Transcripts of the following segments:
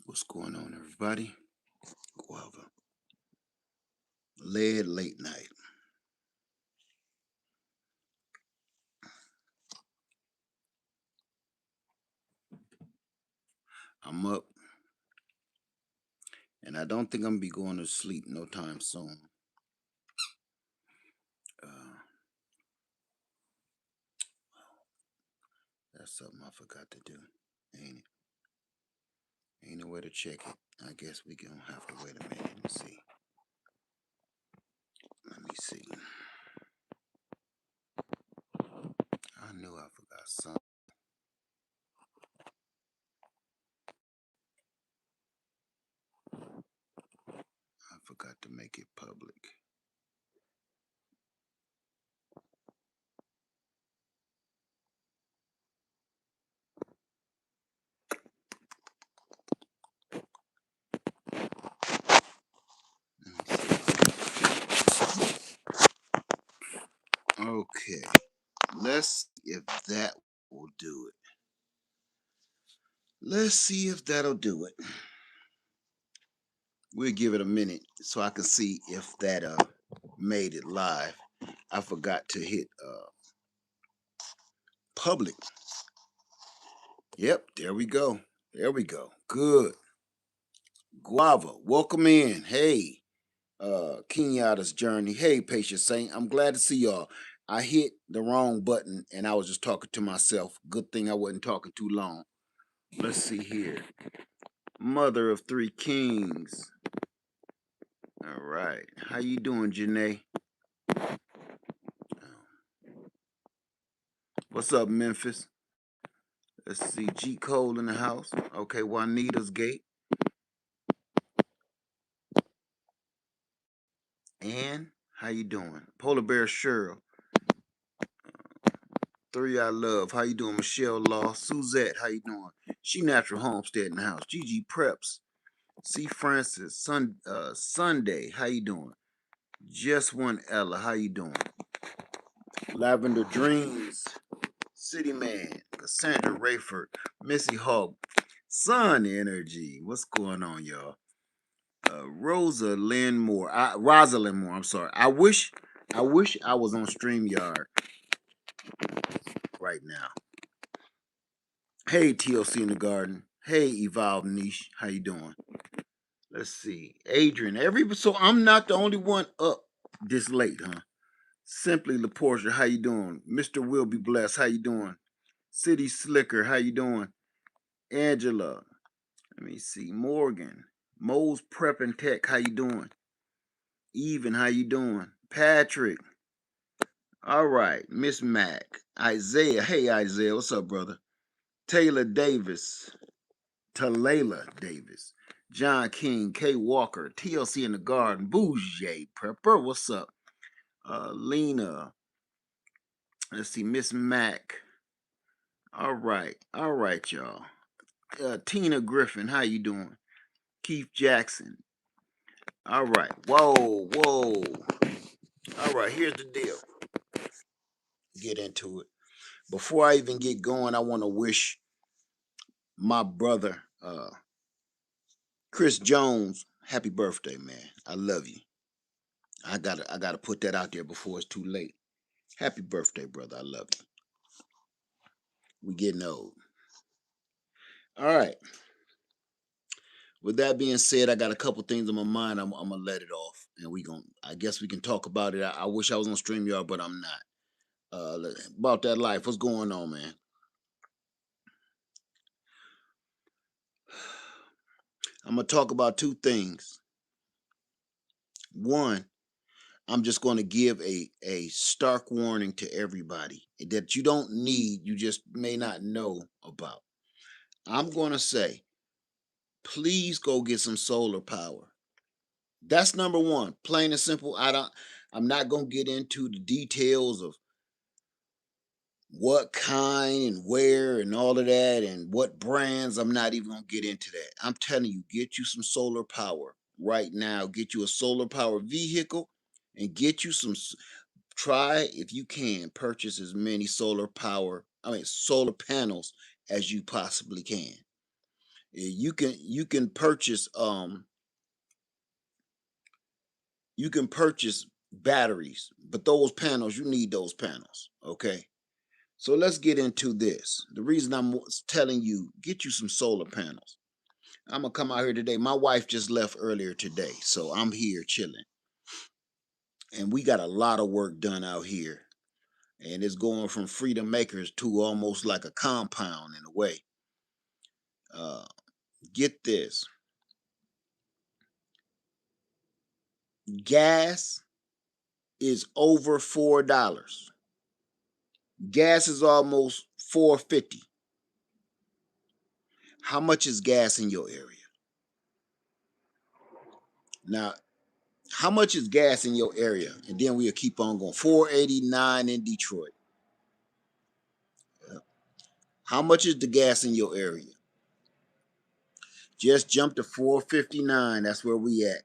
What's going on, everybody? Guava. Led late night. I'm up, and I don't think I'm gonna be going to sleep no time soon. Uh, that's something I forgot to do, ain't it? Ain't no way to check it. I guess we gonna have to wait a minute and see. Let me see. I knew I forgot something. I forgot to make it public. Let me see. Okay, let's see if that will do it. Let's see if that'll do it. We'll give it a minute so I can see if that made it live. I forgot to hit public. Yep, there we go. There we go. Good. Guava, welcome in. Hey, Kenyatta's Journey. Hey, Patient Saint. I'm glad to see y'all. I hit the wrong button and I was just talking to myself. Good thing I wasn't talking too long. Let's see here. Mother of Three Kings. All right. How you doing, Janae? What's up, Memphis? Let's see. G Cole in the house. Okay, Juanita's Gate. Ann, how you doing? Polar Bear Cheryl. Three I Love. How you doing? Michelle Law. Suzette, how you doing? She Natural Homestead in the house. Gigi Preps. C. Francis. Sunday, how you doing? Just One Ella, how you doing? Lavender Dreams. City Man. Cassandra Rayford. Missy Hogg. Sun Energy. What's going on, y'all? Rosalind Moore. I'm sorry. I wish I was on StreamYard right now. Hey, TLC in the garden. Hey, Evolve Niche. How you doing? Let's see. Adrian. So I'm not the only one up this late, huh? Simply LaPortia. How you doing? Mr. Will Be Blessed. How you doing? City Slicker. How you doing? Angela. Let me see. Morgan. Mo's Prep and Tech. How you doing? Even. How you doing? Patrick. All right, Miss Mac, Isaiah. Hey, Isaiah, what's up, brother? Taylor Davis, Talayla Davis, John King, K. Walker, TLC in the Garden, Bougie Prepper, what's up? Lena, let's see, Miss Mac. All right, y'all. Tina Griffin, how you doing? Keith Jackson. All right, whoa. All right, here's the deal. Get into it. Before I even get going, I want to wish my brother, Chris Jones, happy birthday, man. I love you. I gotta put that out there before it's too late. Happy birthday, brother. I love you. We getting old. All right. With that being said, I got a couple things on my mind. I'm gonna let it off, and I guess we can talk about it. I wish I was on StreamYard, but I'm not. About that life. What's going on, man? I'm gonna talk about two things. One, I'm just going to give a stark warning to everybody that you don't need, you just may not know about. I'm going to say, please go get some solar power. That's number one, plain and simple. I'm not going to get into the details of what kind and where and all of that and what brands. I'm not even going to get into that. I'm telling you, get you some solar power right now. Get you a solar power vehicle and get you some. Try, if you can, purchase as many solar panels as you possibly can. You can purchase batteries, but those panels, you need those panels. Okay. So let's get into this. The reason I'm telling you, get you some solar panels. I'm gonna come out here today. My wife just left earlier today, so I'm here chilling. And we got a lot of work done out here. And it's going from freedom makers to almost like a compound in a way. Uh, get this. Gas is over $4. Gas is almost 4.50. How much is gas in your area? Now, how much is gas in your area? And then we'll keep on going. 4.89 in Detroit. How much is the gas in your area? Just jump to 4.59. That's where we at.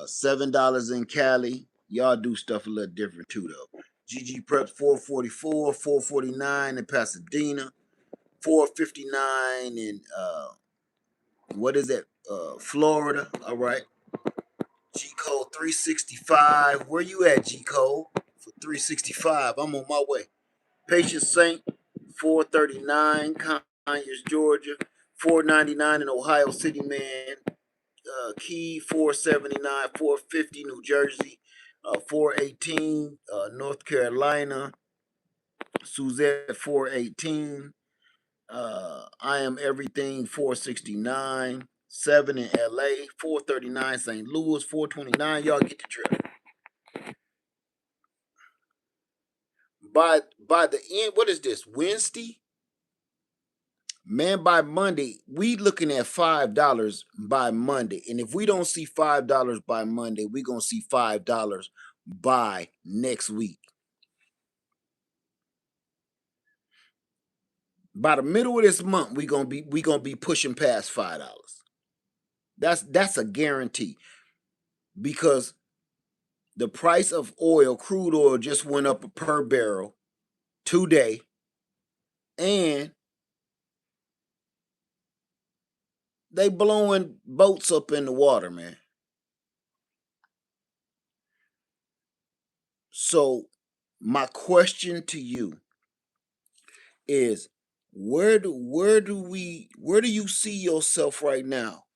$7 in Cali. Y'all do stuff a little different too though. GG Prep 444, 449 in Pasadena, 459 in what is that? Florida. All right. G code 365. Where you at, G code? For 365. I'm on my way. Patient Saint 439 Conyers, Georgia. 499 in Ohio City, man. Key 479, 450 New Jersey, 418 North Carolina, Suzette 418, I am everything 469, 7 in LA, 439 St. Louis, 429. Y'all get the drift. By the end, what is this? Wednesday? Man, by Monday, we looking at $5 by Monday. And if we don't see $5 by Monday, we gonna see $5 by next week. By the middle of this month, we gonna be pushing past $5. That's a guarantee. Because the price of oil, crude oil, just went up per barrel today. And they blowing boats up in the water, man. So my question to you is, where do you see yourself right now?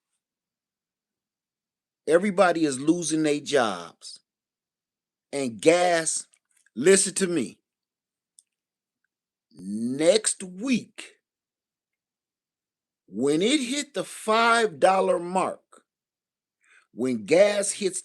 Everybody is losing their jobs. And gas, listen to me. Next week, when it hit the $5 mark, when gas hits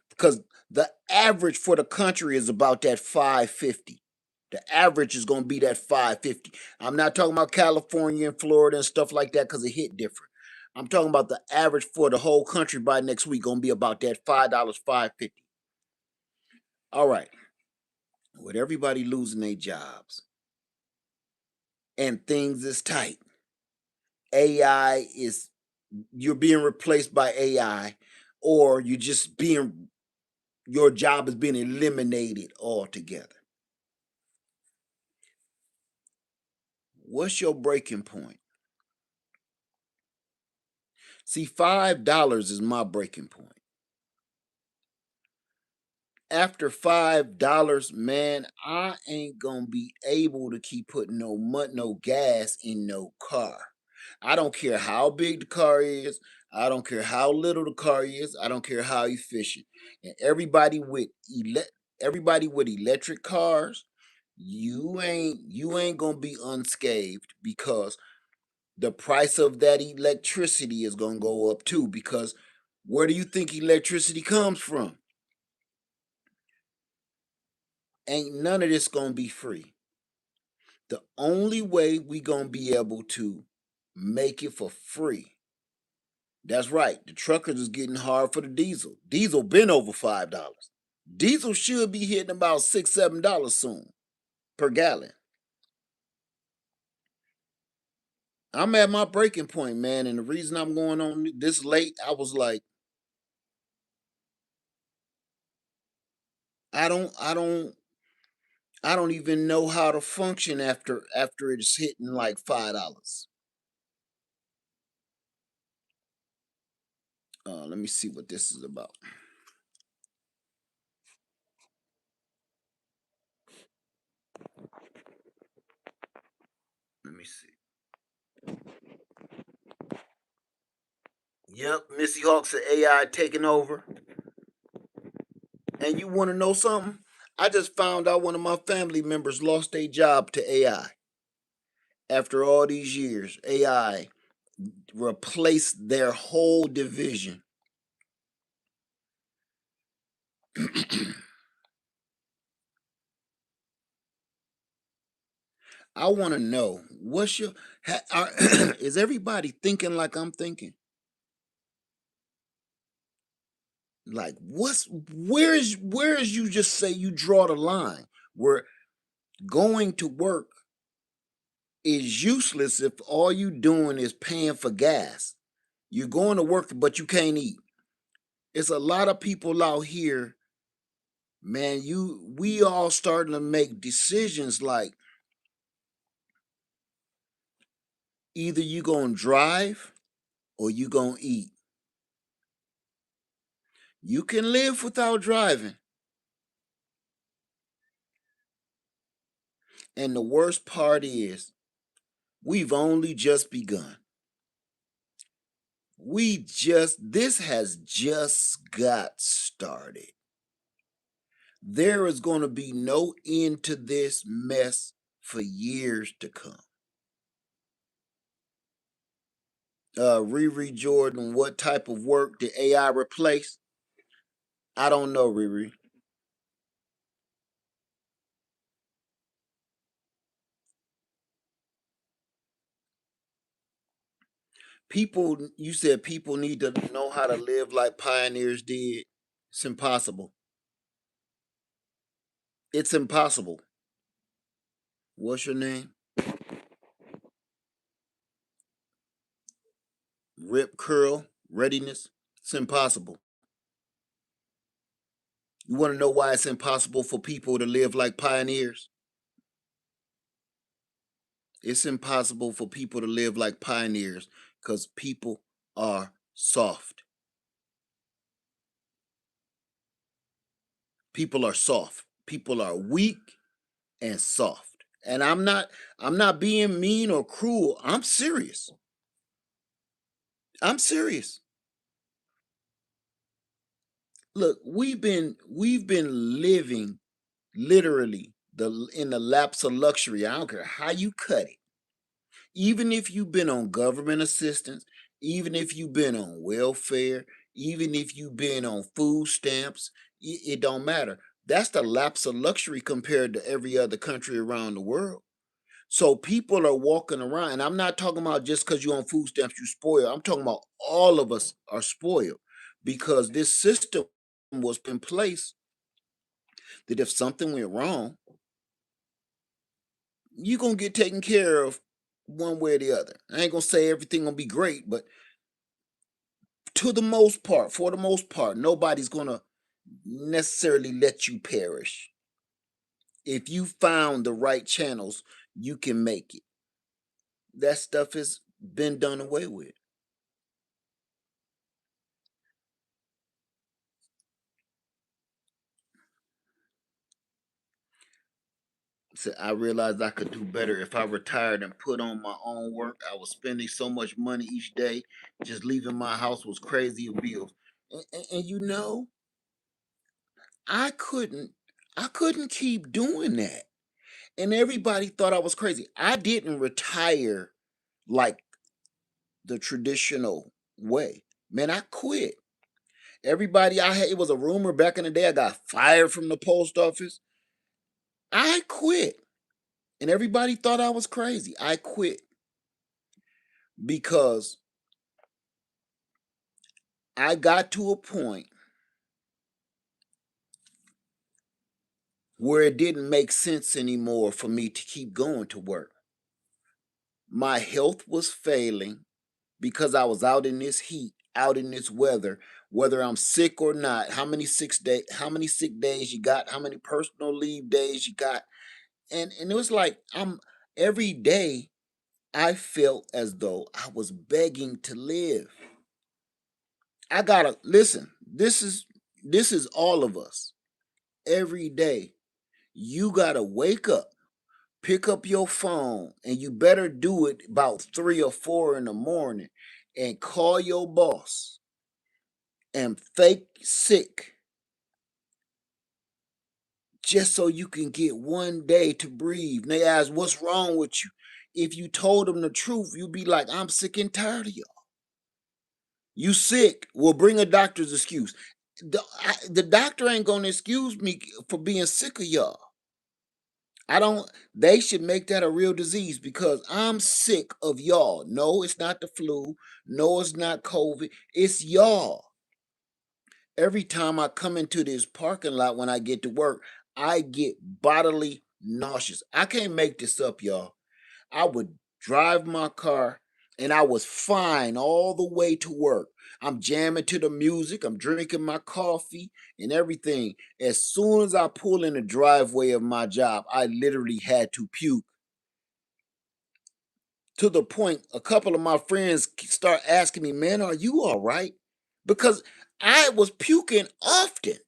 because the average for the country is about that 550. The average is going to be that 550. I'm not talking about California and Florida and stuff like that because it hit different. I'm talking about the average for the whole country by next week going to be about that $5, 550. All right. With everybody losing their jobs and things is tight, AI is, you're being replaced by AI, or you just being, your job is being eliminated altogether. What's your breaking point? See, $5 is my breaking point. After $5, man, I ain't gonna be able to keep putting no gas in no car. I don't care how big the car is. I don't care how little the car is. I don't care how efficient. And everybody with electric cars, you ain't gonna be unscathed, because the price of that electricity is gonna go up too. Because where do you think electricity comes from? Ain't none of this gonna be free. The only way we gonna be able to make it for free. That's right. The truckers is getting hard for the diesel. Diesel been over $5. Diesel should be hitting about $6, $7 soon per gallon. I'm at my breaking point, man, and the reason I'm going on this late, I was like, I don't, I don't, I don't even know how to function after it's hitting like $5. Let me see what this is about. Let me see. Yep, Missy Hawk said AI taking over. And you want to know something? I just found out one of my family members lost their job to AI. After all these years, AI replaced their whole division. I want to know what's your is everybody thinking like I'm thinking? Like where is you just say you draw the line where going to work is useless if all you doing is paying for gas. You're going to work but you can't eat. It's a lot of people out here, man. We all starting to make decisions like either you gonna drive or you gonna eat. You can live without driving. And the worst part is we've only just begun. This has just got started. There is going to be no end to this mess for years to come. Riri Jordan, what type of work did AI replace? I don't know, Riri. You said people need to know how to live like pioneers did. It's impossible. It's impossible. What's your name? Rip curl readiness. It's impossible. You want to know why it's impossible for people to live like pioneers? It's impossible for people to live like pioneers because people are soft. People are soft. People are weak and soft. And I'm not being mean or cruel. I'm serious. I'm serious. Look, we've been living literally in the laps of luxury. I don't care how you cut it. Even if you've been on government assistance, even if you've been on welfare, even if you've been on food stamps, it don't matter. That's the lapse of luxury compared to every other country around the world. So people are walking around, and I'm not talking about just because you're on food stamps, you spoil. I'm talking about all of us are spoiled because this system was in place that if something went wrong, you're gonna get taken care of one way or the other. I ain't gonna say everything gonna be great, but for the most part, nobody's gonna necessarily let you perish. If you found the right channels, you can make it. That stuff has been done away with. So I realized I could do better if I retired and put on my own work. I was spending so much money each day. Just leaving my house was crazy bills. And you know, I couldn't I couldn't keep doing that. And everybody thought I was crazy. I didn't retire like the traditional way. Man, I quit. Everybody I had, it was a rumor back in the day I got fired from the post office. I quit. And everybody thought I was crazy. I quit because I got to a point where it didn't make sense anymore for me to keep going to work. My health was failing because I was out in this heat, out in this weather, whether I'm sick or not, how many sick days you got, how many personal leave days you got. And it was like I'm every day I felt as though I was begging to live. I gotta listen. This is all of us. Every day, you gotta wake up, pick up your phone, and you better do it about 3 or 4 in the morning, and call your boss and fake sick just so you can get one day to breathe. And they ask, "What's wrong with you?" If you told them the truth, you'd be like, "I'm sick and tired of you. You sick? Well, bring a doctor's excuse." The doctor ain't gonna excuse me for being sick of y'all. I don't. They should make that a real disease because I'm sick of y'all. No, it's not the flu. No, it's not COVID. It's y'all. Every time I come into this parking lot when I get to work, I get bodily nauseous. I can't make this up, y'all. I would drive my car and I was fine all the way to work. I'm jamming to the music, I'm drinking my coffee and everything. As soon as I pull in the driveway of my job, I literally had to puke to the point a couple of my friends start asking me, "Man, are you all right?" Because I was puking often.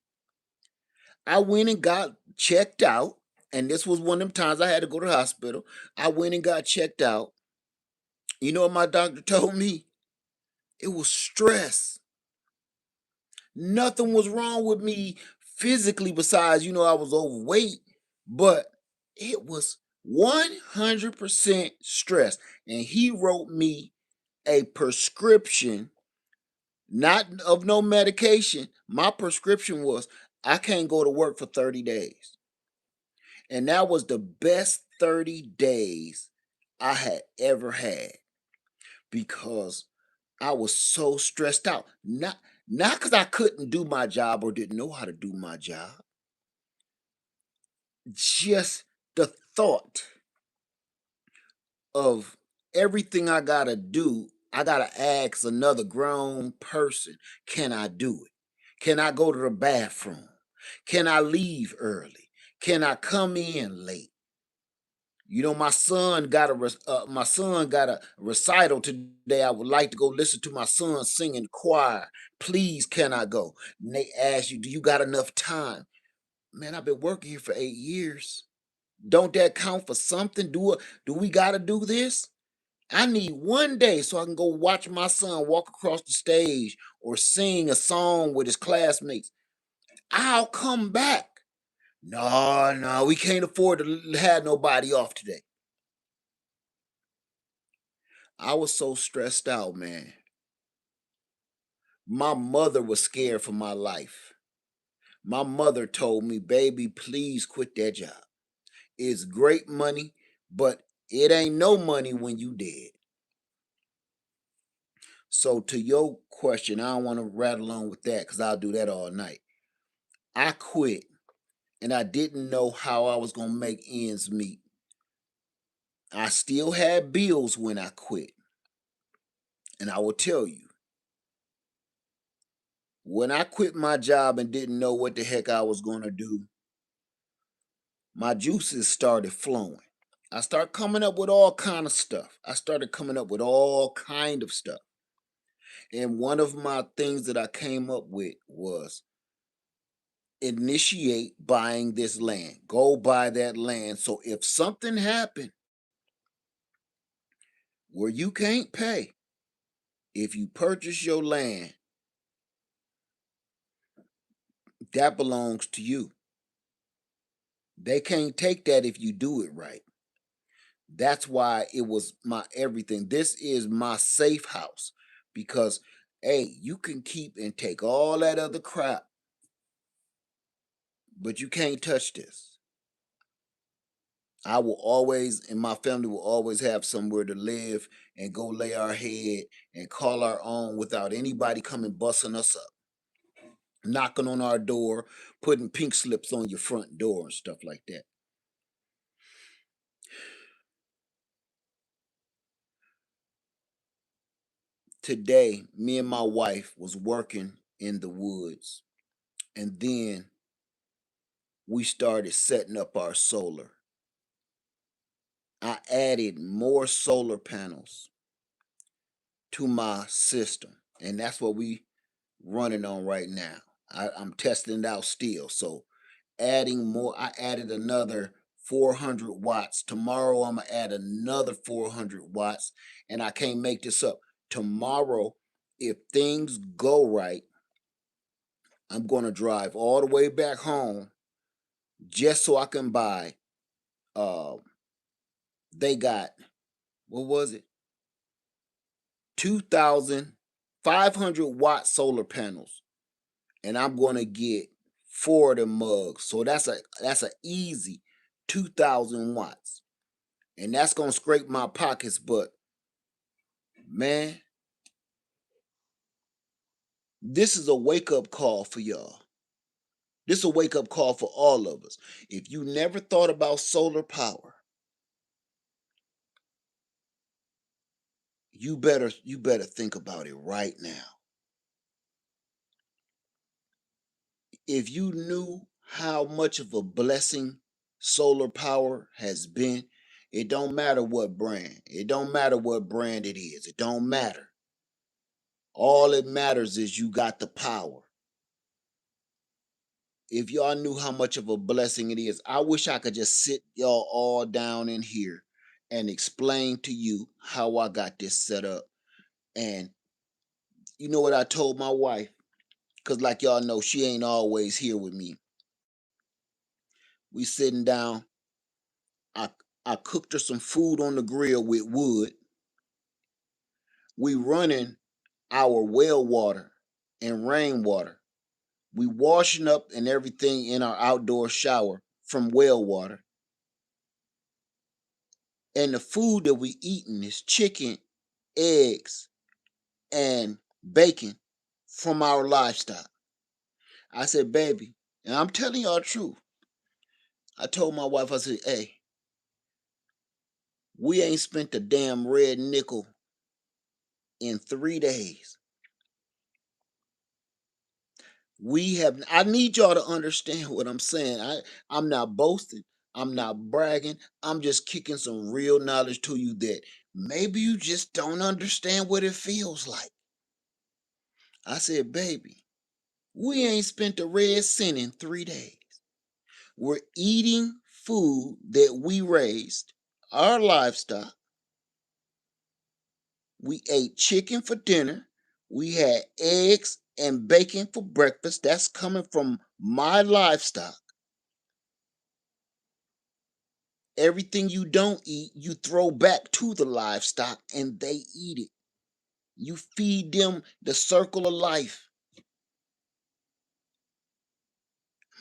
I went and got checked out, and this was one of them times I had to go to the hospital. I went and got checked out. You know what my doctor told me? It was stress. Nothing was wrong with me physically besides, I was overweight, but it was 100% stress. And he wrote me a prescription, not of no medication. My prescription was I can't go to work for 30 days. And that was the best 30 days I had ever had because I was so stressed out. Not because I couldn't do my job or didn't know how to do my job. Just the thought of everything I gotta do, I gotta ask another grown person, can I do it? Can I go to the bathroom? Can I leave early? Can I come in late? My son got a recital today. I would like to go listen to my son sing in choir. Please, can I go? And they ask you, do you got enough time? Man, I've been working here for 8 years. Don't that count for something? Do we got to do this? I need one day so I can go watch my son walk across the stage or sing a song with his classmates. I'll come back. No, no, we can't afford to have nobody off today. I was so stressed out, man. My mother was scared for my life. My mother told me, "Baby, please quit that job. It's great money, but it ain't no money when you dead." So to your question, I don't want to rattle on with that because I'll do that all night. I quit and I didn't know how I was gonna make ends meet. I still had bills when I quit. And I will tell you, when I quit my job and didn't know what the heck I was gonna do, my juices started flowing. I started coming up with all kind of stuff. I started coming up with all kind of stuff. And one of my things that I came up with was initiate buying this land. Go buy that land. So if something happened where you can't pay, if you purchase your land, that belongs to you. They can't take that if you do it right. That's why it was my everything. This is my safe house because, hey, you can keep and take all that other crap, but you can't touch this. I will always, and my family will always have somewhere to live and go lay our head and call our own without anybody coming busting us up, knocking on our door, putting pink slips on your front door and stuff like that. Today, me and my wife was working in the woods, and then we started setting up our solar. I added more solar panels to my system, and that's what we running on right now. I'm testing it out still. So adding more, I added another 400 watts. Tomorrow I'm gonna add another 400 watts, and I can't make this up. Tomorrow, if things go right, I'm gonna drive all the way back home just so I can buy. Uh, they got, what was it? 2,500 watt solar panels, and I'm gonna get four of them mugs. So that's a easy 2,000 watts, and that's gonna scrape my pockets. But man, this is a wake up call for y'all. This is a wake up call for all of us. If you never thought about solar power, you better think about it right now. If you knew how much of a blessing solar power has been, it don't matter what brand. It don't matter what brand it is. It don't matter. All it matters is you got the power. If y'all knew how much of a blessing it is, I wish I could just sit y'all all down in here and explain to you how I got this set up. And you know what I told my wife? Because like y'all know, she ain't always here with me. We sitting down. I I cooked her some food on the grill with wood. We running our well water and rainwater. We washing up and everything in our outdoor shower from well water. And the food that we eating is chicken, eggs, and bacon from our livestock. I said, baby, and I'm telling y'all the truth. I told my wife, I said, hey, we ain't spent a damn red nickel in 3 days. We have, I need y'all to understand what I'm saying. I'm not boasting. I'm not bragging. I'm just kicking some real knowledge to you that maybe you just don't understand what it feels like. I said, baby, we ain't spent a red cent in 3 days. We're eating food that we raised, our livestock. We ate chicken for dinner. We had eggs and bacon for breakfast. That's coming from my livestock. Everything you don't eat, you throw back to the livestock and they eat it. You feed them the circle of life.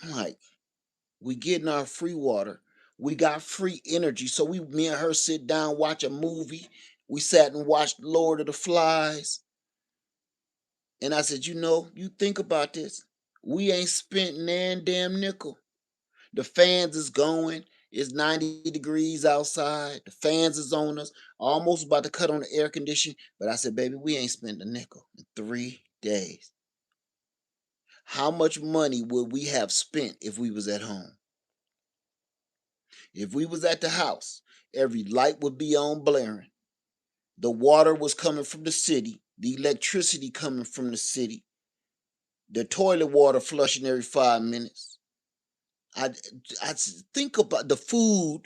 I'm like, we getting our free water. We got free energy. So me and her sit down, watch a movie. We sat and watched Lord of the Flies. And I said, you think about this. We ain't spent nan damn nickel. The fans is going. It's 90 degrees outside. The fans is on us. Almost about to cut on the air conditioning. But I said, baby, we ain't spent a nickel in 3 days. How much money would we have spent if we was at home? If we was at the house, every light would be on blaring. The water was coming from the city. The electricity coming from the city. The toilet water flushing every 5 minutes. I, I think about the food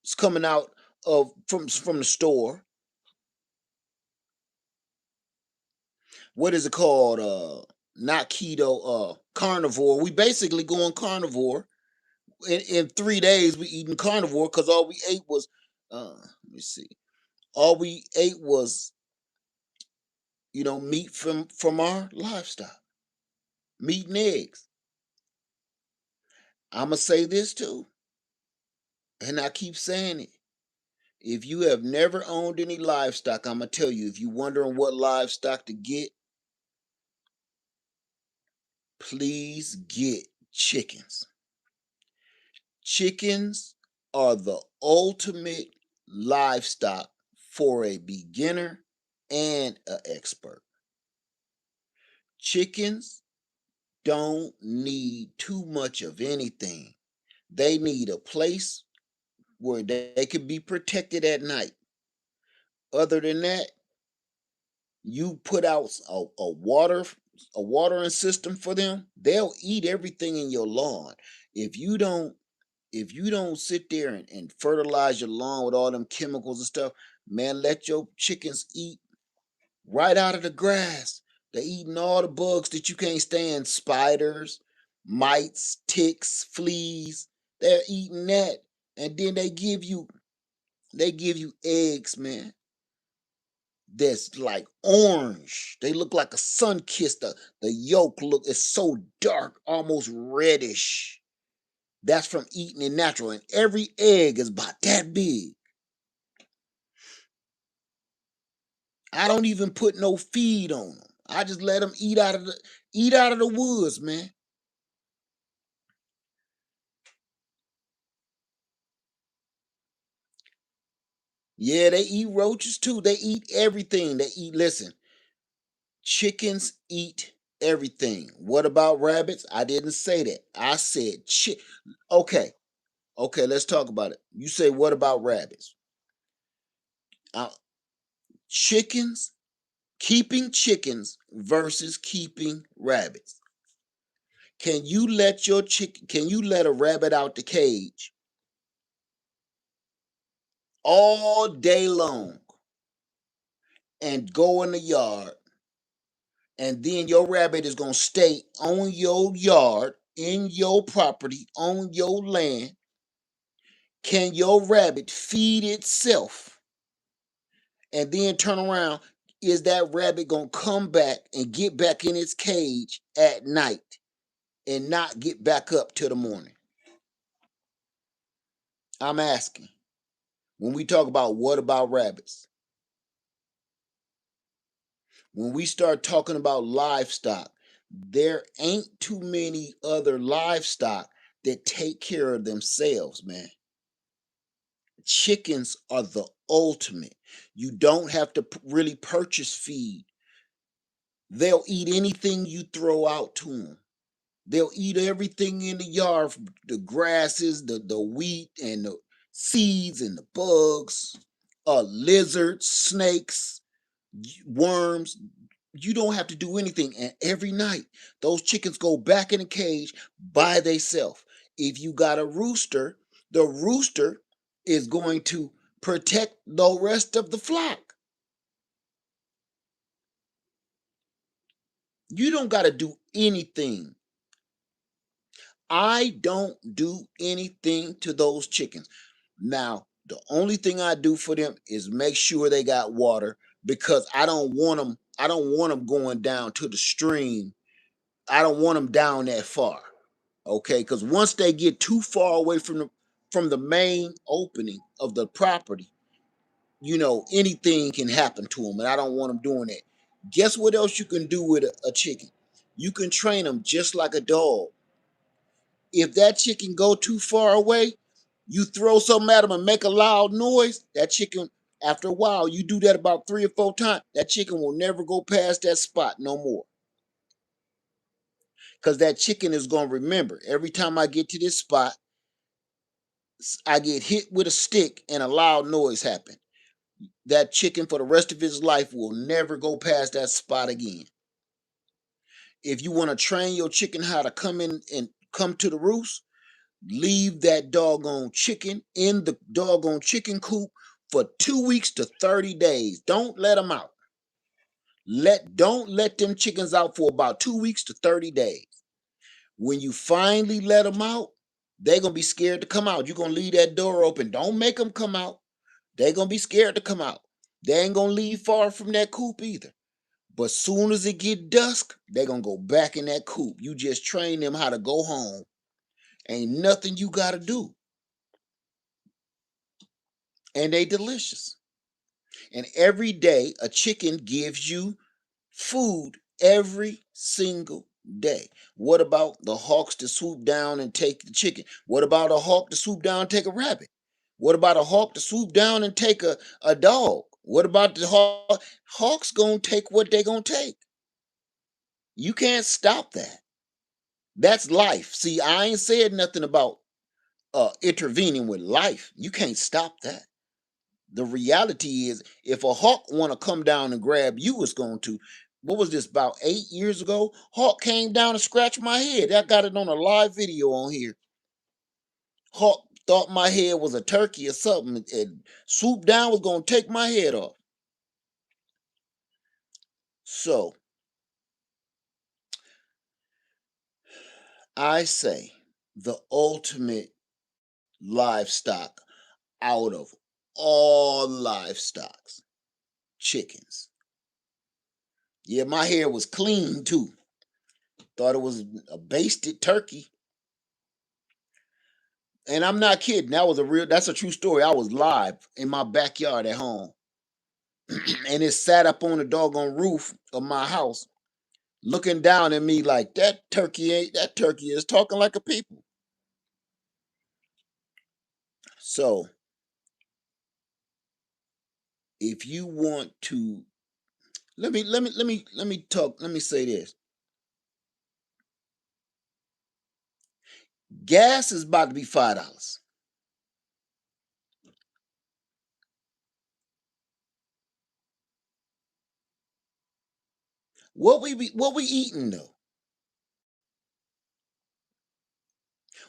is coming out of from the store. What is it called? Not keto. Carnivore. We basically going carnivore. In 3 days, we eating carnivore because all we ate was. Let me see. All we ate was meat from our livestock, meat and eggs. I'ma say this too, and I keep saying it. If you have never owned any livestock, I'm gonna tell you. If you're wondering what livestock to get, please get chickens. Chickens are the ultimate livestock for a beginner and an expert. Chickens don't need too much of anything. They need a place where they can be protected at night. Other than that, you put out a water a watering system for them, they'll eat everything in your lawn. If you don't if you don't sit there and fertilize your lawn with all them chemicals and stuff, man, let your chickens eat right out of the grass. They're eating all the bugs that you can't stand, spiders, mites, ticks, fleas. They're eating that. And then they give you eggs, man. That's like orange. They look like a sun kissed. The yolk look is so dark, almost reddish. That's from eating it natural. And every egg is about that big. I don't even put no feed on them. I just let them eat out of the woods, man. Yeah, they eat roaches too. They eat everything. Listen, chickens eat everything. What about rabbits? I didn't say that. I said Okay, okay, let's talk about it. You say, what about rabbits? Uh, chickens, keeping chickens versus keeping rabbits. Can you let a rabbit out the cage all day long and go in the yard, and then your rabbit is going to stay on your yard, in your property, on your land? Can your rabbit feed itself and then turn around? Is that rabbit going to come back and get back in its cage at night and not get back up till the morning? I'm asking. When we talk about what about rabbits, when we start talking about livestock, there ain't too many other livestock that take care of themselves, man. Chickens are the ultimate. You don't have to really purchase feed. They'll eat anything you throw out to them. They'll eat everything in the yard, the grasses, the wheat, and the seeds and the bugs, lizards, snakes, worms. You don't have to do anything. And every night, those chickens go back in the cage by themselves. If you got a rooster, the rooster is going to protect the rest of the flock. You don't got to do anything. I don't do anything to those chickens. Now, the only thing I do for them is make sure they got water, because I don't want them going down to the stream. I don't want them down that far. Okay, because once they get too far away from the main opening of the property, anything can happen to them, and I don't want them doing that. Guess what else you can do with a chicken? You can train them just like a dog. If that chicken go too far away, you throw something at them and make a loud noise. That chicken, after a while, you do that about 3 or 4 times, that chicken will never go past that spot no more. Because that chicken is going to remember, every time I get to this spot, I get hit with a stick and a loud noise happen. That chicken for the rest of his life will never go past that spot again. If you want to train your chicken how to come in and come to the roost, leave that doggone chicken in the doggone chicken coop for 2 weeks to 30 days. Don't let them out. Don't let them chickens out for about 2 weeks to 30 days. When you finally let them out, they're gonna be scared to come out. You're gonna leave that door open. Don't make them come out. They're gonna be scared to come out. They ain't gonna leave far from that coop either. But soon as it get dusk, they're gonna go back in that coop. You just train them how to go home. Ain't nothing you gotta do. And they delicious. And every day a chicken gives you food every single day. What about the hawks to swoop down and take the chicken? What about a hawk to swoop down and take a rabbit? What about a hawk to swoop down and take a dog? What about the hawk? Hawks gonna take what they gonna take. You can't stop that. That's life. See, I ain't said nothing about intervening with life. You can't stop that. The reality is, if a hawk want to come down and grab you, it's going to. what was this, about 8 years ago? Hawk came down and scratched my head. I got it on a live video on here. Hawk thought my head was a turkey or something and swooped down, was gonna take my head off. So I say the ultimate livestock out of all livestocks, chickens. Yeah, my hair was clean too. Thought it was a basted turkey. And I'm not kidding. That's a true story. I was live in my backyard at home. And it sat up on the doggone roof of my house, looking down at me like that turkey is talking like a people. So if you want to let me say this. Gas is about to be $5. What we eating though?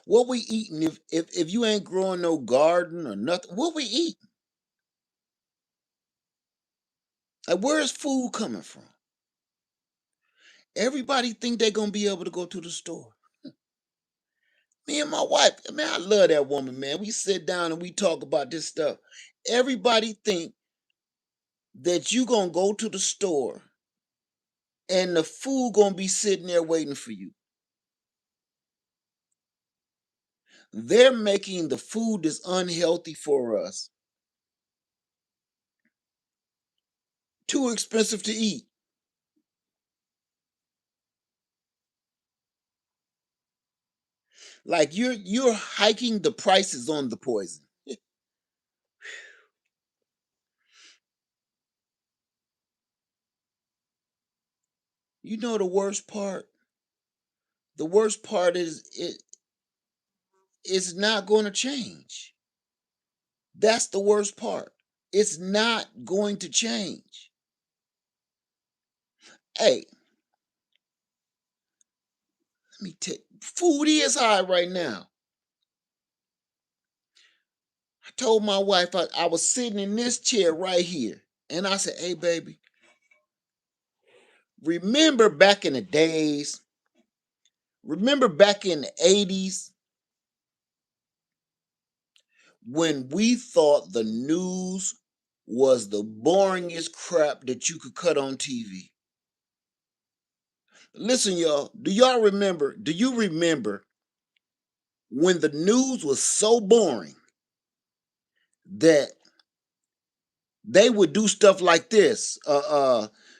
What we eating if you ain't growing no garden or nothing? What we eating? Like where's food coming from? Everybody think they gonna be able to go to the store. Me and my wife, man, I love that woman, man. We sit down and we talk about this stuff. Everybody think that you gonna go to the store and the food gonna be sitting there waiting for you. They're making the food that's unhealthy for us too expensive to eat. Like you're hiking the prices on the poison. You know the worst part? The worst part is it's not going to change. That's the worst part. It's not going to change. Hey, let me tell you, food is high right now. I told my wife I was sitting in this chair right here. And I said, hey, baby, remember back in the days, remember back in the 80s when we thought the news was the boringest crap that you could cut on TV? Listen, y'all, do you remember when the news was so boring that they would do stuff like this?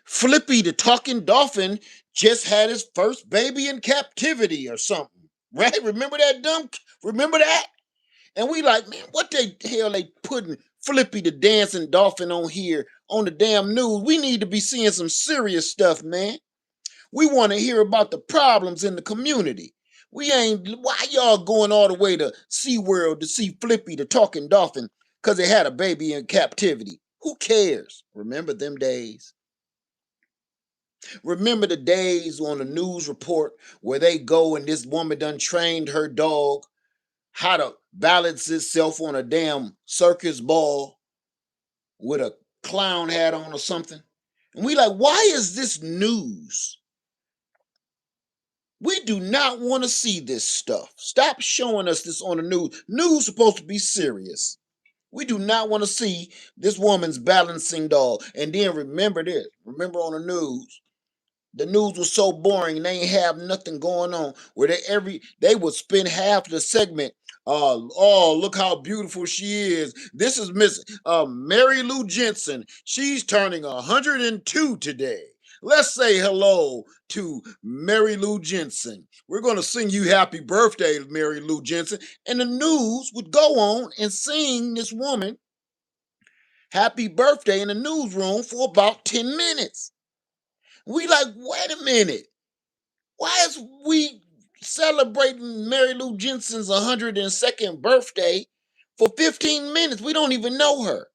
Flippy the talking dolphin just had his first baby in captivity or something. Right? Remember that? And we like, man, what the hell they putting Flippy the dancing dolphin on here on the damn news? We need to be seeing some serious stuff, man. We want to hear about the problems in the community. We ain't, why y'all going all the way to SeaWorld to see Flippy the talking dolphin because they had a baby in captivity? Who cares? Remember them days? Remember the days on the news report where they go and this woman done trained her dog how to balance itself on a damn circus ball with a clown hat on or something? And we like, why is this news? We do not want to see this stuff. Stop showing us this on the news. News supposed to be serious. We do not want to see this woman's balancing doll. And then remember this. Remember on the news was so boring and they ain't have nothing going on. Where they would spend half the segment. Oh, look how beautiful she is. This is Miss Mary Lou Jensen. She's turning 102 today. Let's say hello to Mary Lou Jensen. We're going to sing you happy birthday, Mary Lou Jensen. And the news would go on and sing this woman happy birthday in the newsroom for about 10 minutes. We like, wait a minute. Why is we celebrating Mary Lou Jensen's 102nd birthday for 15 minutes? We don't even know her.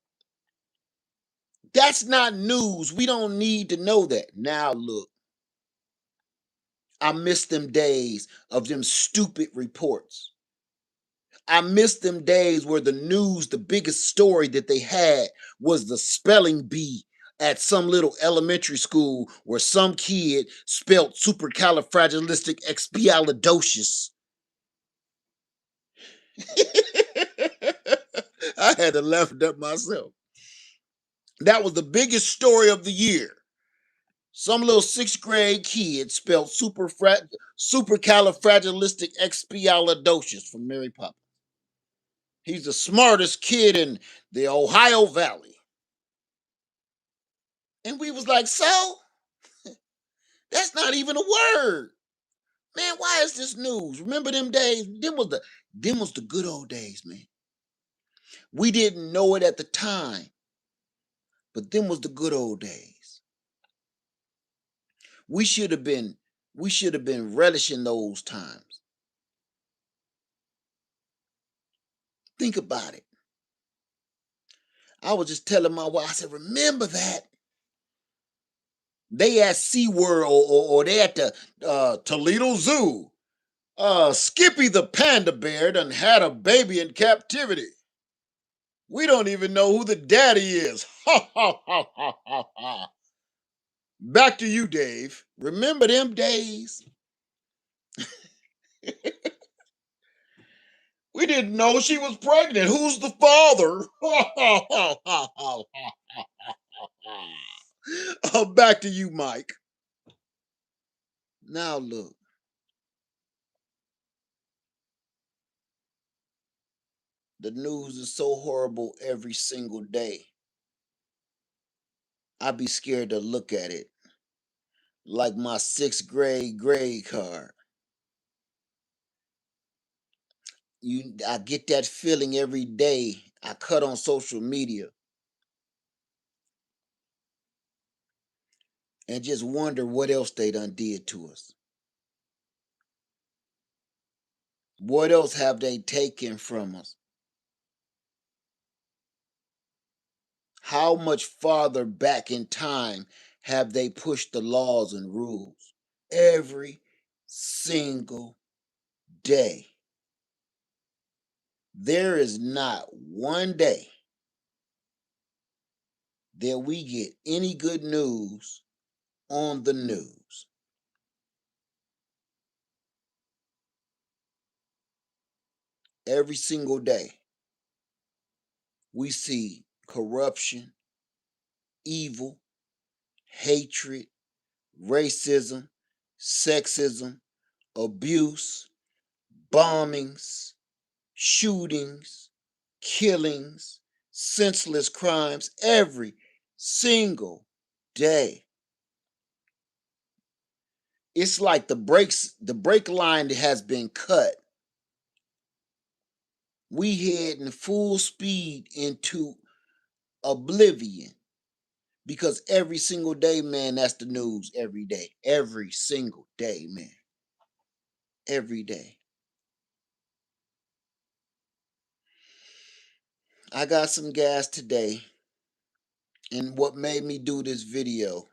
That's not news. We don't need to know that. Now look, I miss them days of them stupid reports. I miss them days where the news, the biggest story that they had was the spelling bee at some little elementary school where some kid spelled supercalifragilisticexpialidocious. I had to laugh at that myself. That was the biggest story of the year. Some little sixth grade kid spelled supercalifragilisticexpialidocious from Mary Poppins. He's the smartest kid in the Ohio Valley. And we was like, so? That's not even a word. Man, why is this news? Remember them days? Them was the good old days, man. We didn't know it at the time, but them was the good old days. We should have been we should have been relishing those times. Think about it. I was just telling my wife, I said, remember that? They at SeaWorld or they at the Toledo Zoo. Skippy the panda bear done had a baby in captivity. We don't even know who the daddy is. Ha ha ha ha ha ha. Back to you, Dave. Remember them days? We didn't know she was pregnant. Who's the father? Ha ha ha ha ha ha. Back to you, Mike. Now look, the news is so horrible every single day. I'd be scared to look at it. Like my sixth grade card. I get that feeling every day. I cut on social media and just wonder what else they done did to us. What else have they taken from us? How much farther back in time have they pushed the laws and rules? Every single day. There is not one day that we get any good news on the news. Every single day, we see corruption, evil, hatred, racism, sexism, abuse, bombings, shootings, killings, senseless crimes every single day. It's like the brake line has been cut. We heading full speed into oblivion because every single day, man, that's the news every day. Every single day, man. Every day. I got some gas today, and what made me do this video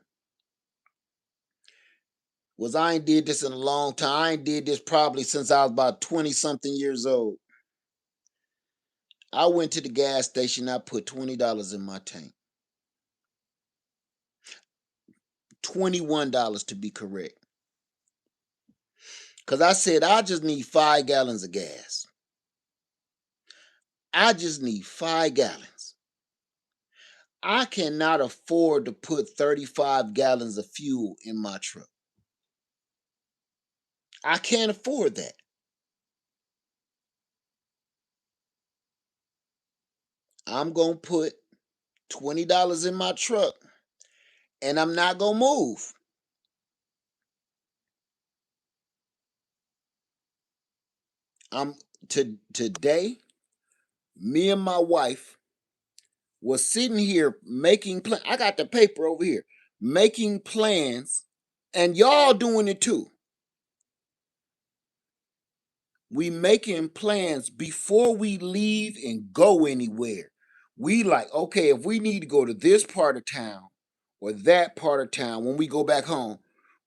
was I ain't did this in a long time. I ain't did this probably since I was about 20 something years old. I went to the gas station, I put $20 in my tank. $21 to be correct. Because I said I just need 5 gallons of gas. I just need 5 gallons. I cannot afford to put 35 gallons of fuel in my truck. I can't afford that. I'm going to put $20 in my truck and I'm not going to move. Today, me and my wife was sitting here making plans. I got the paper over here, making plans, and y'all doing it too. We making plans before we leave and go anywhere. We like, okay, if we need to go to this part of town or that part of town when we go back home,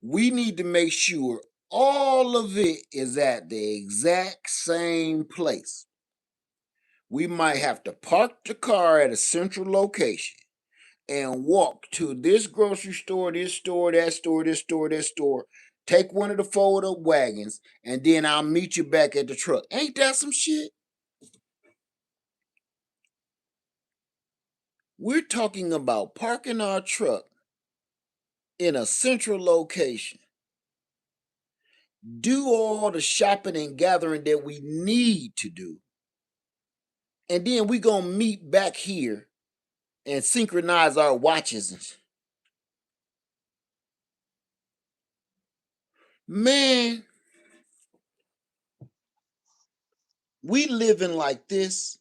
we need to make sure all of it is at the exact same place. We might have to park the car at a central location and walk to this grocery store, this store, that store, this store, that store. Take one of the fold up wagons, and then I'll meet you back at the truck. Ain't that some shit? We're talking about parking our truck in a central location, do all the shopping and gathering that we need to do, and then we gonna meet back here and synchronize our watches. Man, we living like this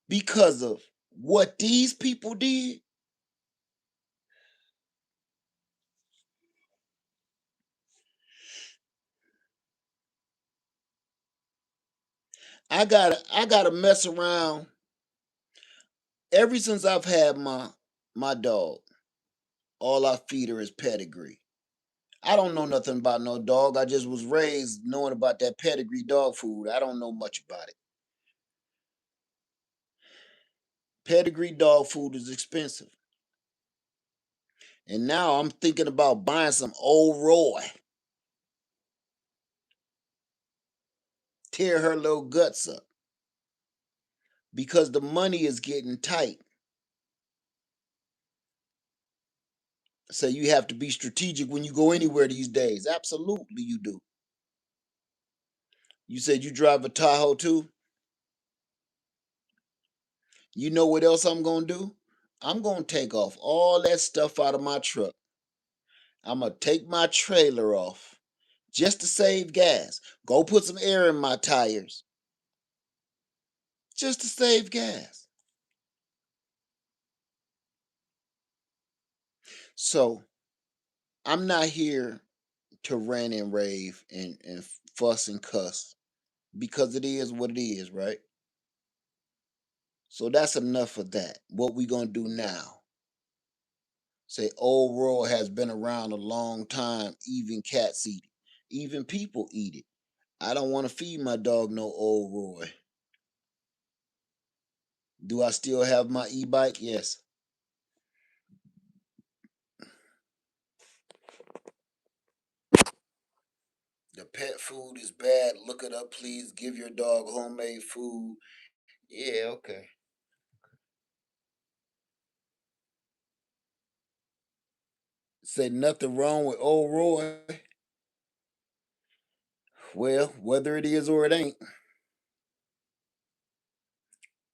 because of what these people did. I gotta mess around ever since I've had my dog. All I feed her is pedigree. I don't know nothing about no dog. I just was raised knowing about that pedigree dog food. I don't know much about it. Pedigree dog food is expensive. And now I'm thinking about buying some old Roy. Tear her little guts up. Because the money is getting tight. So you have to be strategic when you go anywhere these days. Absolutely you do. You said you drive a Tahoe too? You know what else I'm gonna do? I'm gonna take off all that stuff out of my truck. I'm gonna take my trailer off just to save gas. Go put some air in my tires just to save gas. So I'm not here to rant and rave and fuss and cuss because it is what it is, right? So that's enough of that. What we gonna do now? Say old Roy has been around a long time. Even cats eat it. Even people eat it. I don't want to feed my dog no old Roy. Do I still have my e-bike? Yes. The pet food is bad. Look it up, please. Give your dog homemade food. Yeah, okay. Say nothing wrong with old Roy. Well, whether it is or it ain't,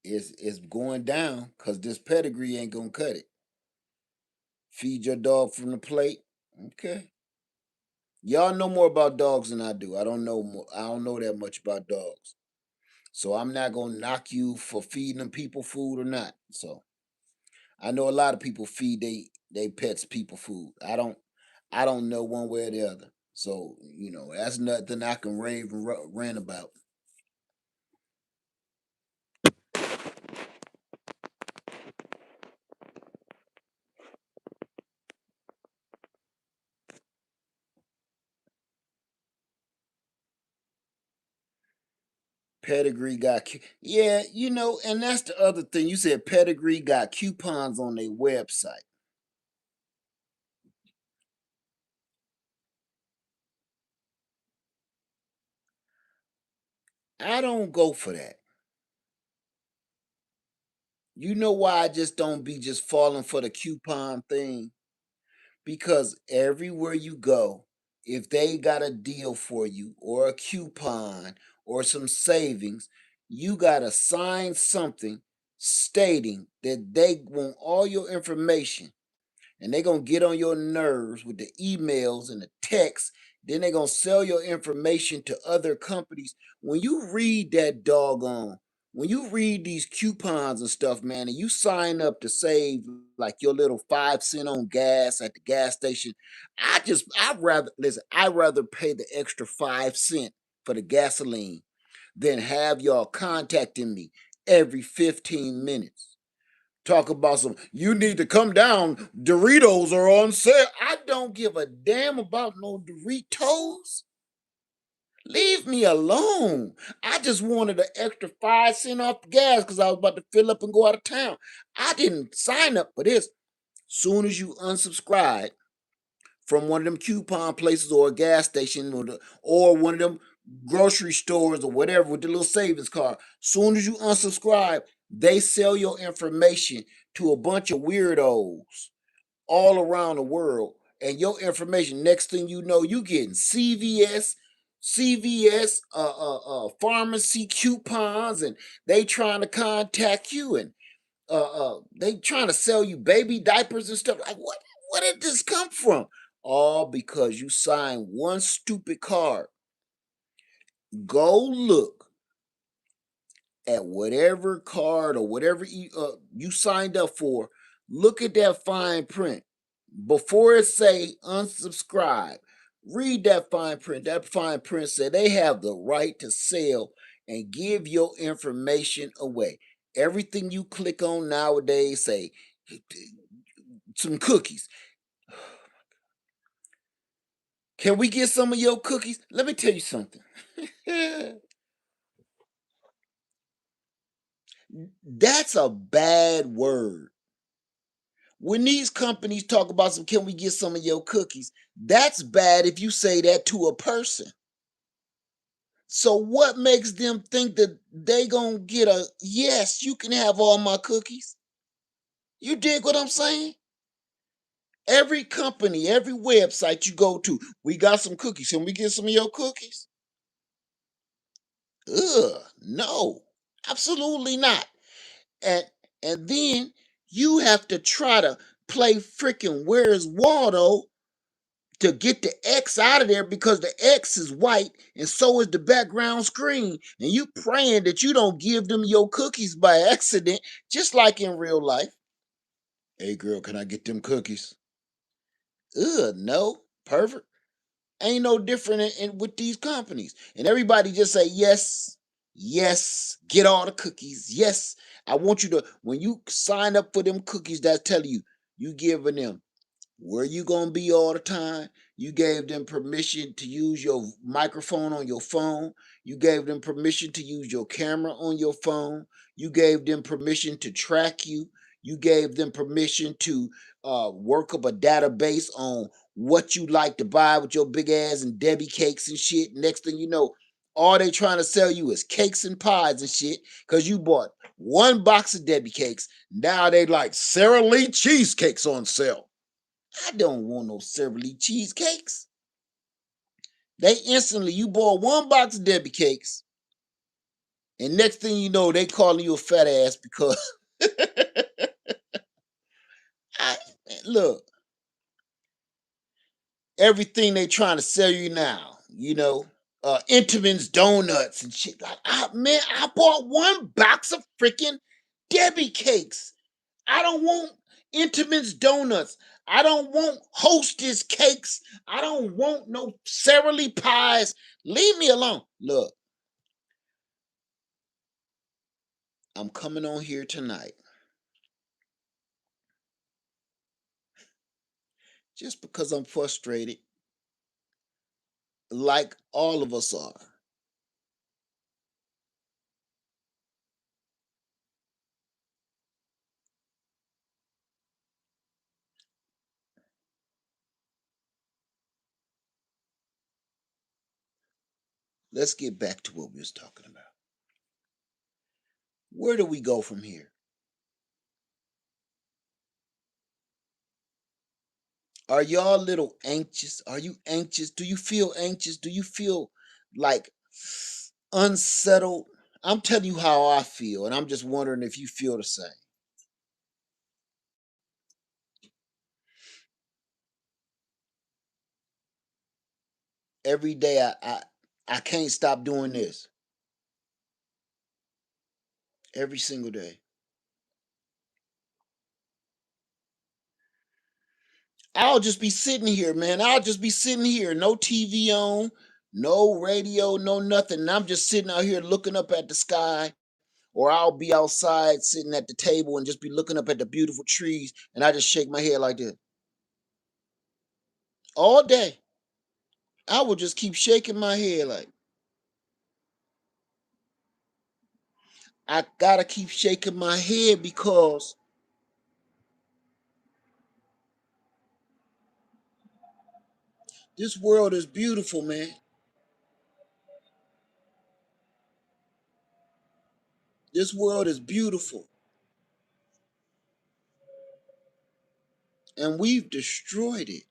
it's going down because this pedigree ain't gonna cut it. Feed your dog from the plate. Okay. Y'all know more about dogs than I do. I don't know more. I don't know that much about dogs. So I'm not gonna knock you for feeding them people food or not. So I know a lot of people feed they pets people food. I don't know one way or the other. So that's nothing I can rave and rant about. Pedigree got yeah, and that's the other thing. You said Pedigree got coupons on their website. I don't go for that. You know why I just don't be just falling for the coupon thing? Because everywhere you go, if they got a deal for you or a coupon or some savings, you got to sign something stating that they want all your information, and they're going to get on your nerves with the emails and the texts. Then they're going to sell your information to other companies. When you read that doggone, when you read these coupons and stuff, man, and you sign up to save like your little 5 cent on gas at the gas station, I'd rather pay the extra 5 cent for the gasoline than have y'all contacting me every 15 minutes. Talk about some, you need to come down. Doritos are on sale. I don't give a damn about no Doritos. Leave me alone. I just wanted an extra 5 cents off the gas because I was about to fill up and go out of town. I didn't sign up for this. Soon as you unsubscribe from one of them coupon places or a gas station or one of them grocery stores or whatever with the little savings card, soon as you unsubscribe, they sell your information to a bunch of weirdos all around the world. And your information, next thing you know, you getting CVS, pharmacy coupons, and they trying to contact you, and they trying to sell you baby diapers and stuff. Like, what did this come from? All because you signed one stupid card. Go look at whatever card or whatever you signed up for. Look at that fine print before it say unsubscribe. Read that fine print. That fine print said they have the right to sell and give your information away. Everything you click on nowadays say some cookies. Can we get some of your cookies? Let me tell you something. That's a bad word. When these companies talk about some, can we get some of your cookies? That's bad if you say that to a person. So what makes them think that they gonna get a yes, you can have all my cookies? You dig what I'm saying? Every company, every website you go to, we got some cookies. Can we get some of your cookies? Ugh, no, absolutely not. And and then you have to try to play freaking Where's Waldo to get the X out of there because the X is white and so is the background screen. And you praying that you don't give them your cookies by accident, just like in real life. Hey girl, can I get them cookies? Ugh, no. Perfect. Ain't no different with these companies. And everybody just say yes, yes, get all the cookies. Yes. I want you to, when you sign up for them cookies, that's telling you giving them where you gonna be all the time. You gave them permission to use your microphone on your phone. You gave them permission to use your camera on your phone. You gave them permission to track you. You gave them permission to work up a database on what you like to buy with your big ass and Debbie cakes and shit. Next thing you know, all they trying to sell you is cakes and pies and shit because you bought one box of Debbie cakes. Now they like Sara Lee cheesecakes on sale. I don't want no Sara Lee cheesecakes. They instantly, you bought one box of Debbie cakes, and next thing you know, they calling you a fat ass because I look, everything they trying to sell you now, Intamin's donuts and shit. Like, man, I bought one box of freaking Debbie cakes. I don't want Intamin's donuts. I don't want Hostess cakes. I don't want no Sara Lee pies. Leave me alone. Look, I'm coming on here tonight just because I'm frustrated, like all of us are. Let's get back to what we was talking about. Where do we go from here? Are y'all a little anxious? Are you anxious? Do you feel anxious? Do you feel like unsettled? I'm telling you how I feel, and I'm just wondering if you feel the same. Every day I can't stop doing this. Every single day. I'll just be sitting here, man. I'll just be sitting here, no TV on, no radio, no nothing. And I'm just sitting out here looking up at the sky Or I'll be outside sitting at the table and just be looking up at the beautiful trees and I just shake my head like this. All day. I will just keep shaking my head like I gotta keep shaking my head because this world is beautiful, man. This world is beautiful. And we've destroyed it.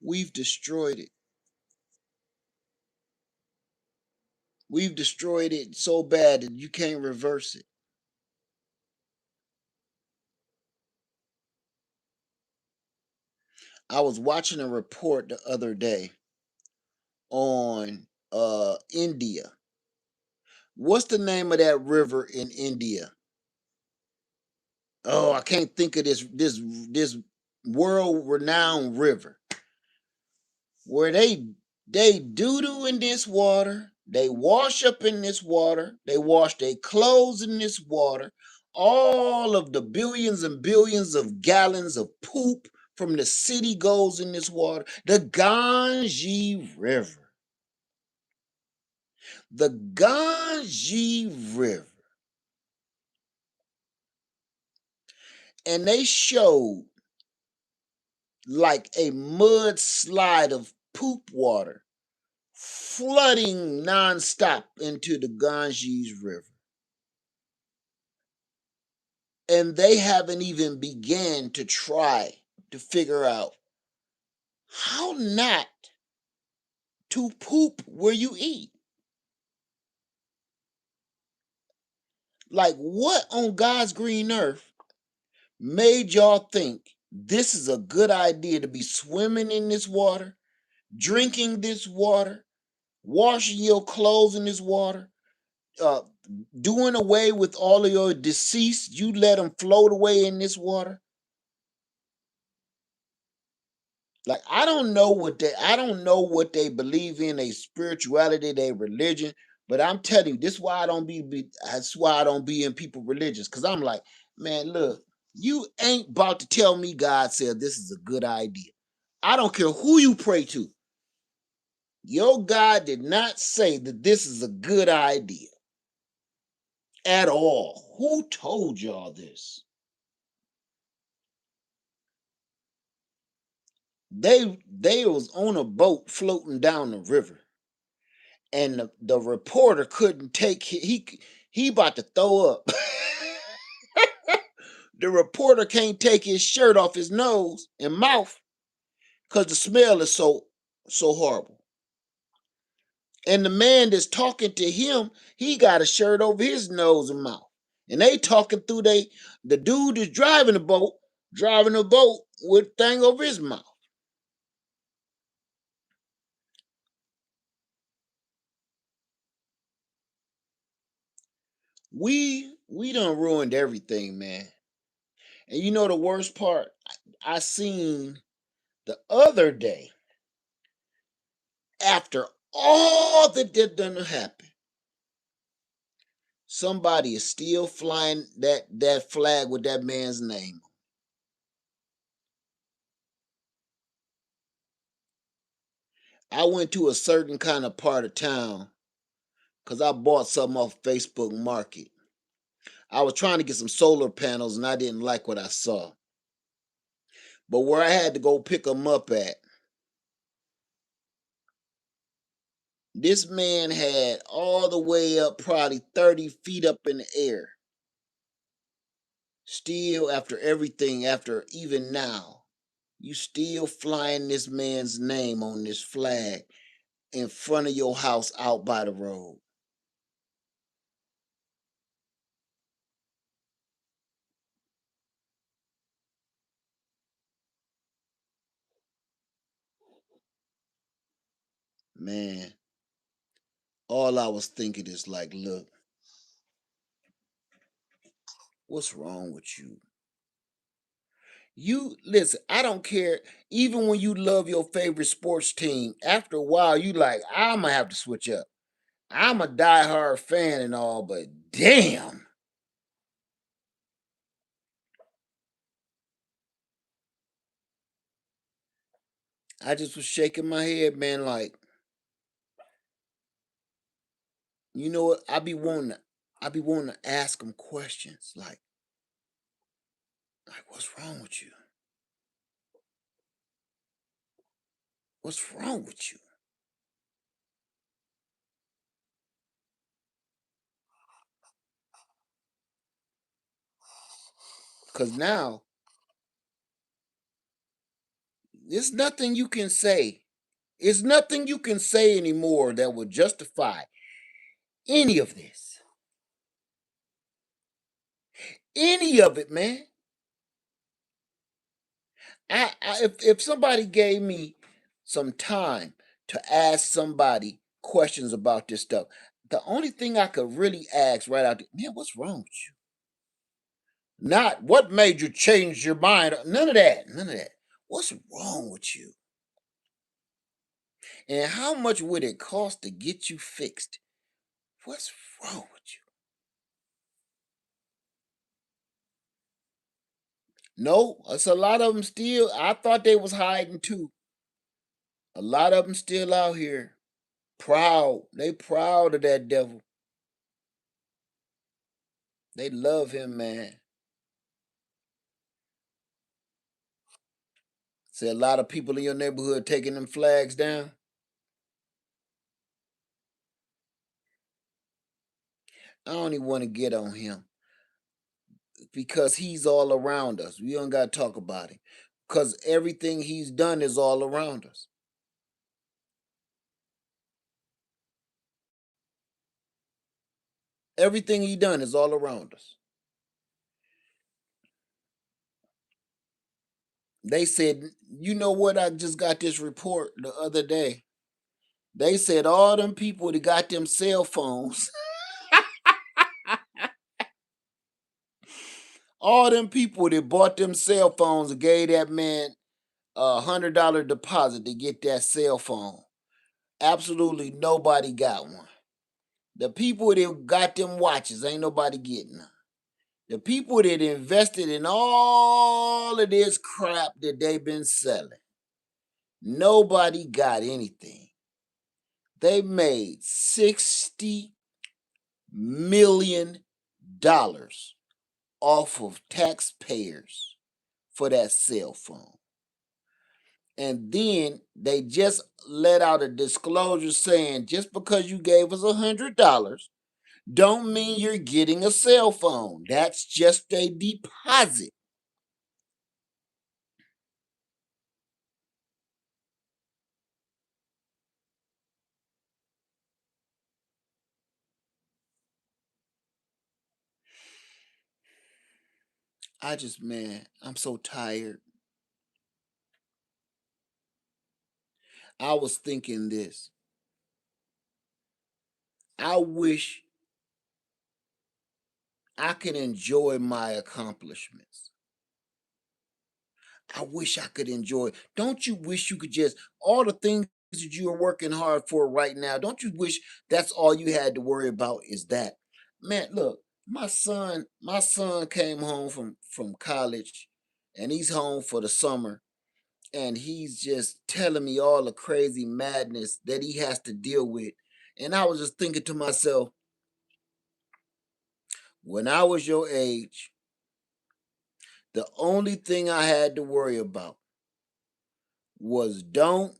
We've destroyed it. We've destroyed it so bad that you can't reverse it. I was watching a report the other day on India. What's the name of that river in India? Oh, I can't think of this world renowned river where they doo doo in this water, they wash up in this water, they wash their clothes in this water. All of the billions and billions of gallons of poop from the city goes in this water. The Ganges River. The Ganges River. And they showed like a mudslide of poop water flooding nonstop into the Ganges River. And they haven't even began to try to figure out how not to poop where you eat. Like, what on God's green earth made y'all think this is a good idea to be swimming in this water, drinking this water, washing your clothes in this water, uh, doing away with all of your deceased? You let them float away in this water. Like, I don't know what they believe in, a spirituality, their religion, but I'm telling you, this is why I don't that's why I don't be in people religions. Cause I'm like, man, look, you ain't about to tell me God said this is a good idea. I don't care who you pray to. Your God did not say that this is a good idea at all. Who told y'all this? They was on a boat floating down the river, and the reporter couldn't take he about to throw up. The reporter can't take his shirt off his nose and mouth because the smell is so horrible. And the man that's talking to him, he got a shirt over his nose and mouth. And they talking through the dude that's driving the boat with thing over his mouth. We done ruined everything, man. And you know the worst part? I seen the other day, after all that did done happen, somebody is still flying that flag with that man's name. I went to a certain kind of part of town because I bought something off Facebook Market. I was trying to get some solar panels and I didn't like what I saw. But where I had to go pick them up at, this man had all the way up, probably 30 feet up in the air. Still, after everything, after even now, you still flying this man's name on this flag in front of your house out by the road. Man, all I was thinking is like, look, what's wrong with you? You listen, I don't care. Even when you love your favorite sports team, after a while, you like, I'm gonna have to switch up. I'm a diehard fan and all, but damn. I just was shaking my head, man, like, you know what? I be wanting to ask them questions like what's wrong with you? What's wrong with you? Cause now there's nothing you can say. It's nothing you can say anymore that would justify any of this. Any of it, man. If somebody gave me some time to ask somebody questions about this stuff, the only thing I could really ask right out there, man, what's wrong with you? Not what made you change your mind. None of that. None of that. What's wrong with you? And how much would it cost to get you fixed? What's wrong with you? No, it's a lot of them still. I thought they was hiding too. A lot of them still out here. Proud. They proud of that devil. They love him, man. See a lot of people in your neighborhood taking them flags down. I don't even want to get on him because he's all around us. We don't got to talk about him because everything he's done is all around us. Everything he done is all around us. They said, you know what? I just got this report the other day. They said all them people that got them cell phones, all them people that bought them cell phones and gave that man $100 deposit to get that cell phone. Absolutely nobody got one. The people that got them watches, ain't nobody getting them. The people that invested in all of this crap that they've been selling, nobody got anything. They made $60 million off of taxpayers for that cell phone. And then they just let out a disclosure saying just because you gave us $100 don't mean you're getting a cell phone. That's just a deposit. Man, I'm so tired. I was thinking this. I wish I could enjoy my accomplishments. I wish I could enjoy. Don't you wish you could just all the things that you are working hard for right now? Don't you wish that's all you had to worry about is that? Man, look, my son came home from college and he's home for the summer and he's just telling me all the crazy madness that he has to deal with. And I was just thinking to myself, when I was your age, the only thing I had to worry about was don't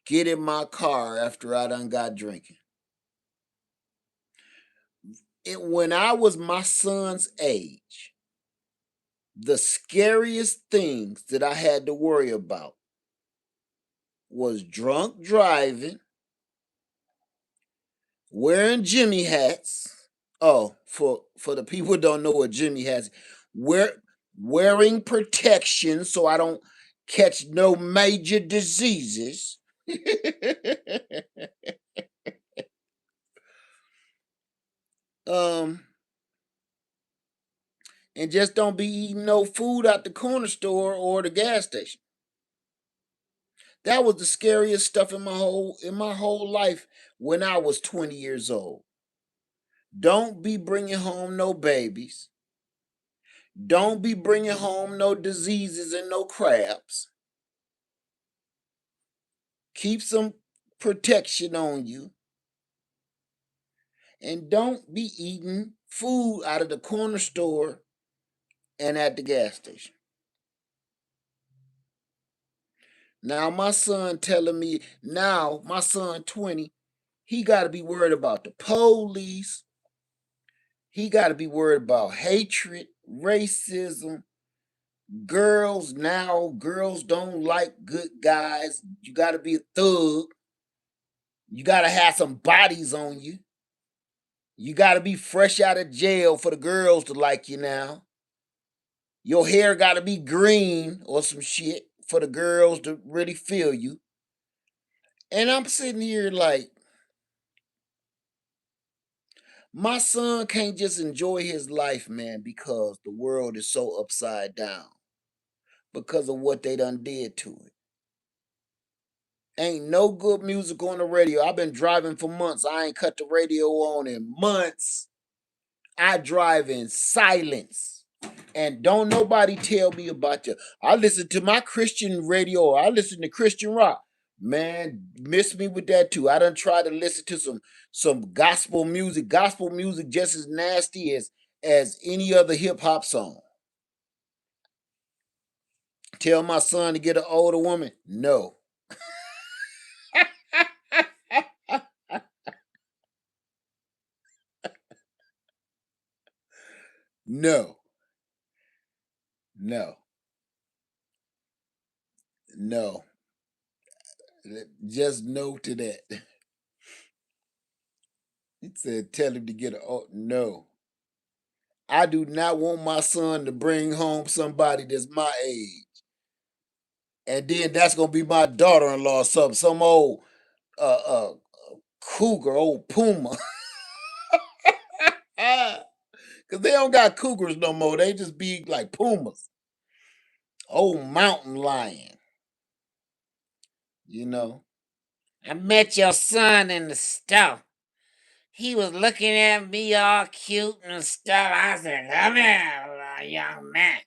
get in my car after I done got drinking. When I was my son's age, the scariest things that I had to worry about was drunk driving, wearing Jimmy hats. Oh, for the people who don't know what Jimmy hats, wear wearing protection so I don't catch no major diseases. um, and just don't be eating no food at the corner store or the gas station. That was the scariest stuff in my whole life when I was 20 years old. Don't be bringing home no babies. Don't be bringing home no diseases and no crabs. Keep some protection on you. And don't be eating food out of the corner store and at the gas station. Now my son 20, he got to be worried about the police. He got to be worried about hatred, racism, girls. Now girls don't like good guys. You got to be a thug. You got to have some bodies on you. You got to be fresh out of jail for the girls to like you now. Your hair got to be green or some shit for the girls to really feel you. And I'm sitting here like, my son can't just enjoy his life, man, because the world is so upside down because of what they done did to it. Ain't no good music on the radio. I've been driving for months. I ain't cut the radio on in months. I drive in silence. And don't nobody tell me about you. I listen to my Christian radio. I listen to Christian rock. Man, miss me with that too. I done tried to listen to some gospel music. Gospel music just as nasty as any other hip hop song. Tell my son to get an older woman. No. No. No. No. Just no to that. He said, tell him to get a. Oh, no. I do not want my son to bring home somebody that's my age. And then that's going to be my daughter in law, some old uh, cougar, old puma. Because they don't got cougars no more. They just be like pumas. Old mountain lion, you know. I met your son in the store. He was looking at me all cute and stuff. I said, come here, young man.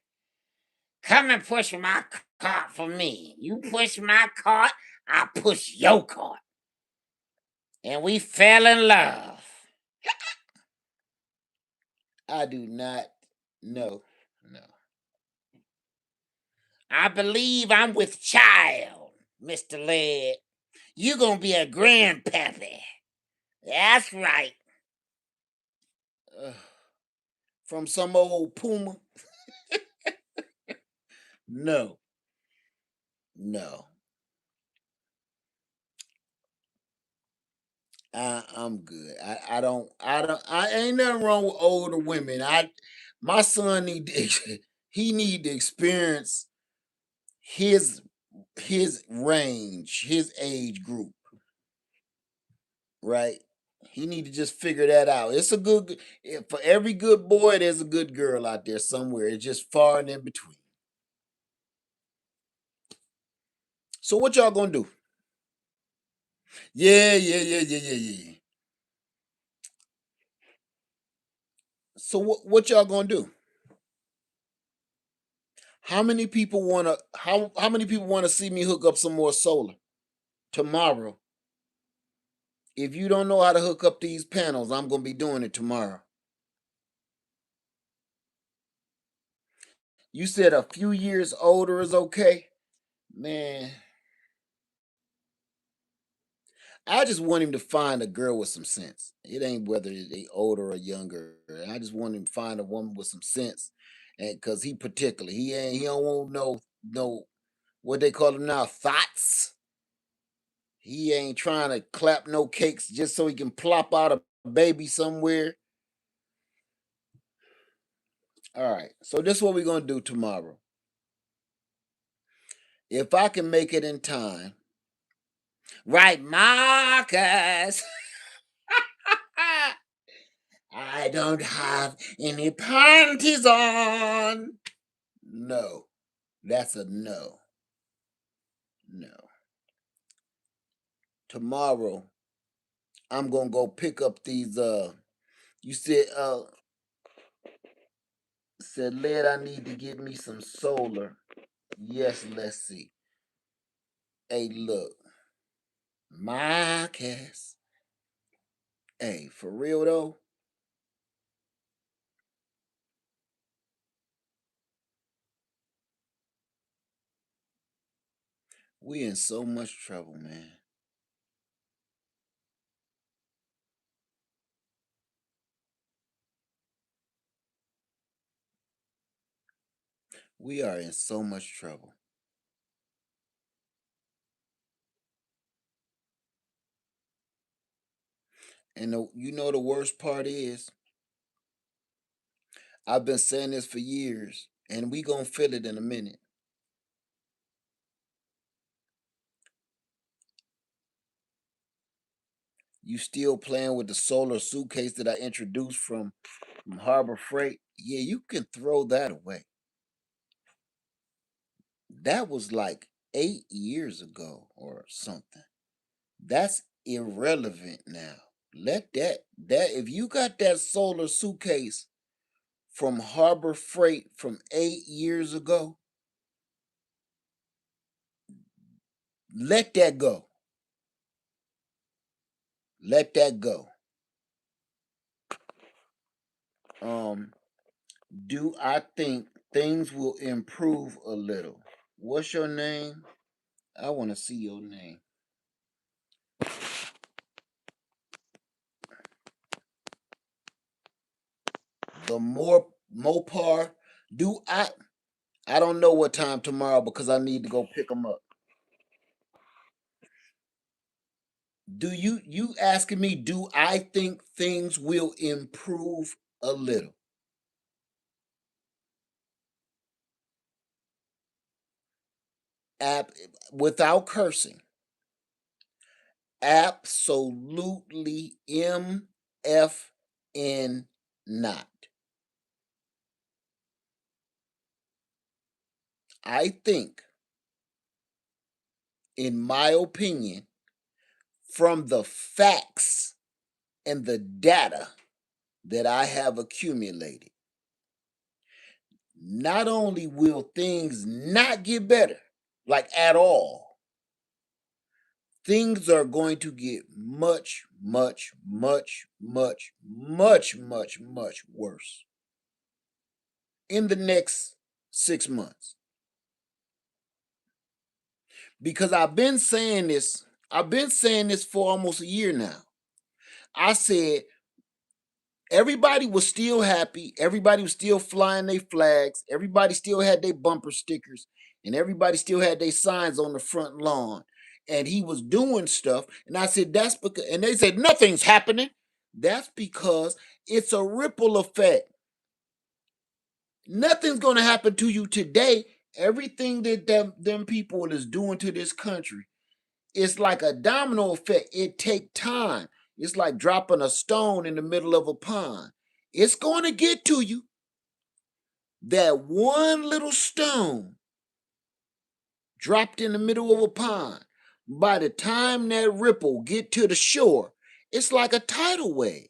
Come and push my cart for me. You push my cart, I push your cart. And we fell in love. I do not know. No. I believe I'm with child, Mr. Led. You gonna be a grandpappy. That's right. From some old puma? No. No. I'm good. I ain't nothing wrong with older women. My son he need to experience his his range, his age group, right? He need to just figure that out. It's a good for every good boy. There's a good girl out there somewhere. It's just far and in between. So what y'all gonna do? Yeah. So what y'all gonna do? How many people wanna see me hook up some more solar tomorrow? If you don't know how to hook up these panels, I'm gonna be doing it tomorrow. You said a few years older is okay? Man, I just want him to find a girl with some sense. It ain't whether they older or younger. I just want him to find a woman with some sense. And cause he particular. He don't want no what they call them now, thoughts. He ain't trying to clap no cakes just so he can plop out a baby somewhere. All right. So this is what we're gonna do tomorrow. If I can make it in time. Right, Marcus. I don't have any panties on. No. That's a no. No. tomorrow I'm gonna go pick up these you said Led, I need to get me some solar. Yes, let's see. Hey, look, my cast. Hey, for real though, we in so much trouble, man. We are in so much trouble. And you know the worst part is, I've been saying this for years, and we gonna feel it in a minute. You still playing with the solar suitcase that I introduced from Harbor Freight? Yeah, you can throw that away. That was like 8 years ago or something. That's irrelevant now. Let that if you got that solar suitcase from Harbor Freight from 8 years ago, let that go. Let that go. Um, do I think things will improve a little? What's your name? I want to see your name. The more Mopar. Do I don't know what time tomorrow because I need to go pick them up. Do you asking me, do I think things will improve a little? App Without cursing. Absolutely MFN not. I think, in my opinion, from the facts and the data that I have accumulated, not only will things not get better, like at all, things are going to get much, much, much, much, much, much, much worse in the next 6 months. Because I've been saying this for almost a year now. I said everybody was still happy, everybody was still flying their flags, everybody still had their bumper stickers, and everybody still had their signs on the front lawn. And he was doing stuff, and I said that's because, and they said nothing's happening. That's because it's a ripple effect. Nothing's gonna happen to you today. Everything that them people is doing to this country, it's like a domino effect. It take time. It's like dropping a stone in the middle of a pond. It's going to get to you. That one little stone dropped in the middle of a pond. By the time that ripple get to the shore, it's like a tidal wave.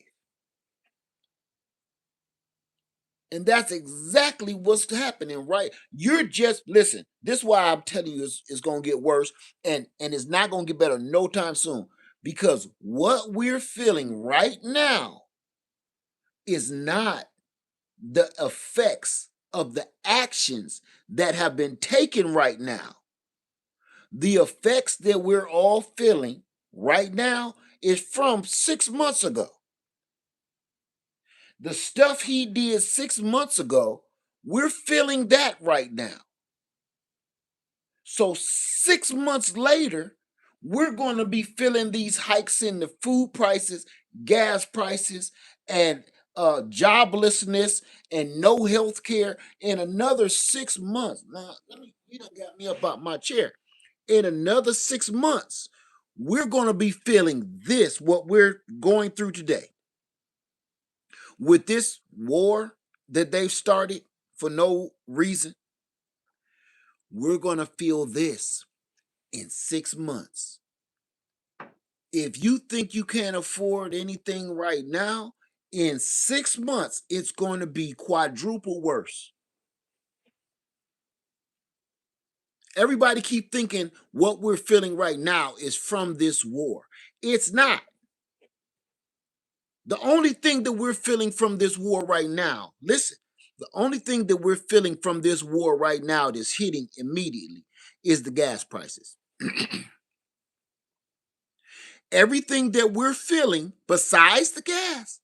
And that's exactly what's happening, right? You're just listen. This is why I'm telling you it's going to get worse, and it's not going to get better no time soon. Because what we're feeling right now is not the effects of the actions that have been taken right now. The effects that we're all feeling right now is from 6 months ago. The stuff he did 6 months ago, we're feeling that right now. So 6 months later, we're going to be feeling these hikes in the food prices, gas prices, and joblessness and no health care in another 6 months. Now, you done got me up out my chair. In another 6 months, we're going to be feeling this, what we're going through today. With this war that they've started for no reason, we're going to feel this in 6 months. If you think you can't afford anything right now, in 6 months, it's going to be quadruple worse. Everybody keep thinking what we're feeling right now is from this war. It's not. The only thing that we're feeling from this war right now, listen, the only thing that we're feeling from this war right now that's hitting immediately is the gas prices. Everything that we're feeling besides the gas,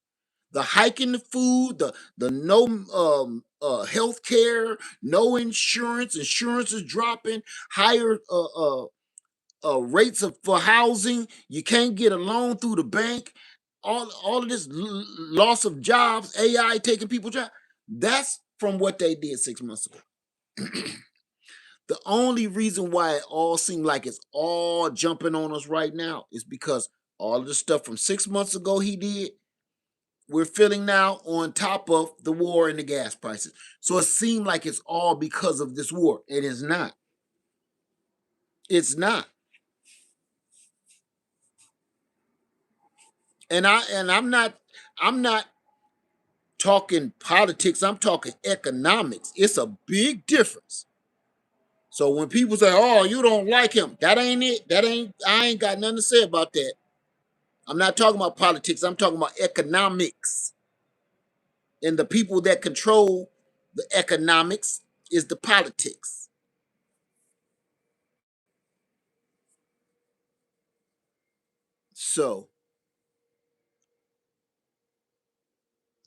the hike in the food, the no health care, no insurance, insurance is dropping, higher rates of for housing. You can't get a loan through the bank. All of this loss of jobs, AI taking people's jobs. That's from what they did 6 months ago. The only reason why it all seems like it's all jumping on us right now is because all of the stuff from 6 months ago he did, we're feeling now on top of the war and the gas prices. So it seemed like it's all because of this war. It is not. It's not. I'm not talking politics, I'm talking economics. It's a big difference. So when people say, "Oh, you don't like him," that ain't it. I ain't got nothing to say about that. I'm not talking about politics, I'm talking about economics. And the people that control the economics is the politics. So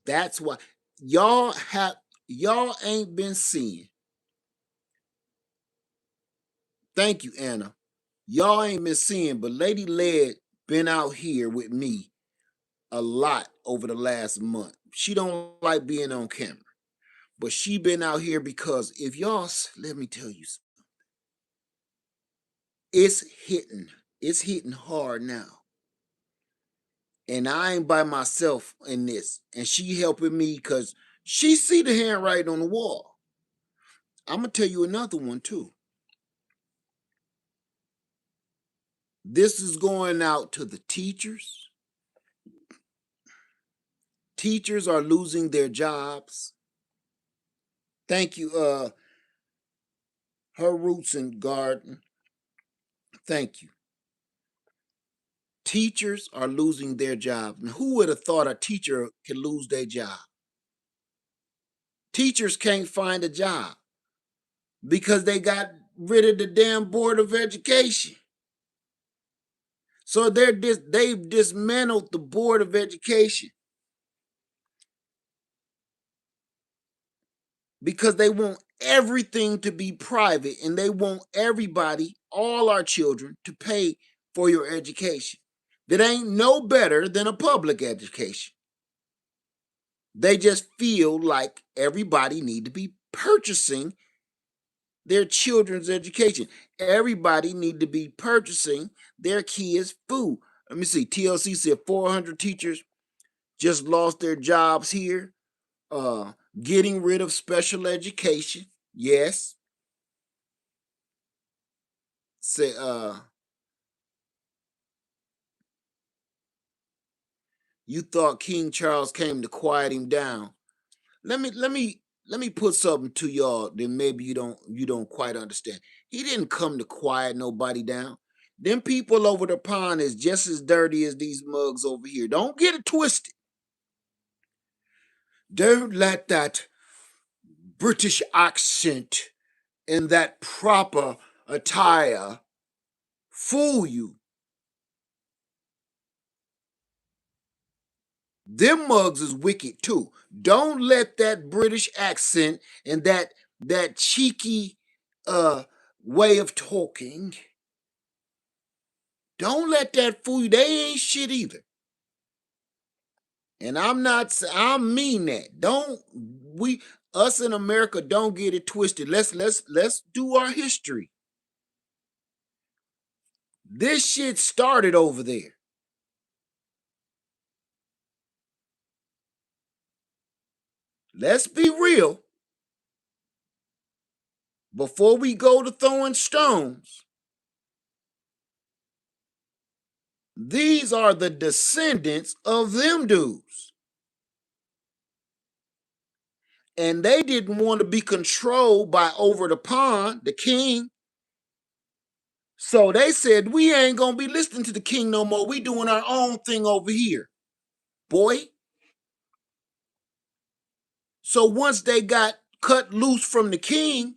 that's why y'all have y'all ain't been seeing. Thank you, Anna. Y'all ain't been seeing, but Lady Led been out here with me a lot over the last month. She don't like being on camera, but she been out here because if y'all, let me tell you, it's hitting. It's hitting hard now. And I ain't by myself in this. And she helping me because she see the handwriting on the wall. I'm gonna tell you another one too. This is going out to the teachers. Teachers are losing their jobs. Thank you, her roots and garden. Thank you. Teachers are losing their jobs. And who would have thought a teacher could lose their job? Teachers can't find a job because they got rid of the damn Board of Education. So they've dismantled the Board of Education because they want everything to be private and they want everybody, all our children, to pay for your education. That ain't no better than a public education. They just feel like everybody need to be purchasing their children's education. Everybody need to be purchasing their kids' food. Let me see. TLC said 400 teachers just lost their jobs here. Uh, Getting rid of special education. Yes. Say you thought King Charles came to quiet him down. Let me put something to y'all that maybe you don't quite understand. He didn't come to quiet nobody down. Them people over the pond is just as dirty as these mugs over here. Don't get it twisted. Don't let that British accent and that proper attire fool you. Them mugs is wicked too. Don't let that British accent and that cheeky uh way of talking. Don't let that fool you. They ain't shit either. And I mean that. Don't we us in America don't get it twisted. Let's do our history. This shit started over there. Let's be real. Before we go to throwing stones, These are the descendants of them dudes. And they didn't want to be controlled by over the pond, the king. So they said, we ain't going to be listening to the king no more. We doing our own thing over here, boy. So once they got cut loose from the king,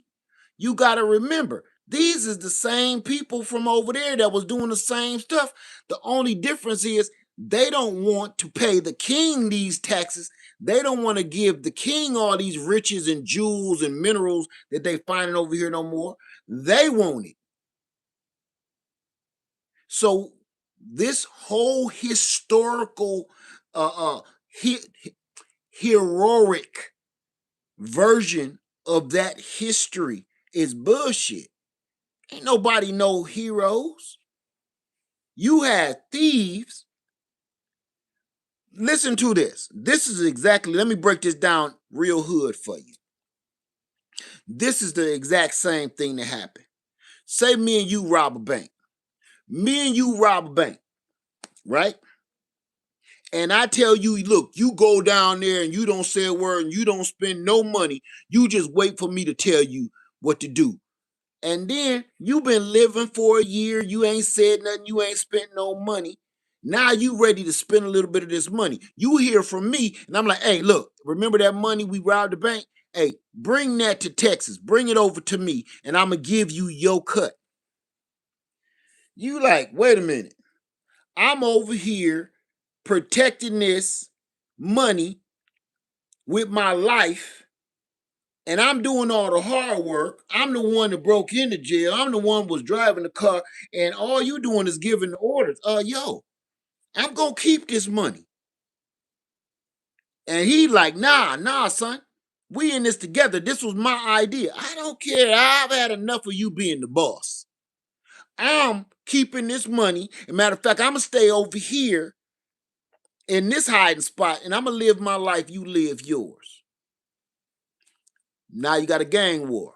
you got to remember, these is the same people from over there that was doing the same stuff. The only difference is they don't want to pay the king these taxes. They don't want to give the king all these riches and jewels and minerals that they finding over here no more. They want it. So this whole historical, he, heroic version of that history is bullshit. Ain't nobody no heroes. You had thieves. Listen to this. This is exactly, let me break this down real hood for you. This is the exact same thing that happened. Say me and you rob a bank. Me and you rob a bank, right? And I tell you, look, you go down there and you don't say a word and you don't spend no money. You just wait for me to tell you what to do. And then you been living for a year, you ain't said nothing, you ain't spent no money. Now you ready to spend a little bit of this money. You hear from me, and I'm like, hey, look, remember that money we robbed the bank? Hey, bring that to Texas. Bring it over to me, and I'm gonna give you your cut. You like, wait a minute. I'm over here protecting this money with my life, and I'm doing all the hard work. I'm the one that broke into jail. I'm the one who was driving the car, and all you doing is giving the orders. Yo, I'm gonna keep this money. And he like, nah, son. We in this together. This was my idea. I don't care. I've had enough of you being the boss. I'm keeping this money. As a matter of fact, I'm gonna stay over here in this hiding spot, and I'm gonna live my life. You live yours. Now you got a gang war.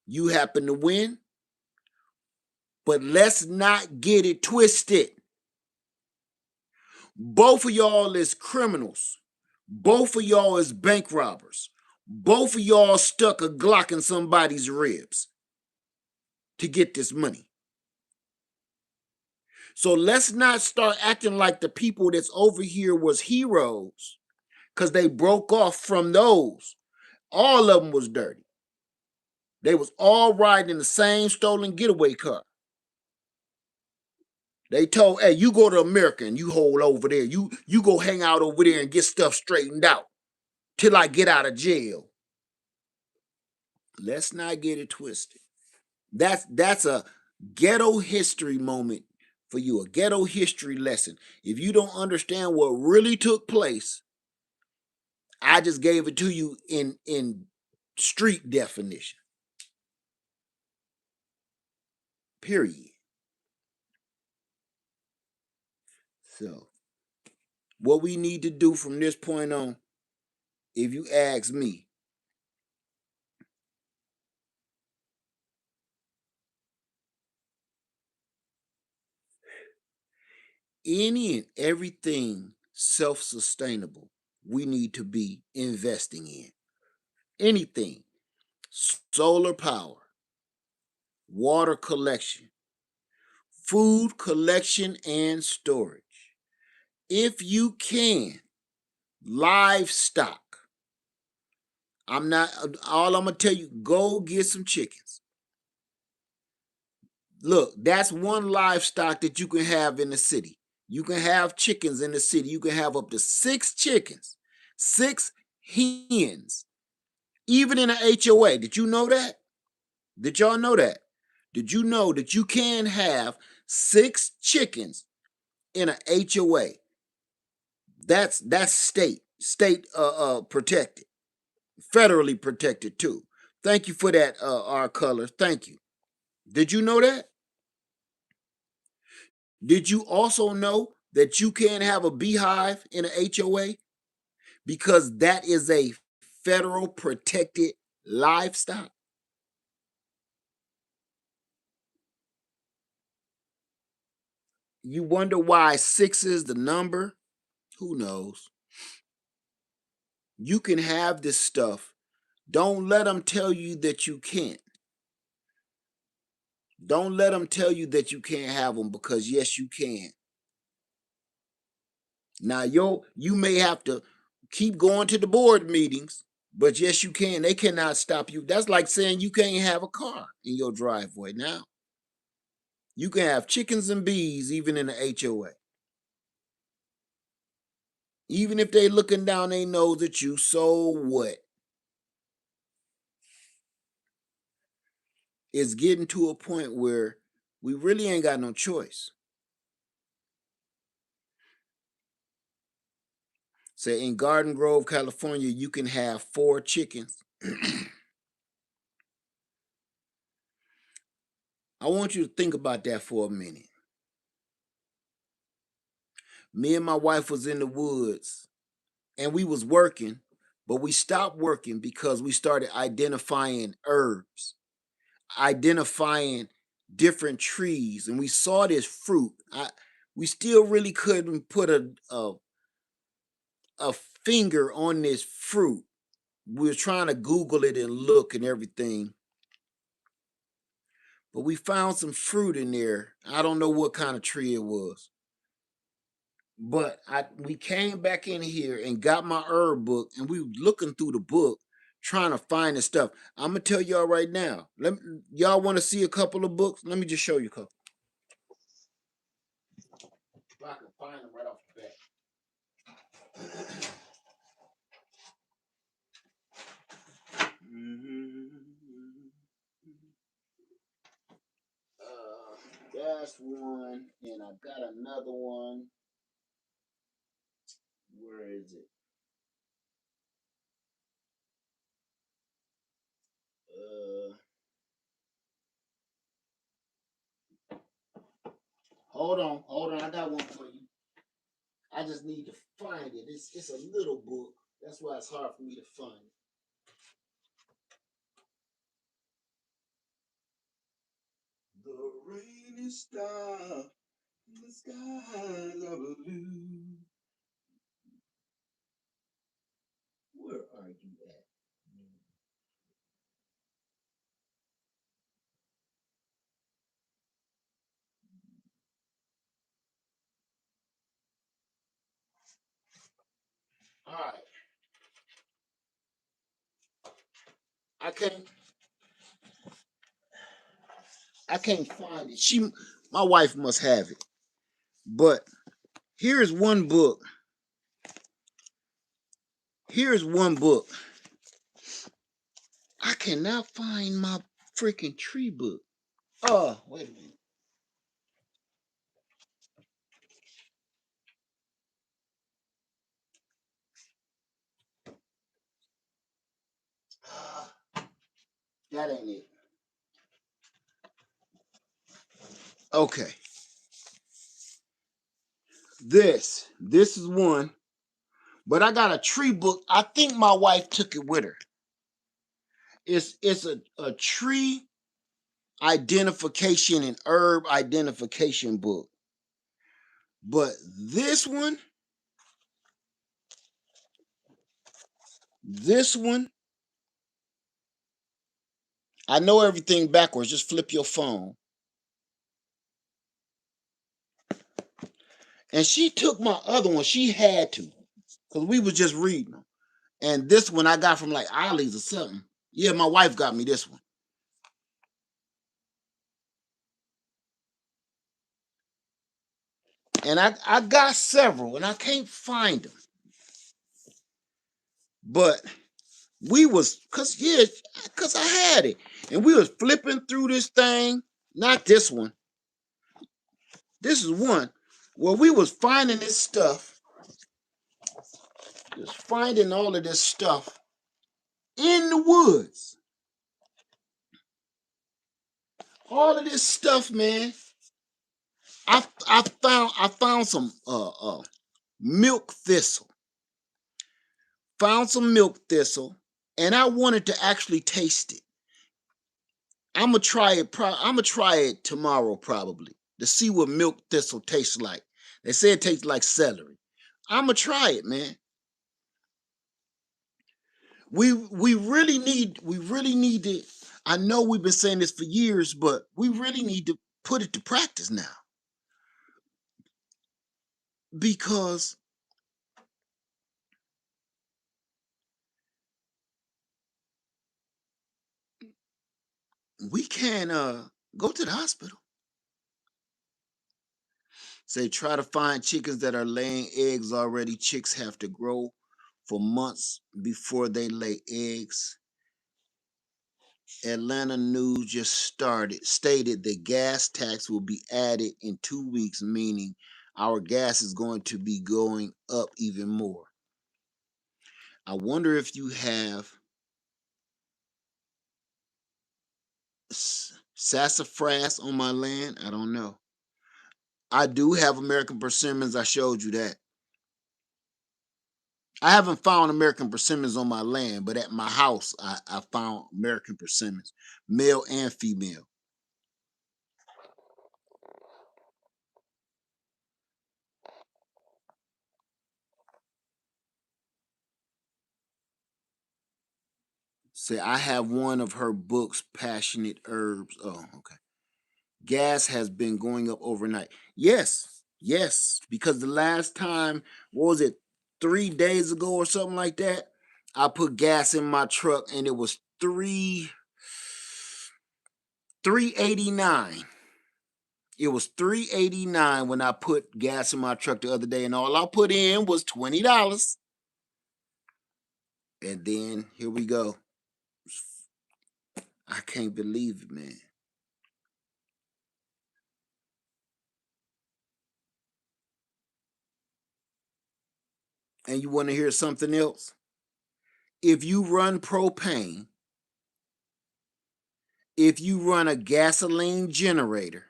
You happen to win, but let's not get it twisted. Both of y'all is criminals. Both of y'all is bank robbers. Both of y'all stuck a Glock in somebody's ribs to get this money. So let's not start acting like the people that's over here was heroes because they broke off from those. All of them was dirty. They was all riding in the same stolen getaway car. They told, hey, you go to America and you hold over there. You go hang out over there and get stuff straightened out till I get out of jail. Let's not get it twisted. That's a ghetto history moment for you, a ghetto history lesson. If you don't understand what really took place, I just gave it to you in street definition. Period. So, what we need to do from this point on, if you ask me, any and everything self-sustainable we need to be investing in. Anything. Solar power, water collection, food collection and storage. If you can, livestock. I'm not, all I'm gonna tell you, go get some chickens. Look, that's one livestock that you can have in the city. You can have chickens in the city. You can have up to 6 chickens, 6 hens, even in an HOA. Did you know that? Did y'all know that? Did you know that you can have 6 chickens in an HOA? That's state protected, federally protected too. Thank you for that, our color. Thank you. Did you know that? Did you also know that you can't have a beehive in an HOA because that is a federal protected livestock? You wonder why 6 is the number? Who knows? You can have this stuff. Don't let them tell you that you can't. Don't let them tell you that you can't have them, because yes, you can. Now, you may have to keep going to the board meetings, but yes, you can. They cannot stop you. That's like saying you can't have a car in your driveway now. You can have chickens and bees even in the HOA. Even if they looking down their nose at you, so what? It's getting to a point where we really ain't got no choice. Say in Garden Grove, California, you can have 4 chickens. I want you to think about that for a minute. Me and my wife was in the woods and we was working, but we stopped working because we started identifying herbs, identifying different trees, and we saw this fruit. We still really couldn't put a finger on this fruit. We were trying to Google it and look and everything, but we found some fruit in there. I don't know what kind of tree it was. But we came back in here and got my herb book, and we were looking through the book trying to find the stuff. I'm gonna tell y'all right now. Y'all want to see a couple of books? Let me just show you a couple. If I can find them right off the bat. That's one, and I got another one. Where is it? Hold on. I got one for you. I just need to find it. It's a little book. That's why it's hard for me to find it. The rain is stopped. The skies are blue. Where are you at? All right. I can't. I can't find it. My wife must have it. But here's one book. Here's one book. I cannot find my freaking tree book. Oh, wait a minute. That ain't it. Okay. This is one. But I got a tree book. I think my wife took it with her. It's a tree identification and herb identification book. But this one, I know everything backwards. Just flip your phone. And she took my other one. She had to, because we was just reading them. And this one I got from like Ollie's or something. Yeah, my wife got me this one. And I got several, and I can't find them. But we was, cause I had it, and we was flipping through this thing. Not this one. This is one where we was finding this stuff, just finding all of this stuff in the woods. All of this stuff, man. I found some milk thistle. Found some milk thistle, and I wanted to actually taste it. I'm gonna try it. I'm gonna try it tomorrow, probably. to see what milk thistle tastes like. They say it tastes like celery. I'ma try it, man. We really need to. I know we've been saying this for years, but we really need to put it to practice now because we can go to the hospital. Say try to find chickens that are laying eggs already. Chicks have to grow for months before they lay eggs. Atlanta News just stated the gas tax will be added in 2 weeks, meaning our gas is going to be going up even more. I wonder if you have sassafras on my land. I don't know. I do have American persimmons. I showed you that. I haven't found American persimmons on my land, but at my house, I found American persimmons, male and female. Say, I have one of her books, Passionate Herbs. Oh, okay. Gas has been going up overnight. Yes, yes, because the last time, what was it, 3 days ago or something like that? I put gas in my truck and it was 389. It was 389 when I put gas in my truck the other day, and all I put in was $20. And then here we go. I can't believe it, man. And you want to hear something else? If you run propane, if you run a gasoline generator,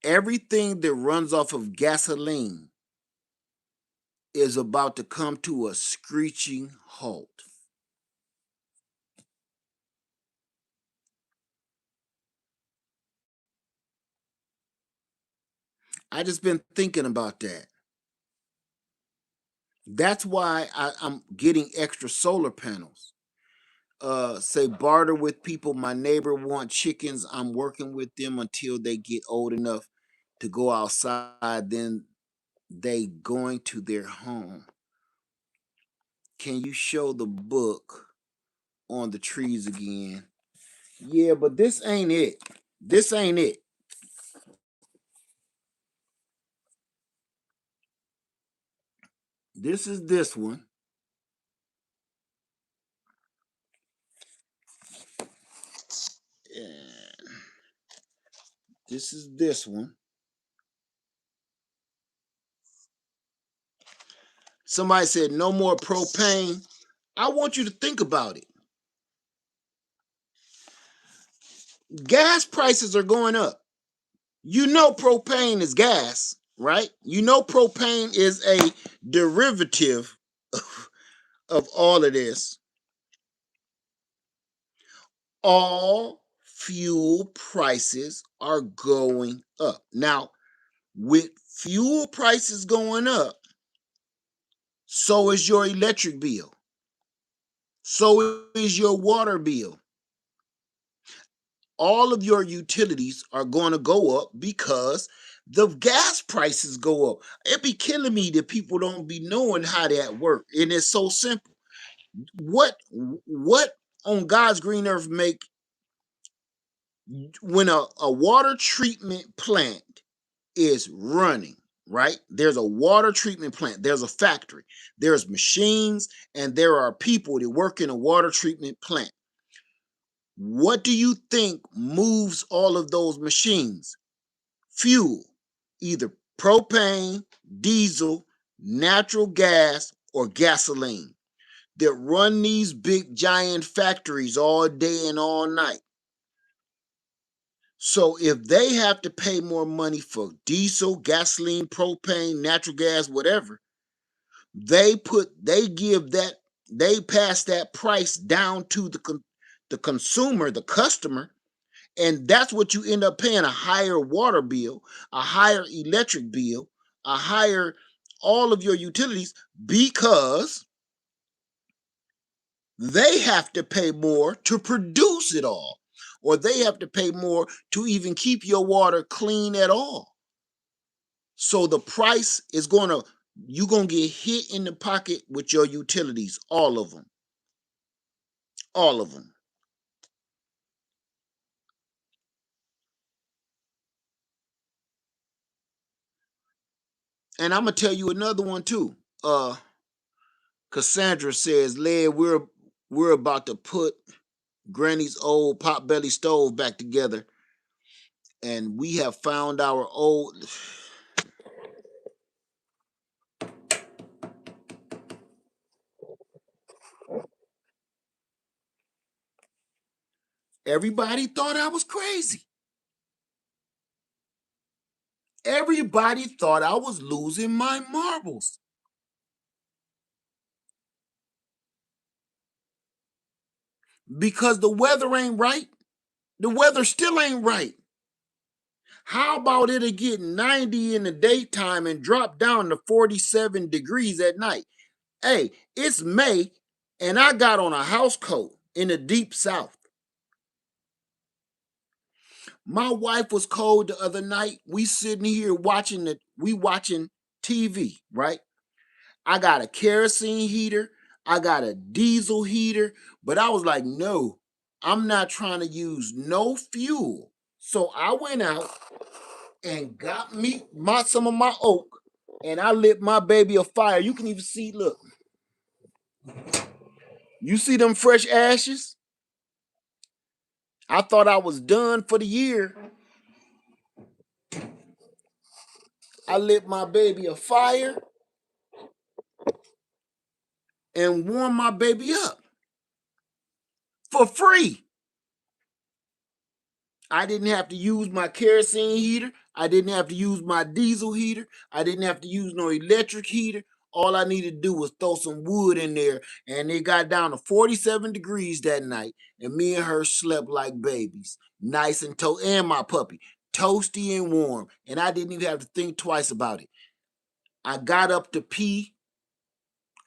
everything that runs off of gasoline is about to come to a screeching halt. I just been thinking about that. That's why I'm getting extra solar panels. Say barter with people. My neighbor want chickens. I'm working with them until they get old enough to go outside. Then they going to their home. Can you show the book on the trees again? Yeah, but this ain't it. This ain't it. This is this one. And this is this one. Somebody said no more propane. I want you to think about it. Gas prices are going up. You know propane is gas, right? You know propane is a derivative of all of this. All fuel prices are going up. Now, with fuel prices going up, so is your electric bill. So is your water bill. All of your utilities are going to go up because the gas prices go up. It be killing me that people don't be knowing how that work, and it's so simple. What on God's green earth make when a water treatment plant is running, right? There's a water treatment plant, there's a factory, there's machines, and there are people that work in a water treatment plant. What do you think moves all of those machines? Fuel, either propane, diesel, natural gas, or gasoline that run these big giant factories all day and all night. So if they have to pay more money for diesel, gasoline, propane, natural gas, whatever, they pass that price down to the consumer, the customer, And that's what you end up paying: a higher water bill, a higher electric bill, a higher all of your utilities, because they have to pay more to produce it all, or they have to pay more to even keep your water clean at all. So the price is you're going to get hit in the pocket with your utilities, all of them. All of them. And I'm going to tell you another one too. Cassandra says, "Led, we're about to put Granny's old potbelly stove back together, and we have found our old." Everybody thought I was crazy. Everybody thought I was losing my marbles. Because the weather ain't right. The weather still ain't right. How about it'll get 90 in the daytime and drop down to 47 degrees at night? Hey, it's May and I got on a house coat in the deep south. My wife was cold the other night. We sitting here watching TV, right? I got a kerosene heater, I got a diesel heater, but I was like, no, I'm not trying to use no fuel. So I went out and got me some of my oak, and I lit my baby a fire. You can even see, look, you see them fresh ashes? I thought I was done for the year. I lit my baby a fire and warmed my baby up for free. I didn't have to use my kerosene heater. I didn't have to use my diesel heater. I didn't have to use no electric heater. All I needed to do was throw some wood in there, and it got down to 47 degrees that night, and me and her slept like babies, nice and and my puppy, toasty and warm, and I didn't even have to think twice about it. I got up to pee,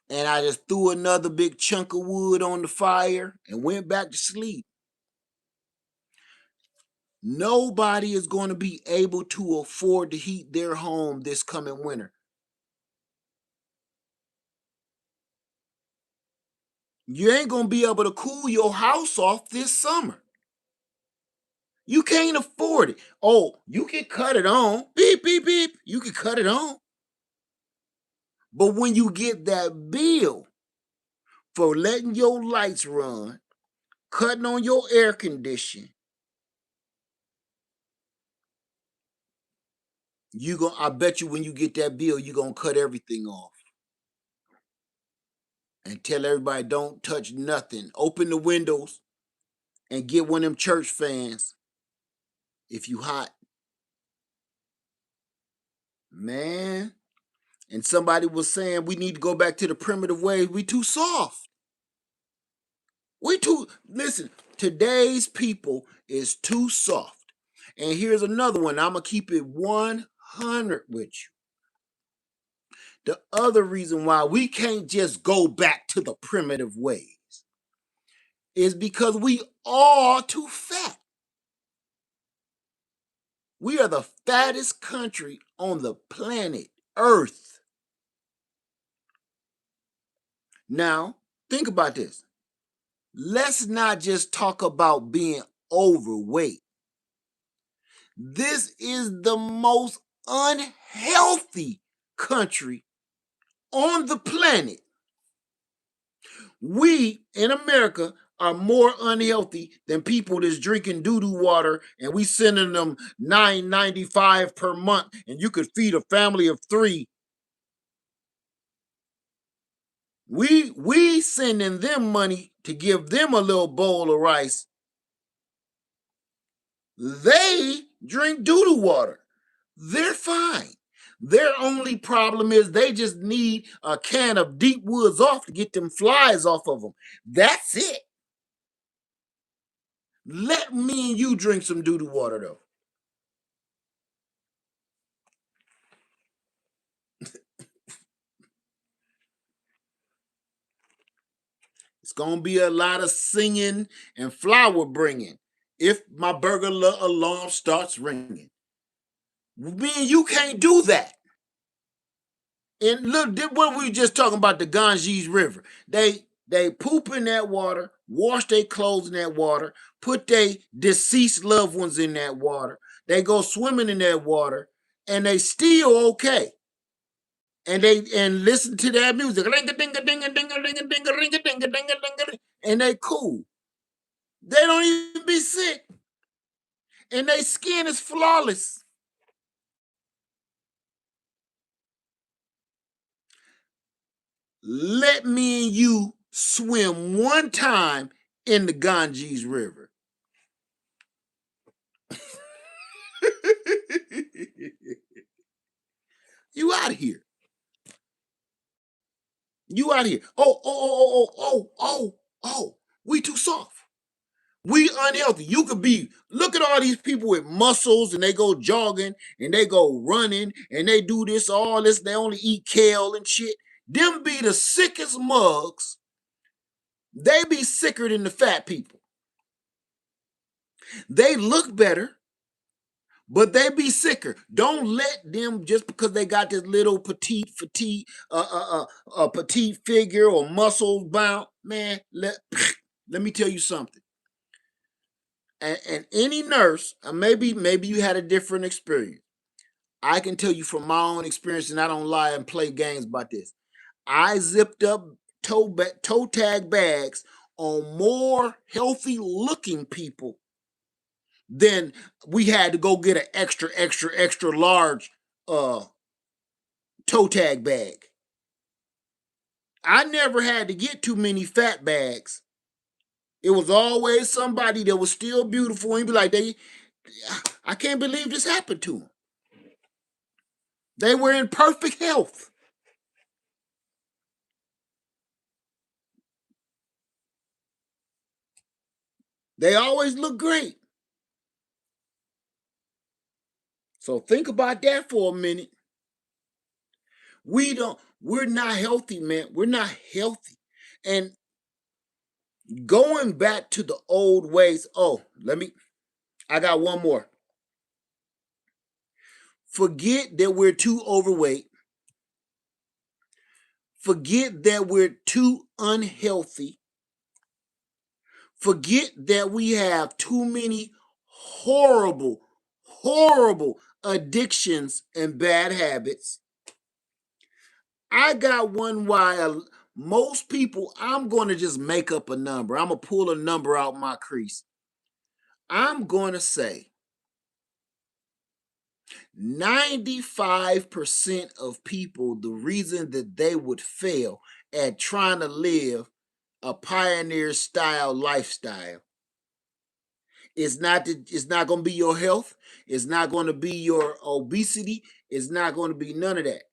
and I just threw another big chunk of wood on the fire and went back to sleep. Nobody is going to be able to afford to heat their home this coming winter. You ain't going to be able to cool your house off this summer. You can't afford it. Oh, you can cut it on. Beep, beep, beep. You can cut it on. But when you get that bill for letting your lights run, cutting on your air conditioning, I bet you when you get that bill, you're going to cut everything off and tell everybody don't touch nothing. Open the windows and get one of them church fans if you hot. Man. And somebody was saying we need to go back to the primitive ways. We too soft. Listen, today's people is too soft. And here's another one. I'm going to keep it 100 with you. The other reason why we can't just go back to the primitive ways is because we are too fat. We are the fattest country on the planet Earth. Now, think about this. Let's not just talk about being overweight. This is the most unhealthy country on the planet. We in America are more unhealthy than people that's drinking doo-doo water, and we sending them $9.95 per month, and you could feed a family of 3. We sending them money to give them a little bowl of rice. They drink doo-doo water. They're fine. Their only problem is they just need a can of deep woods off to get them flies off of them. That's it. Let me and you drink some doo-doo water though. It's gonna be a lot of singing and flower bringing if my burger alarm starts ringing. Me and you can't do that. And look, what we just talking about, the Ganges River. They poop in that water, wash their clothes in that water, put their deceased loved ones in that water. They go swimming in that water, and they still okay. And they and listen to that music, and they cool. They don't even be sick, and their skin is flawless. Let me and you swim one time in the Ganges River. You out of here. You out of here. Oh. We too soft. We unhealthy. You could be, look at all these people with muscles and they go jogging and they go running and they do this, all this. They only eat kale and shit. Them be the sickest mugs. They be sicker than the fat people. They look better, but they be sicker. Don't let them, just because they got this little petite figure or muscles bound, man. Let me tell you something. And any nurse, maybe you had a different experience. I can tell you from my own experience, and I don't lie and play games about this. I zipped up toe tag bags on more healthy looking people than we had to go get an extra large uh toe tag bag. I never had to get too many fat bags. It was always somebody that was still beautiful and be like, I can't believe this happened to them. They were in perfect health. They always look great. So think about that for a minute. We're not healthy, man. We're not healthy. And going back to the old ways, I got one more. Forget that we're too overweight. Forget that we're too unhealthy. Forget that we have too many horrible addictions and bad habits. I got one why most people, I'm going to just make up a number. I'm going to pull a number out my crease. I'm going to say 95% of people, the reason that they would fail at trying to live a pioneer style lifestyle it's not going to be your health, it's not going to be your obesity, it's not going to be none of that.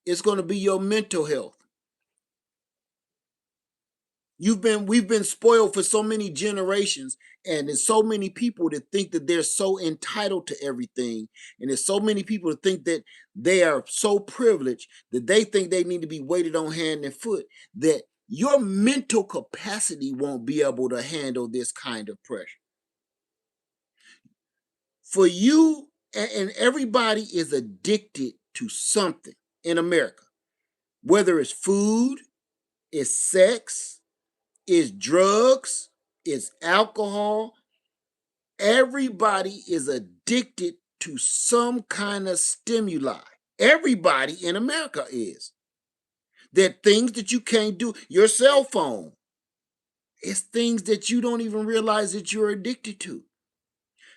It's going to be your mental health. We've been spoiled for so many generations, and there's so many people that think that they're so entitled to everything, and there's so many people that think that they are so privileged that they think they need to be weighted on hand and foot, that your mental capacity won't be able to handle this kind of pressure. For you, and everybody is addicted to something in America, whether it's food, it's sex, it's drugs, it's alcohol. Everybody is addicted to some kind of stimuli. Everybody in America is. There are things that you can't do. Your cell phone, it's things that you don't even realize that you're addicted to.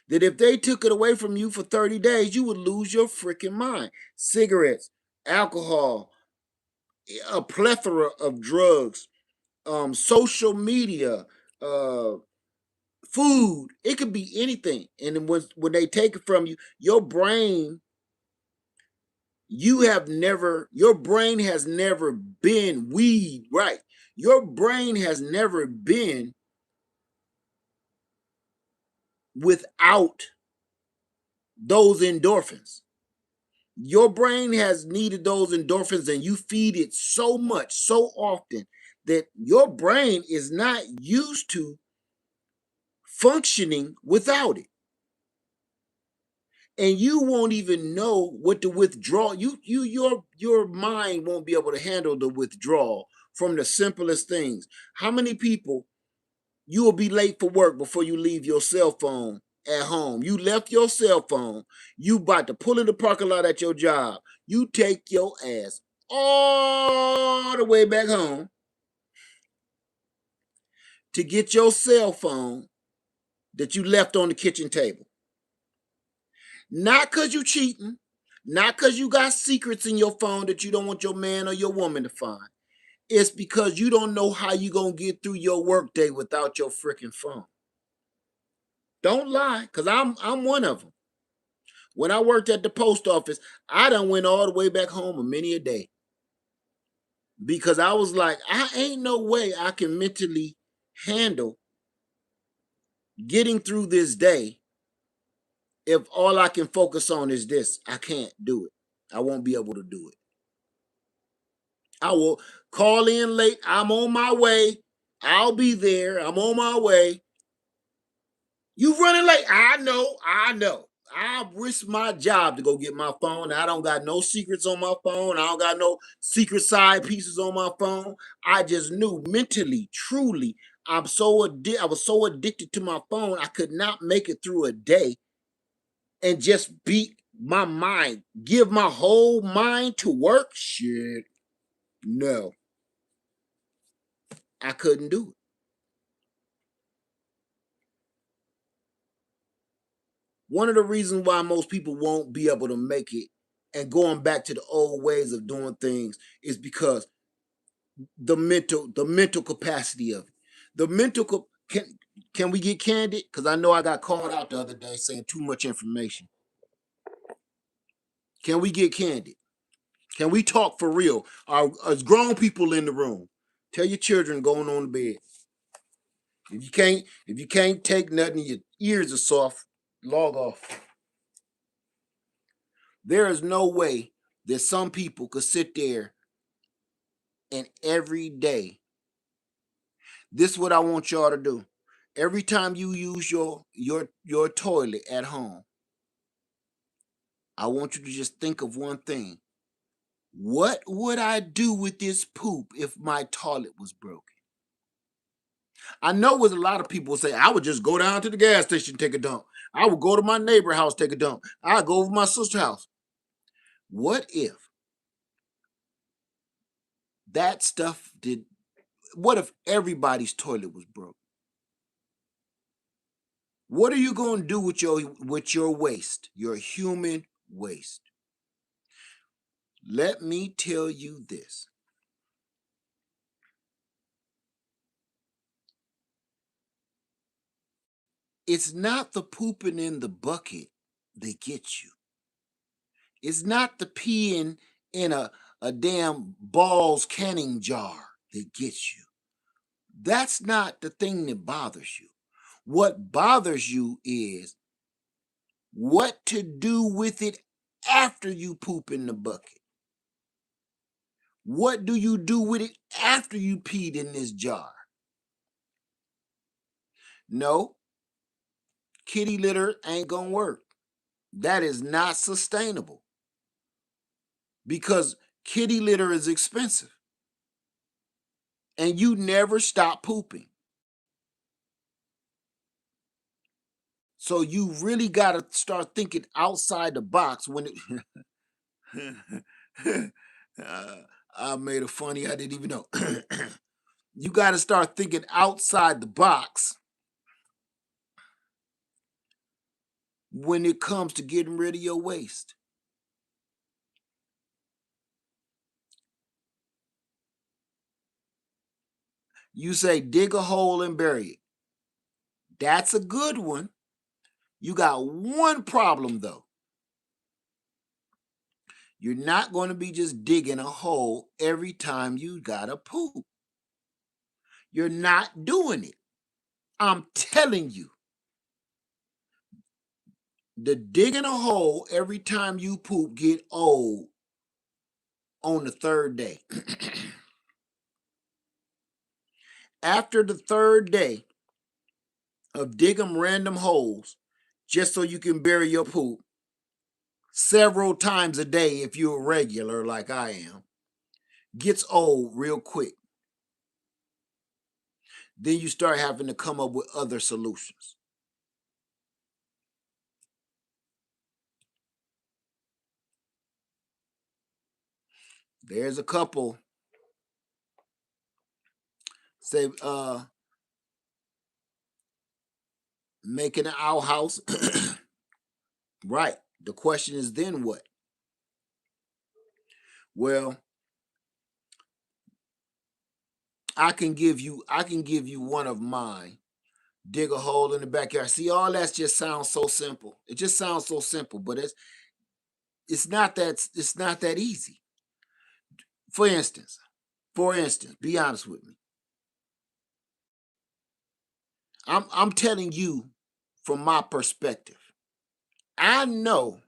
That if they took it away from you for 30 days, you would lose your freaking mind. Cigarettes, alcohol, a plethora of drugs, social media, food. It could be anything. And then when they take it from you, your brain, your brain has never been weed, right? Your brain has never been without those endorphins. Your brain has needed those endorphins, and you feed it so much, so often, that your brain is not used to functioning without it. And you won't even know what the withdrawal, your mind won't be able to handle the withdrawal from the simplest things. How many people, you will be late for work before you leave your cell phone at home? You left your cell phone, you about to pull in the parking lot at your job. You take your ass all the way back home to get your cell phone that you left on the kitchen table. Not because you cheating, not because you got secrets in your phone that you don't want your man or your woman to find. It's because you don't know how you going to get through your workday without your freaking phone. Don't lie, because I'm one of them. When I worked at the post office, I done went all the way back home a many a day. Because I was like, I ain't no way I can mentally handle getting through this day if all I can focus on is this. I can't do it. I won't be able to do it. I will call in late. I'm on my way. I'll be there. I'm on my way. You running late. I know. I know. I risk my job to go get my phone. I don't got no secrets on my phone. I don't got no secret side pieces on my phone. I just knew mentally, truly, I was so addicted to my phone, I could not make it through a day and just beat my mind, give my whole mind to work. Shit, no, I couldn't do it. One of the reasons why most people won't be able to make it and going back to the old ways of doing things is because the mental capacity of it. The mental can we get candid? Because I know I got called out the other day saying too much information. Can we get candid? Can we talk for real? As grown people in the room, tell your children going on to bed. If you can't take nothing, your ears are soft, log off. There is no way that some people could sit there and every day, this is what I want y'all to do. Every time you use your toilet at home, I want you to just think of one thing. What would I do with this poop if my toilet was broken? I know with a lot of people say, I would just go down to the gas station, take a dump. I would go to my neighbor house, take a dump. I'd go over to my sister's house. What if that stuff did? What if everybody's toilet was broke? What are you going to do with your waste, your human waste? Let me tell you this. It's not the pooping in the bucket that gets you. It's not the peeing in a damn balls canning jar that gets you. That's not the thing that bothers you. What bothers you is what to do with it after you poop in the bucket. What do you do with it after you peed in this jar? No, kitty litter ain't gonna work. That is not sustainable because kitty litter is expensive and you never stop pooping. So you really got to start thinking outside the box when it. I made a funny, I didn't even know. You got to start thinking outside the box when it comes to getting rid of your waste. You say dig a hole and bury it. That's a good one. You got one problem though. You're not going to be just digging a hole every time you gotta poop. You're not doing it. I'm telling you. the digging a hole every time you poop get old on the third day. After the third day of digging random holes just so you can bury your poop several times a day if you're a regular like I am, gets old real quick. Then you start having to come up with other solutions. There's a couple say making an outhouse. Right. The question is then what? Well, I can give you one of mine. Dig a hole in the backyard. See, all that just sounds so simple. It just sounds so simple, but it's not that easy. For instance, be honest with me. I'm telling you from my perspective. I know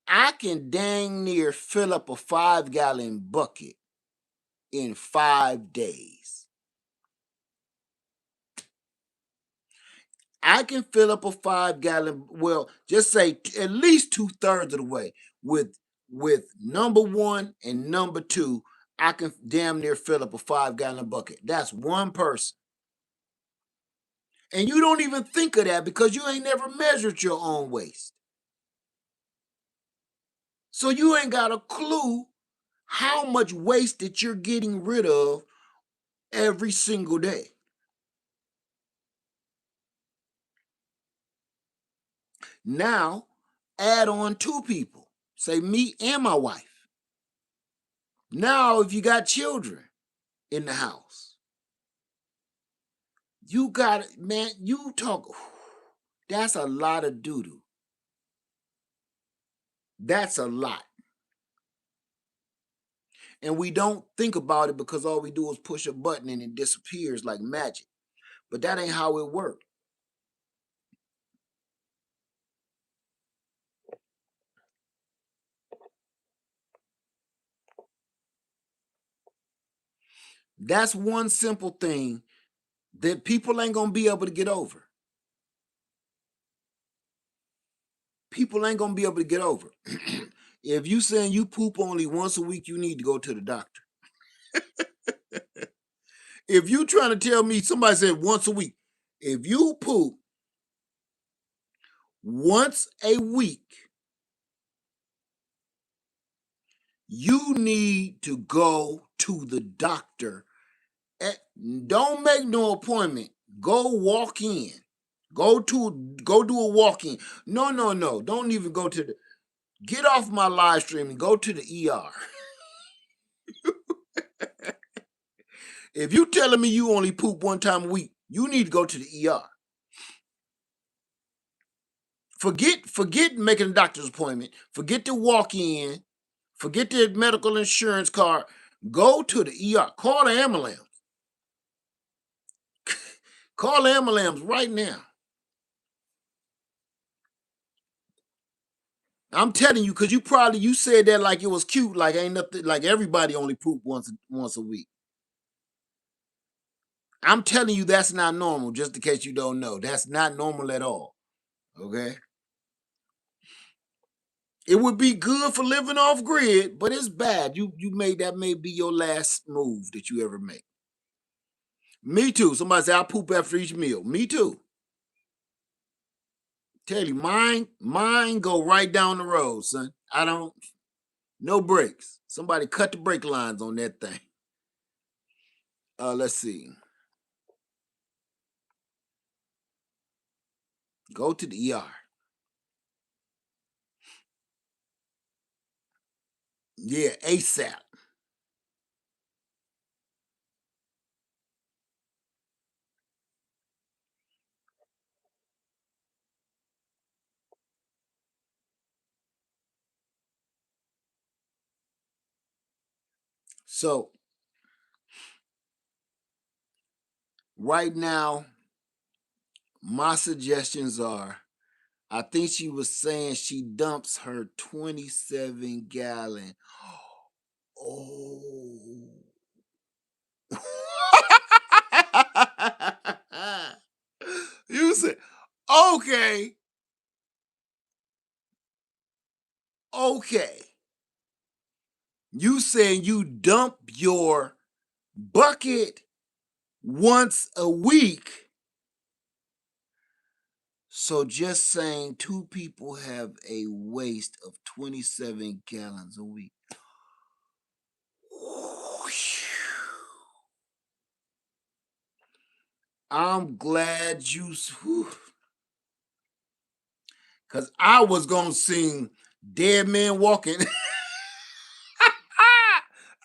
I can dang near fill up a 5-gallon bucket in 5 days. I can fill up a 5-gallon, well, just say at least 2/3 of the way with number one and number two. I can damn near fill up a 5-gallon bucket. That's one person. And you don't even think of that because you ain't never measured your own waste. So you ain't got a clue how much waste that you're getting rid of every single day. Now, add on 2 people, say me and my wife. Now, if you got children in the house, you got, man, you talk, that's a lot of doo doo. That's a lot. And we don't think about it because all we do is push a button and it disappears like magic. But that ain't how it works. That's one simple thing that people ain't gonna be able to get over. People ain't gonna be able to get over. If you saying you poop only once a week, you need to go to the doctor. If you trying to tell me somebody said once a week, if you poop once a week, you need to go to the doctor. Don't make no appointment. Go walk in. Go do a walk in. No, no, no. Don't even go to the get off my live stream and go to the ER. If you telling me you only poop one time a week, you need to go to the ER. Forget making a doctor's appointment. Forget the walk in. Forget the medical insurance card. Go to the ER. Call the ambulance. Call the ambulance right now. I'm telling you, because you said that like it was cute, like ain't nothing, like everybody only poop once a week. I'm telling you that's not normal, just in case you don't know. That's not normal at all. Okay? It would be good for living off grid, but it's bad. You made that may be your last move that you ever make. Me too. Somebody say I poop after each meal. Me too. Tell you, mine go right down the road, son. I don't no brakes. Somebody cut the brake lines on that thing. Let's see. Go to the ER. Yeah, ASAP. So right now, my suggestions are I think she was saying she dumps her 27-gallon. Oh. You said, okay, okay. You saying you dump your bucket once a week. So just saying two people have a waste of 27 gallons a week. I'm glad you, because I was going to sing Dead Man Walking.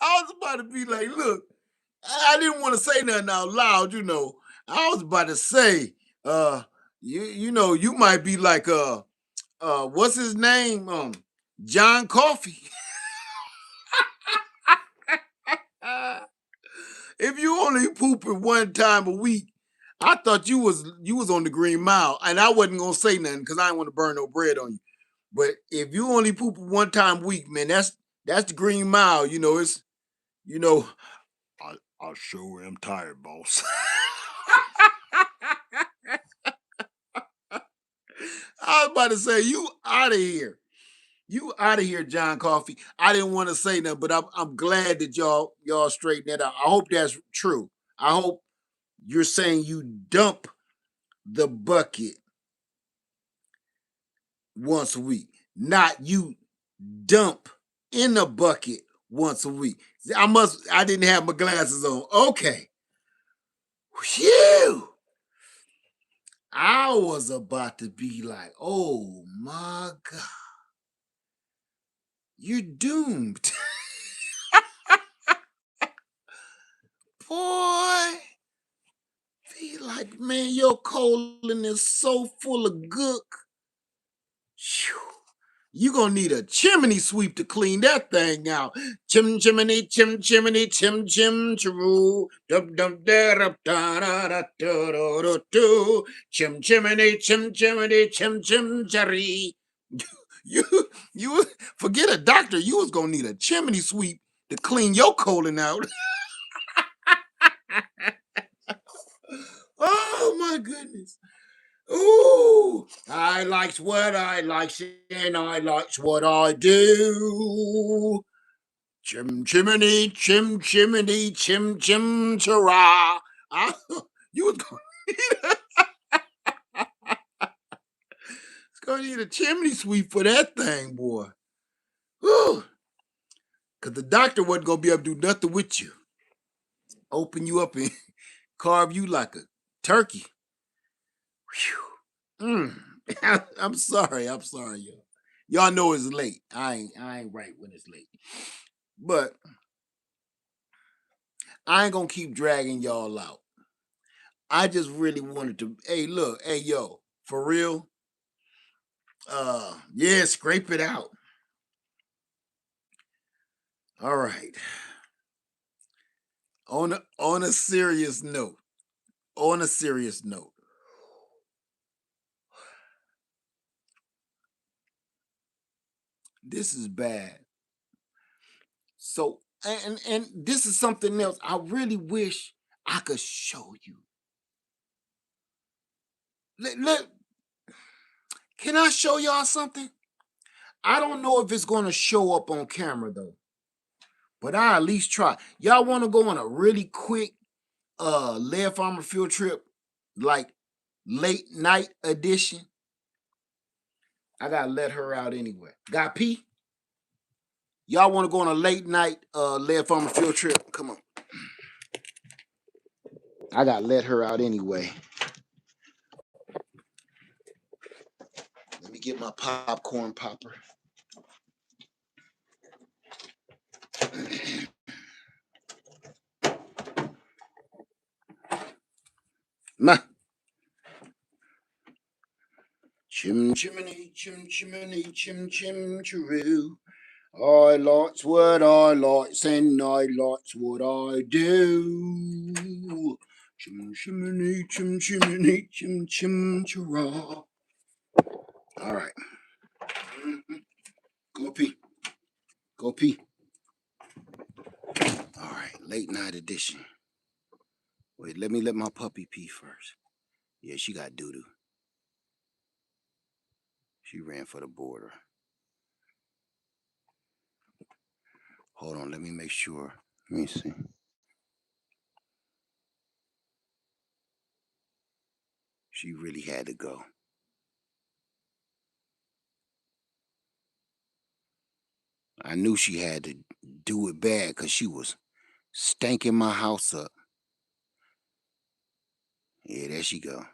I was about to be like, look, I didn't want to say nothing out loud, you know. I was about to say, you know, you might be like what's his name? John Coffey. If you only pooping one time a week, I thought you was on the Green Mile, and I wasn't gonna say nothing because I didn't want to burn no bread on you. But if you only poop one time a week, man, that's the Green Mile. You know, it's you know. I sure am tired, boss. I was about to say you out of here. You out of here, John Coffey. I didn't want to say nothing, but I'm glad that y'all straighten that out. I hope that's true. I hope you're saying you dump the bucket once a week, not you dump in the bucket once a week. I didn't have my glasses on. Okay. Phew. I was about to be like, oh my God, you're doomed. Boy, be like, man, your colon is so full of gook. Phew. You gonna need a chimney sweep to clean that thing out. Chim chimney, chim chimney, chim chim chiroo, dum dum da da da da da da da da. Chim chimney, chim chimney, chim chim cherry. You you forget a doctor. You was gonna need a chimney sweep to clean your colon out. Oh my goodness. Ooh, I likes what I likes and I likes what I do. Chim chimney, chim chimney, chim chim chara. You was going to need a chimney sweep for that thing, boy. Because the doctor wasn't going to be able to do nothing with you. Open you up and carve you like a turkey. Whew. I'm sorry. I'm sorry, y'all. Y'all know it's late. I ain't right when it's late. But I ain't gonna keep dragging y'all out. I just really wanted to. Hey, look, hey, yo, for real. Yeah, scrape it out. All right. On a serious note. On a serious note. This is bad. So, and this is something else. I really wish I could show you. Let, can I show y'all something? I don't know if it's gonna show up on camera though, but I at least try. Y'all want to go on a really quick lead farmer field trip, like late night edition? I gotta let her out anyway. Got P? Y'all want to go on a late night lead farmer field trip? Come on. I gotta let her out anyway. Let me get my popcorn popper. Ma. Chim chimney, chim chimney, chim chim chiroo. I likes what I likes and I likes what I do. Chim chimney, chim chimney, chim chim chiroo. All right. Go pee. Go pee. All right. Late night edition. Wait, let me let my puppy pee first. Yeah, she got doo-doo. She ran for the border. Hold on, let me make sure. Let me see. She really had to go. I knew she had to do it bad because she was stanking my house up. Yeah, there she go.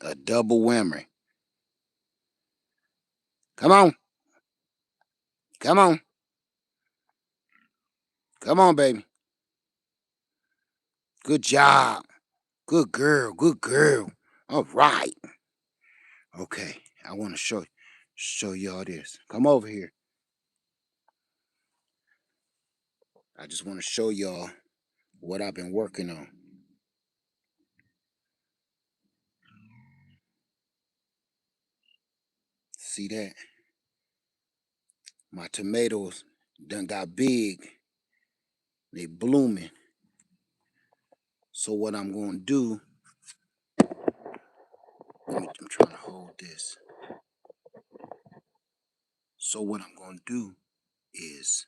A double whammy. Come on. Come on. Come on, baby. Good job. Good girl. Good girl. All right. Okay. I want to show y'all this. Come over here. I just want to show y'all what I've been working on. See that? My tomatoes done got big. They blooming. So what I'm going to do, I'm trying to hold this. So what I'm going to do is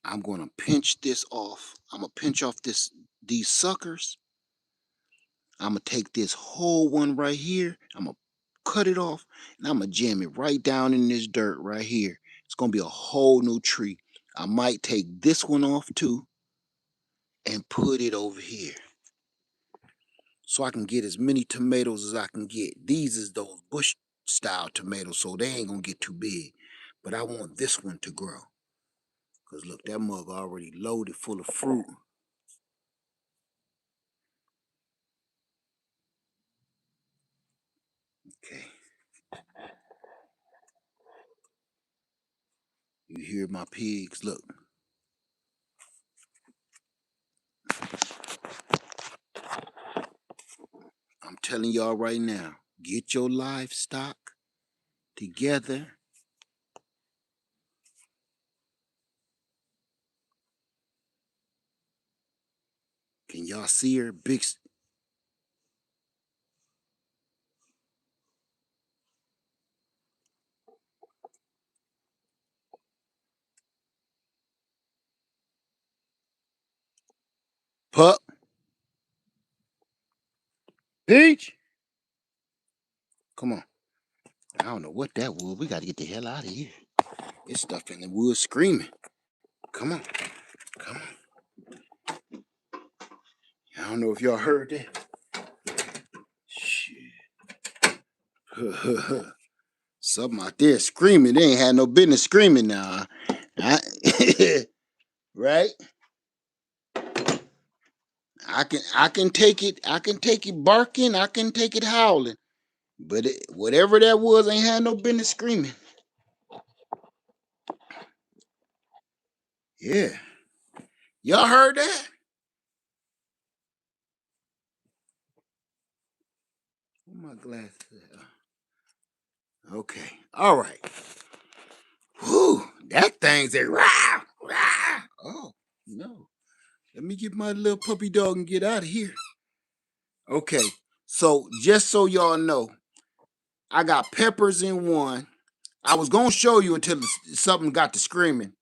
I'm going to pinch this off. I'm going to pinch off these suckers. I'm going to take this whole one right here. I'm going to cut it off and I'm going to jam it right down in this dirt right here. It's going to be a whole new tree. I might take this one off too and put it over here, so I can get as many tomatoes as I can get. These is those bush style tomatoes, so they ain't gonna get too big. But I want this one to grow. Cause look, that mug already loaded full of fruit. Okay. You hear my pigs? Look. I'm telling y'all right now, get your livestock together. Can y'all see her? Big pup. Peach. Come on. I don't know what that was. We got to get the hell out of here. It's stuff in the woods screaming. Come on. Come on. I don't know if y'all heard that. Shit. Something out there screaming. They ain't had no business screaming now. Right? I can take it. I can take it barking. I can take it howling. But whatever that was, ain't had no business screaming. Yeah. Y'all heard that? Where my glasses at? Okay. All right. Whew. That thing's a rah, rah. Oh, no. Let me get my little puppy dog and get out of here. Okay. So just so y'all know, I got peppers in one. I was gonna show you until something got to screaming.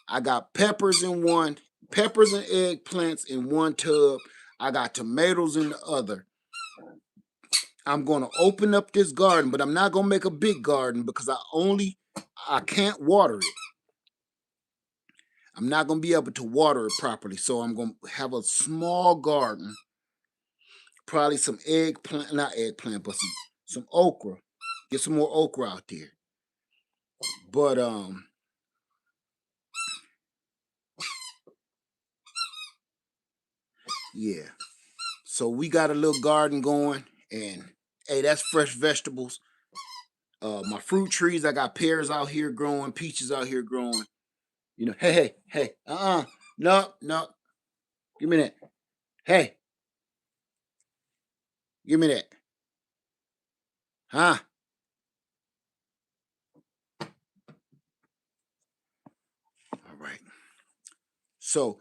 I got peppers in one, peppers and eggplants in one tub. I got tomatoes in the other. I'm gonna open up this garden, but I'm not gonna make a big garden because I can't water it. I'm not gonna be able to water it properly, so I'm gonna have a small garden. Probably some eggplant, not eggplant, but some okra. Get some more okra out there. But yeah. So we got a little garden going, and hey, that's fresh vegetables. My fruit trees, I got pears out here growing, peaches out here growing. Hey, no, no. Give me that. Hey, give me that. Huh? All right. So,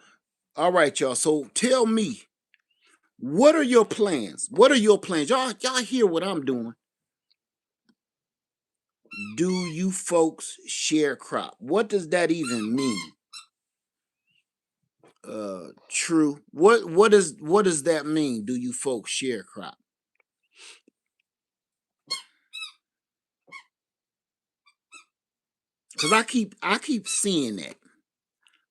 all right, y'all. So tell me, what are your plans? What are your plans? Y'all hear what I'm doing? Do you folks share crop? What does that even mean? True. What does that mean? Do you folks share crop? Because I keep seeing that.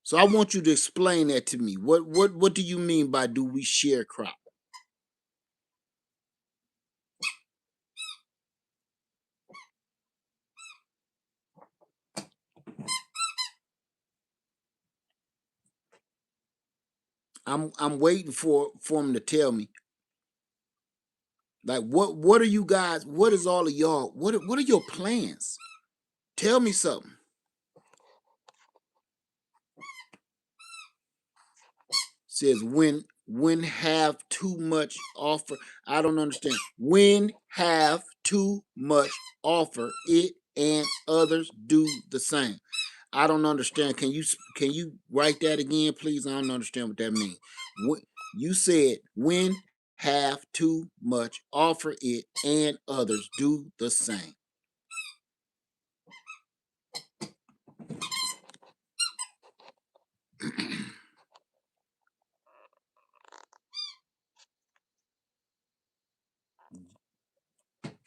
So I want you to explain that to me. What do you mean by do we share crop? I'm waiting for him to tell me. Like what are you guys? What is all of y'all? What are your plans? Tell me something. Says when have too much offer. I don't understand. When have too much offer it and others do the same. I don't understand. Can you write that again, please? I don't understand what that means. What you said when have too much offer it and others do the same.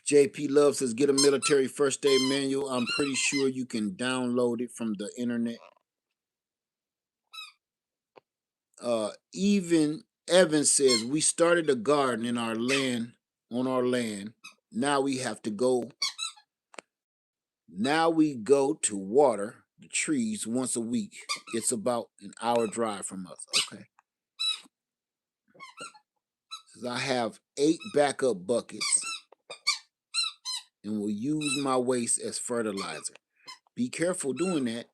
JP Love says get a military first aid manual. I'm pretty sure you can download it from the internet. Even Evans says we started a garden in our land on our land. Now we have to go. Now we go to water the trees once a week. It's about an hour drive from us. Okay. Says I have 8 backup buckets and will use my waste as fertilizer. Be careful doing that.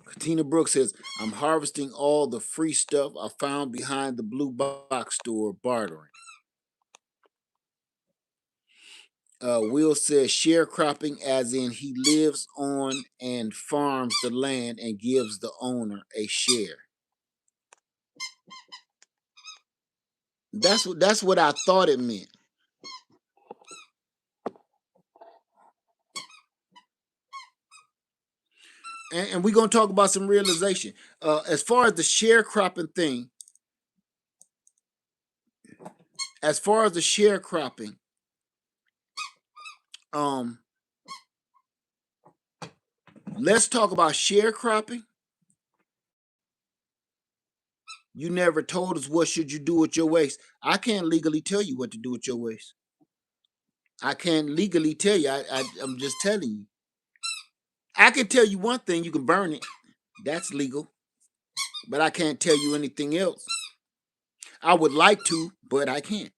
Katina Brooks says, I'm harvesting all the free stuff I found behind the blue box store bartering. Will says sharecropping, as in he lives on and farms the land and gives the owner a share. That's what I thought it meant. And we're gonna talk about some realization. As far as the sharecropping thing, as far as the sharecropping, um, let's talk about sharecropping. You never told us what should you do with your waste. I can't legally tell you what to do with your waste. I can't legally tell you. I'm just telling you. I can tell you one thing: you can burn it. That's legal. But I can't tell you anything else. I would like to, but I can't.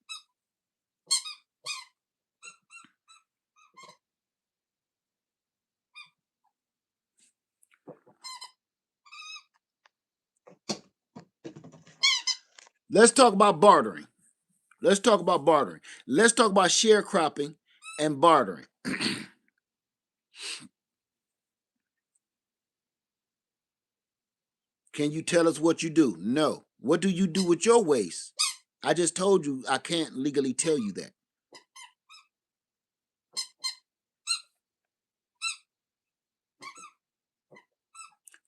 Let's talk about bartering. Let's talk about bartering. Let's talk about sharecropping and bartering. Can you tell us what you do? No. What do you do with your waste? I just told you I can't legally tell you that.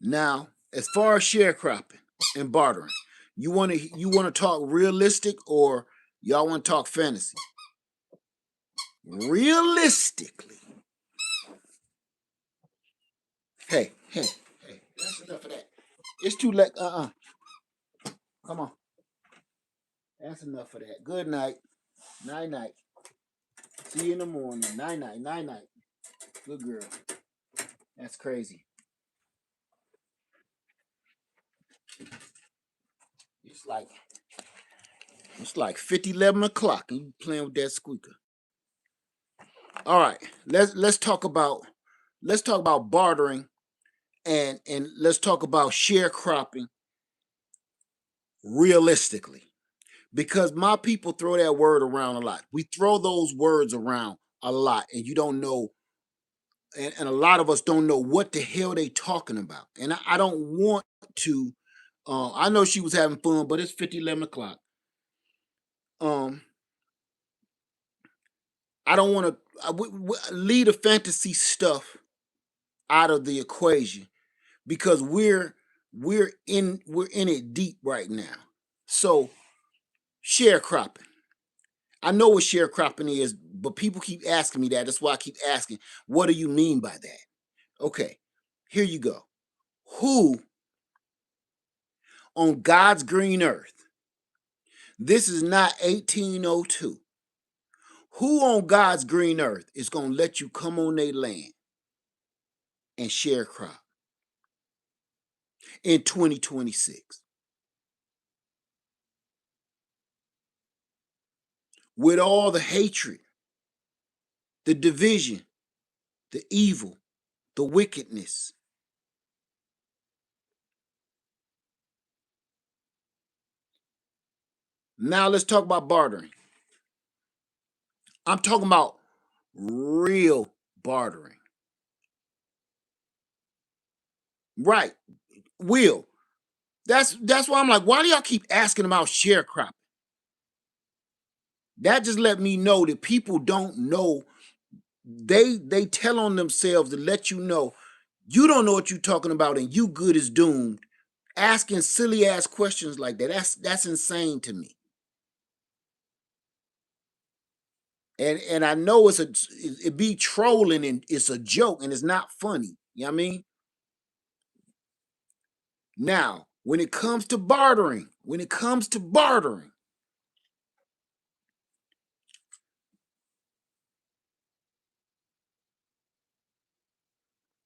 Now, as far as sharecropping and bartering, you want to talk realistic or y'all want to talk fantasy? Realistically. Hey. That's enough of that. It's too late. Come on. That's enough of that. Good night. Night night. See you in the morning. Night night. Night night. Good girl. That's crazy. It's like it's like 11 o'clock and you playing with that squeaker. All right. Let's talk about bartering and let's talk about sharecropping realistically, because my people throw that word around a lot. We throw those words around a lot, and you don't know, and a lot of us don't know what the hell they talking about. And I don't want to. I know she was having fun, but it's 11 o'clock. Um, I don't want to leave the fantasy stuff out of the equation because we're in it deep right now. So sharecropping. I know what sharecropping is, but people keep asking me that. That's why I keep asking, what do you mean by that? Okay, here you go. Who on God's green earth, this is not 1802, who on God's green earth is going to let you come on their land and sharecrop in 2026 with all the hatred, the division, the evil, the wickedness? Now let's talk about bartering. I'm talking about real bartering. Right. Will. That's why I'm like, why do y'all keep asking about sharecropping? That just let me know that people don't know. They tell on themselves to let you know you don't know what you're talking about and you good as doomed. Asking silly ass questions like that. That's insane to me. And I know it be trolling and it's a joke and it's not funny. You know what I mean? Now, when it comes to bartering,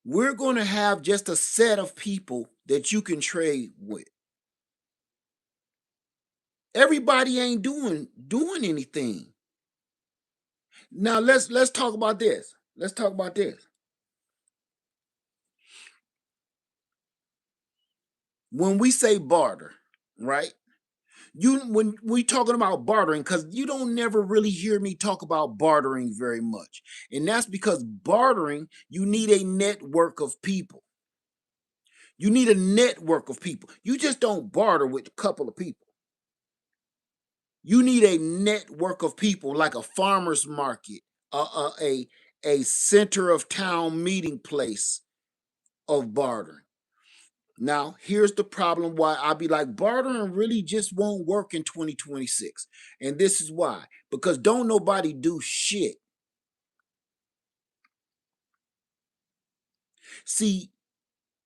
we're going to have just a set of people that you can trade with. Everybody ain't doing anything. Now let's talk about this. Let's talk about this. When we say barter, right? You when we talking about bartering, because you don't never really hear me talk about bartering very much. And that's because bartering, you need a network of people. You need a network of people. You just don't barter with a couple of people. You need a network of people like a farmer's market, a center of town meeting place of bartering. Now, here's the problem why I be like, bartering really just won't work in 2026. And this is why. Because don't nobody do shit. See,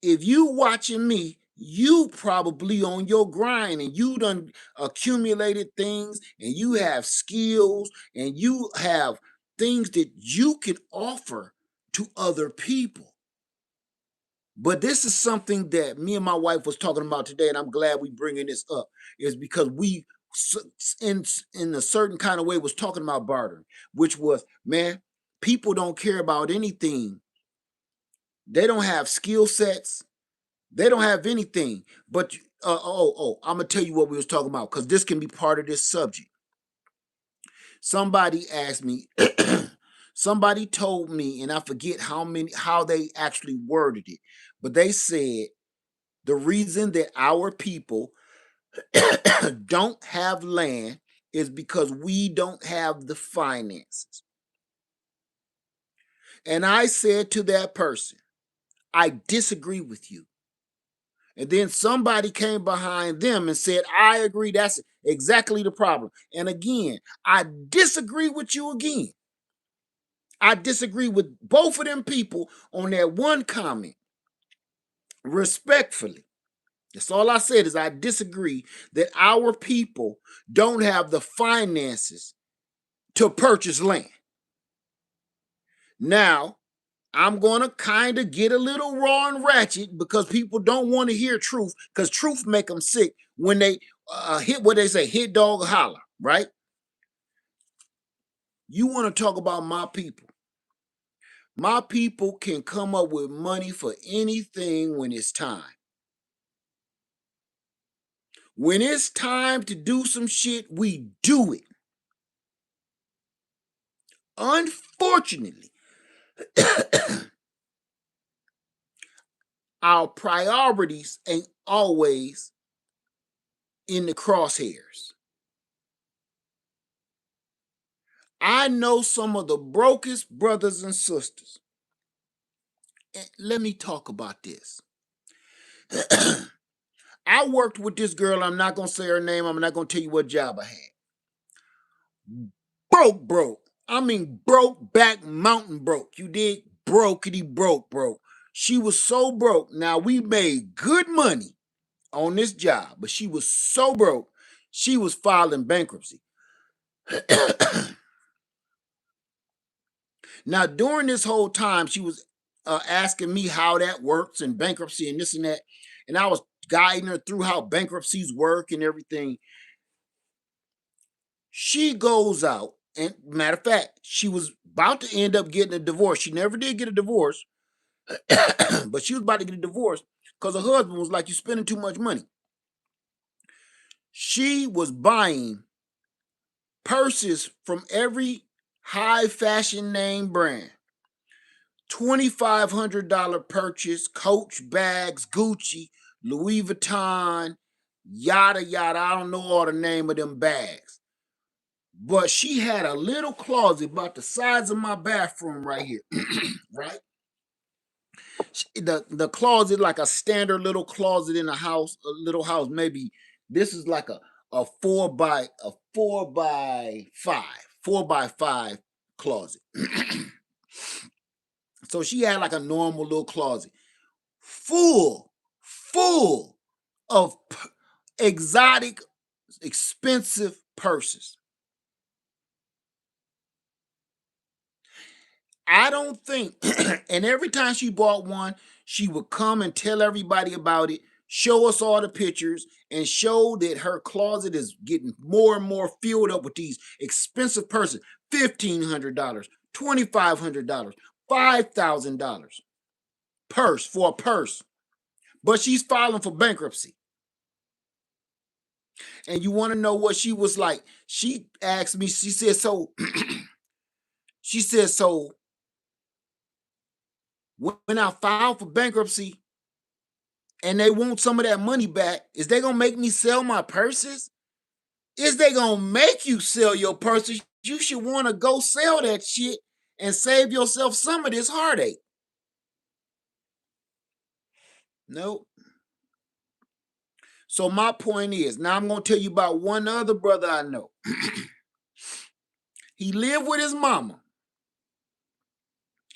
if you watching me, you probably on your grind and you done accumulated things and you have skills and you have things that you can offer to other people. But this is something that me and my wife was talking about today, and I'm glad we bringing this up. Is because we, in a certain kind of way, was talking about bartering, which was, man, people don't care about anything. They don't have skill sets. They don't have anything. But I'm gonna tell you what we was talking about because this can be part of this subject. Somebody asked me. Somebody told me, and I forget how they actually worded it, but they said the reason that our people don't have land is because we don't have the finances. And I said to that person, I disagree with you. And then somebody came behind them and said, I agree. That's exactly the problem. And again, I disagree with you again. I disagree with both of them people on that one comment, respectfully. That's all I said is I disagree that our people don't have the finances to purchase land. Now, I'm going to kind of get a little raw and ratchet because people don't want to hear truth because truth make them sick when they hit what they say, hit dog holler, right? You want to talk about my people. My people can come up with money for anything when it's time. When it's time to do some shit, we do it. Unfortunately, our priorities ain't always in the crosshairs. I know some of the brokest brothers and sisters. And let me talk about this. I worked with this girl. I'm not going to say her name. I'm not going to tell you what job I had. Broke. I mean, broke back mountain broke. You dig? Brokety broke. She was so broke. Now, we made good money on this job, but she was so broke, she was filing bankruptcy. Now, during this whole time, she was asking me how that works and bankruptcy and this and that. And I was guiding her through how bankruptcies work and everything. She goes out, and matter of fact, she was about to end up getting a divorce. She never did get a divorce, but she was about to get a divorce because her husband was like, "You're spending too much money." She was buying purses from every high fashion name brand. $2,500 purchase, Coach bags, Gucci, Louis Vuitton, yada yada. I don't know all the name of them bags. But she had a little closet about the size of my bathroom right here. Right? The closet, like a standard little closet in a house, a little house. Maybe this is like a 4x5 closet. So she had like a normal little closet full of exotic, expensive purses. I don't think, and every time she bought one, she would come and tell everybody about it, show us all the pictures, and show that her closet is getting more and more filled up with these expensive purses. $1,500, $2,500, $5,000 purse for a purse. But she's filing for bankruptcy. And you want to know what she was like? She asked me, she said, so, she said, so when I file for bankruptcy and they want some of that money back, is they going to make me sell my purses? Is they going to make you sell your purses? You should want to go sell that shit and save yourself some of this heartache. Nope. So my point is, now I'm going to tell you about one other brother I know. He lived with his mama.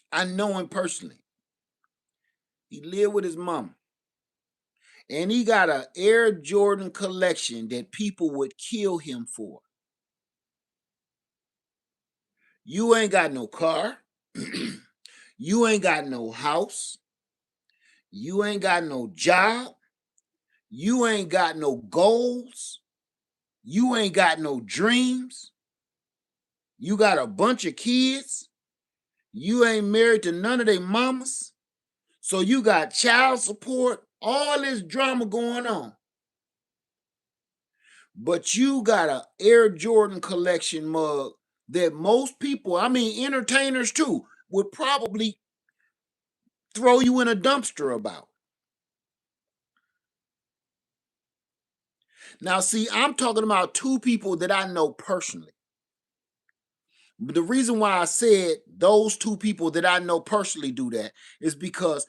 I know him personally. He lived with his mama. And he got an Air Jordan collection that people would kill him for. You ain't got no car. You ain't got no house. You ain't got no job. You ain't got no goals. You ain't got no dreams. You got a bunch of kids. You ain't married to none of their mamas. So you got child support, all this drama going on. But you got an Air Jordan collection mug that most people, I mean entertainers too, would probably throw you in a dumpster about. Now, see, I'm talking about two people that I know personally. The reason why I said those two people that I know personally do that is because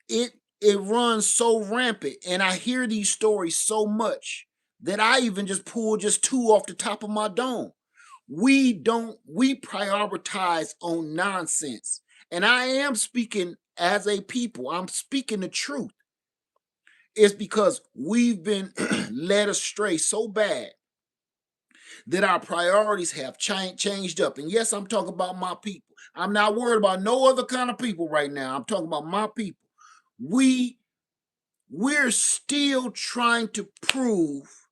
it runs so rampant, and I hear these stories so much that I even just pulled just two off the top of my dome. We prioritize on nonsense. And I am speaking as a people. I'm speaking the truth. It's because we've been led astray so bad that our priorities have changed up. And yes, I'm talking about my people. I'm not worried about no other kind of people right now. I'm talking about my people. We're still trying to prove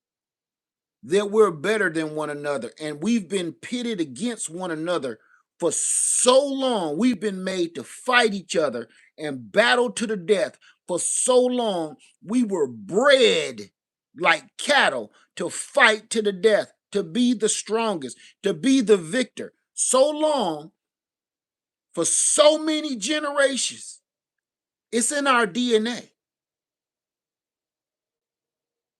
that we're better than one another, and we've been pitted against one another for so long. We've been made to fight each other and battle to the death for so long. We were bred like cattle to fight to the death, to be the strongest, to be the victor. So long, for so many generations, it's in our DNA.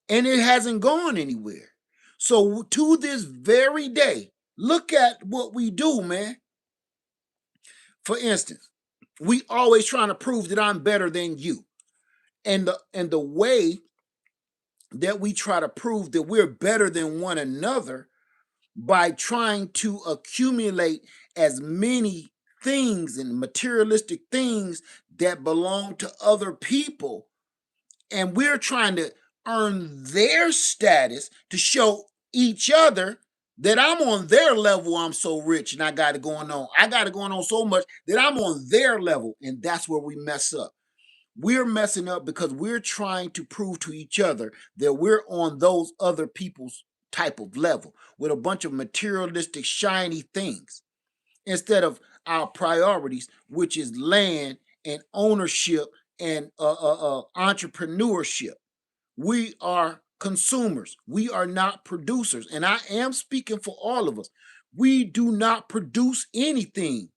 And it hasn't gone anywhere. So to this very day, look at what we do, man. For instance, we always trying to prove that I'm better than you. And the way that we try to prove that we're better than one another by trying to accumulate as many things and materialistic things that belong to other people, and we're trying to earn their status to show each other that I'm on their level. I'm so rich and I got it going on. I got it going on so much that I'm on their level. And that's where we mess up. We're messing up because we're trying to prove to each other that we're on those other people's type of level with a bunch of materialistic, shiny things instead of our priorities, which is land and ownership and entrepreneurship. We are consumers. We are not producers. And I am speaking for all of us. We do not produce anything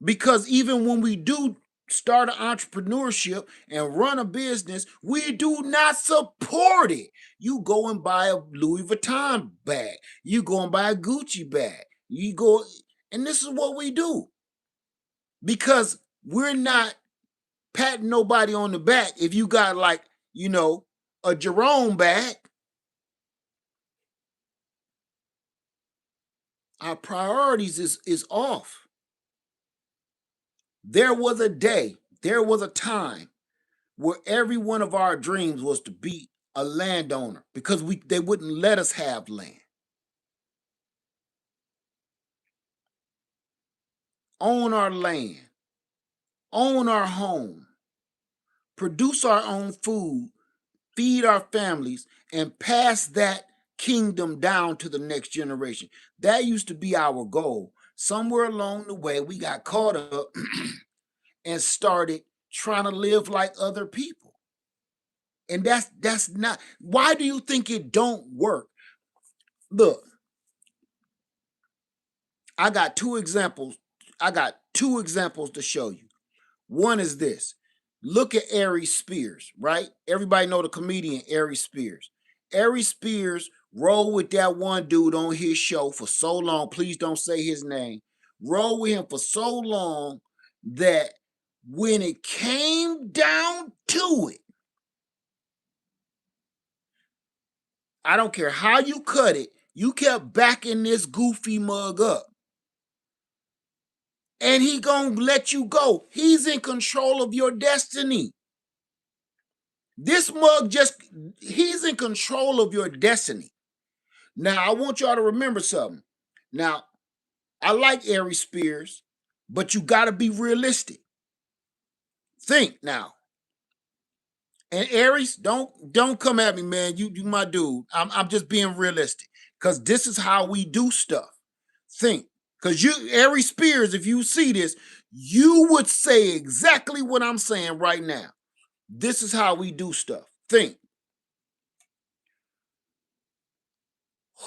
because even when we do start an entrepreneurship and run a business, we do not support it. You go and buy a Louis Vuitton bag. You go and buy a Gucci bag. You go, and this is what we do because we're not patting nobody on the back if you got like, a Jerome bag. Our priorities is off. There was a day, there was a time where every one of our dreams was to be a landowner because they wouldn't let us have land. Own our land, own our home, produce our own food, feed our families, and pass that kingdom down to the next generation. That used to be our goal. Somewhere along the way, we got caught up and started trying to live like other people. And that's not, why do you think it don't work? Look, I got two examples. I got two examples to show you. One is this. Look at Aries Spears, right? Everybody know the comedian Aries Spears. Aries Spears rolled with that one dude on his show for so long. Please don't say his name. Rolled with him for so long that when it came down to it, I don't care how you cut it, you kept backing this goofy mug up. And he gonna let you go. He's in control of your destiny. This mug he's in control of your destiny. Now, I want y'all to remember something. Now, I like Aries Spears, but you gotta be realistic. Think now. And Aries, don't come at me, man. You my dude. I'm just being realistic. Because this is how we do stuff. Think. Because Aries Spears, if you see this, you would say exactly what I'm saying right now. This is how we do stuff. Think.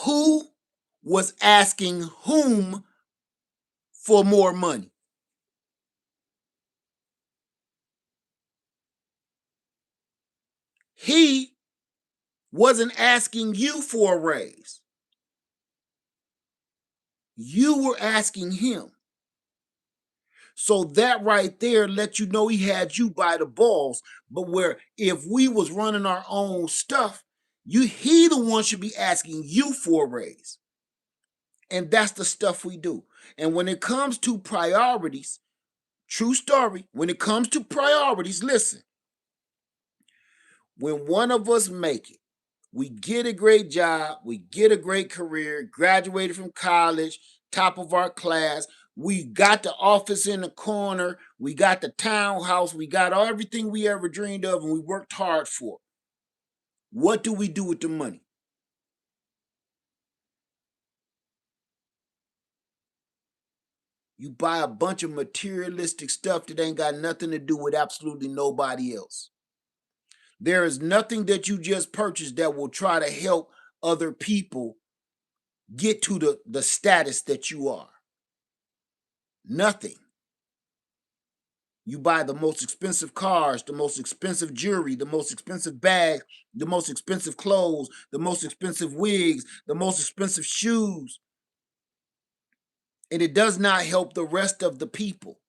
Who was asking whom for more money? He wasn't asking you for a raise. You were asking him. So that right there let you know he had you by the balls. But where if we was running our own stuff, he the one should be asking you for a raise. And that's the stuff we do. And when it comes to priorities, true story, when it comes to priorities, listen, when one of us make it, we get a great job, we get a great career, graduated from college, top of our class, we got the office in the corner, we got the townhouse, we got everything we ever dreamed of and we worked hard for. What do we do with the money? You buy a bunch of materialistic stuff that ain't got nothing to do with absolutely nobody else. There is nothing that you just purchased that will try to help other people get to the status that you are. Nothing. You buy the most expensive cars, the most expensive jewelry, the most expensive bags, the most expensive clothes, the most expensive wigs, the most expensive shoes. And it does not help the rest of the people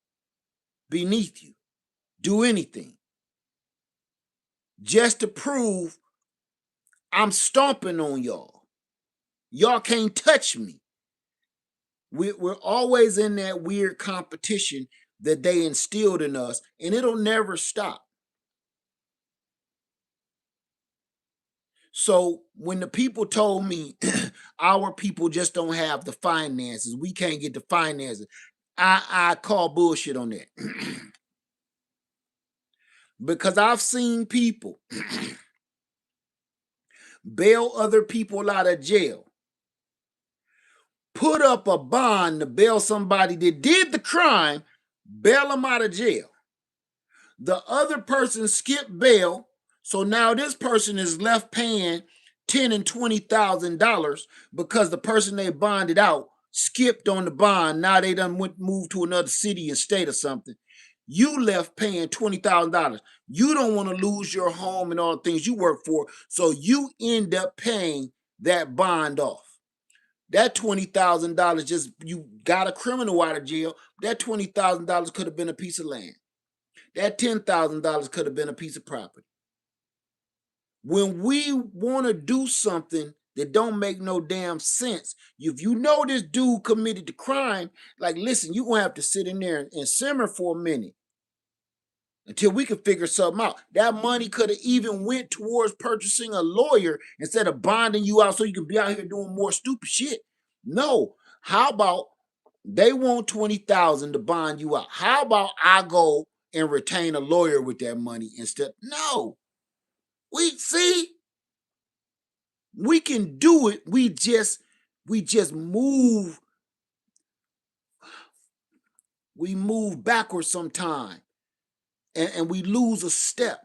beneath you do anything just to prove I'm stomping on y'all. Y'all can't touch me. We're always in that weird competition that they instilled in us, and it'll never stop. So when the people told me our people just don't have the finances, we can't get the finances, I call bullshit on that. Because I've seen people bail other people out of jail, put up a bond to bail somebody that did the crime, bail them out of jail. The other person skipped bail, so now this person is left paying $10,000 and $20,000 because the person they bonded out skipped on the bond. Now they done moved to another city and state or something. You left paying $20,000. You don't want to lose your home and all the things you work for, so you end up paying that bond off. That $20,000 just, you got a criminal out of jail. That $20,000 could have been a piece of land. That $10,000 could have been a piece of property. When we want to do something that don't make no damn sense, if you know this dude committed the crime, like, listen, you're going to have to sit in there and simmer for a minute until we can figure something out. That money could have even went towards purchasing a lawyer instead of bonding you out so you can be out here doing more stupid shit. No. How about they want $20,000 to bond you out? How about I go and retain a lawyer with that money instead? No. We can do it. We just move. We move backwards sometime, and we lose a step.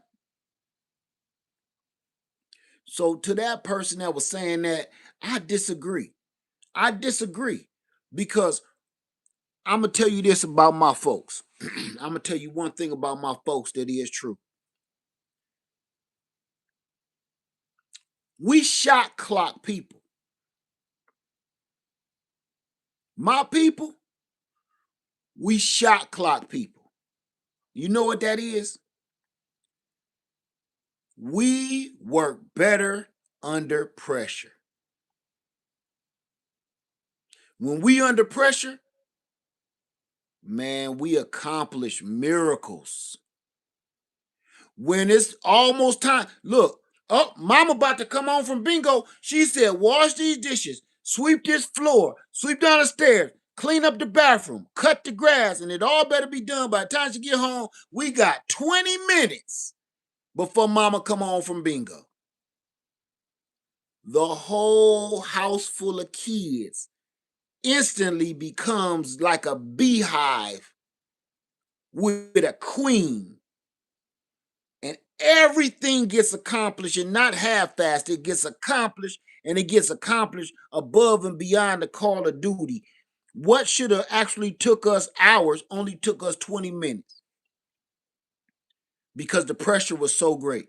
So to that person that was saying that, I disagree. I disagree because I'm gonna tell you this about my folks. I'm gonna tell you one thing about my folks that is true. We shot clock people. My people, we shot clock people. You know what that is? We work better under pressure. When we under pressure, man, we accomplish miracles. When it's almost time, look, oh, mama about to come home from bingo. She said, wash these dishes, sweep this floor, sweep down the stairs, clean up the bathroom, cut the grass, and it all better be done by the time she get home. We got 20 minutes before mama come home from bingo. The whole house full of kids instantly becomes like a beehive with a queen. And everything gets accomplished, and not half-assed. It gets accomplished, and it gets accomplished above and beyond the call of duty. What should have actually took us hours only took us 20 minutes because the pressure was so great.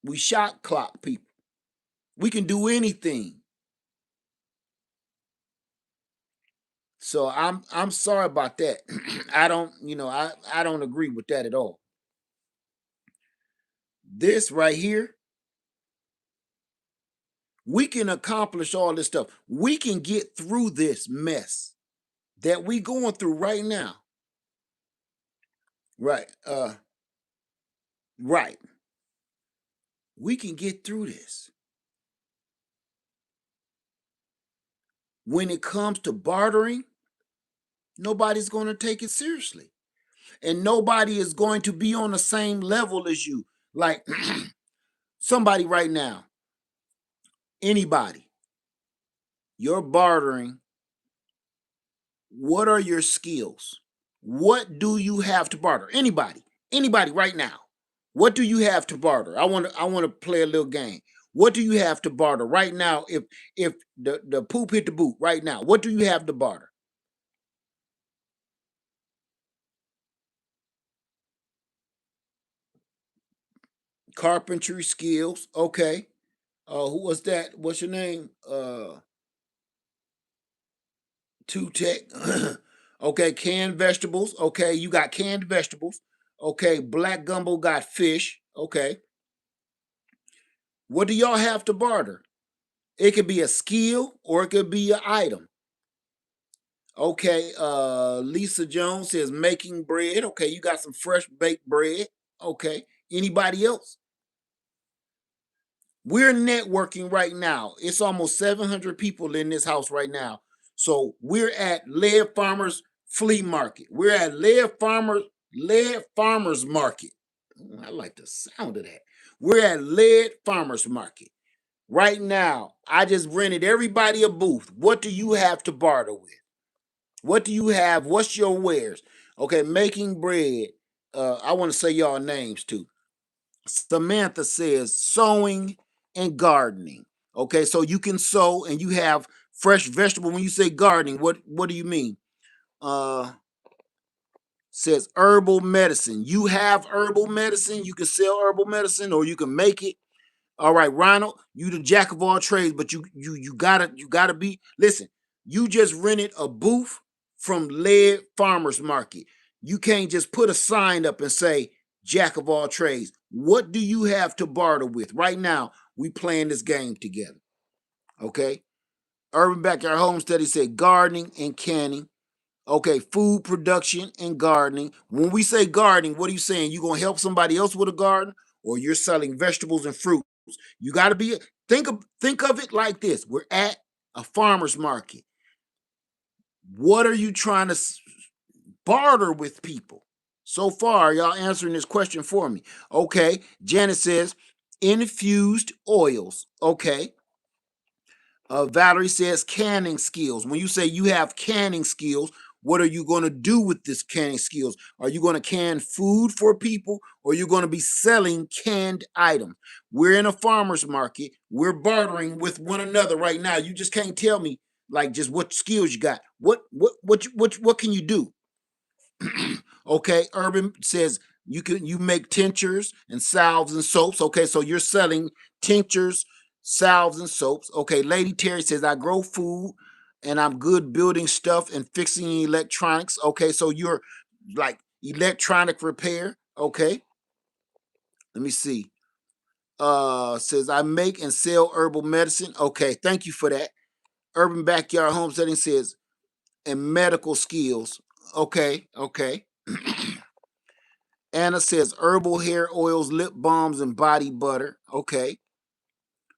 We shot clock people. We can do anything. So I'm sorry about that. I don't, I don't agree with that at all. This right here, we can accomplish all this stuff. We can get through this mess that we going through right now. Right. Right. We can get through this. When it comes to bartering, nobody's going to take it seriously. And nobody is going to be on the same level as you. Like somebody right now, anybody, you're bartering. What are your skills? What do you have to barter? Anybody right now. What do you have to barter? I want to play a little game. What do you have to barter right now? If the poop hit the boot right now, what do you have to barter? Carpentry skills. Okay. Who was that? What's your name? Two Tech. Okay, canned vegetables. Okay, you got canned vegetables. Okay, Black Gumbo got fish. Okay. What do y'all have to barter? It could be a skill or it could be an item. Okay, Lisa Jones says making bread. Okay, you got some fresh baked bread. Okay. Anybody else? We're networking right now. It's almost 700 people in this house right now. So we're at Lead Farmers Flea Market. We're at Lead Farmers Market. I like the sound of that. We're at Lead Farmers Market. Right now, I just rented everybody a booth. What do you have to barter with? What do you have? What's your wares? Okay, making bread. I want to say y'all names too. Samantha says sewing and gardening. Okay, so you can sow and you have fresh vegetable. When you say gardening, what do you mean? Uh Says herbal medicine. You have herbal medicine. You can sell herbal medicine or you can make it. All right, Ronald, you the jack of all trades, but you gotta be. Listen, you just rented a booth from Lead Farmers Market. You can't just put a sign up and say jack of all trades. What do you have to barter with right now? We playing this game together. Okay. Urban Backyard Homestead, he said gardening and canning. Okay, food production and gardening. When we say gardening, what are you saying? You gonna help somebody else with a garden, or you're selling vegetables and fruit? You got to be think of it like this. We're at a farmer's market. What are you trying to barter with people? So far, y'all answering this question for me. Okay, Janet says infused oils. Okay. Valerie says canning skills. When you say you have canning skills, what are you going to do with this canning skills? Are you going to can food for people or are you going to be selling canned items? We're in a farmer's market. We're bartering with one another right now. You just can't tell me like just what skills you got. What can you do? Okay, Urban says you make tinctures and salves and soaps. Okay, so you're selling tinctures, salves, and soaps. Okay, Lady Terry says I grow food and I'm good building stuff and fixing electronics. Okay, so you're like electronic repair. Okay, let me see. Says I make and sell herbal medicine. Okay, thank you for that. Urban Backyard Homesteading says and medical skills. Okay, okay. Anna says herbal hair oils, lip balms, and body butter. Okay.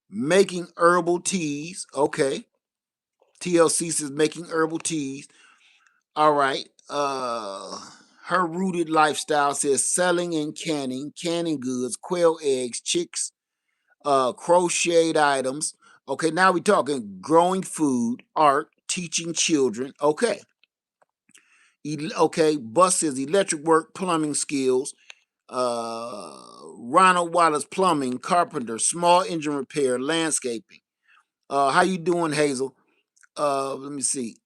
Making herbal teas. Okay. TLC says making herbal teas. All right. Her rooted lifestyle says selling and canning goods, quail eggs, chicks, crocheted items. Okay, now we're talking growing food, art, teaching children. Okay. Okay, Bus says electric work, plumbing skills, Ronald Wallace Plumbing, Carpenter, Small Engine Repair, Landscaping. How you doing, Hazel? Let me see.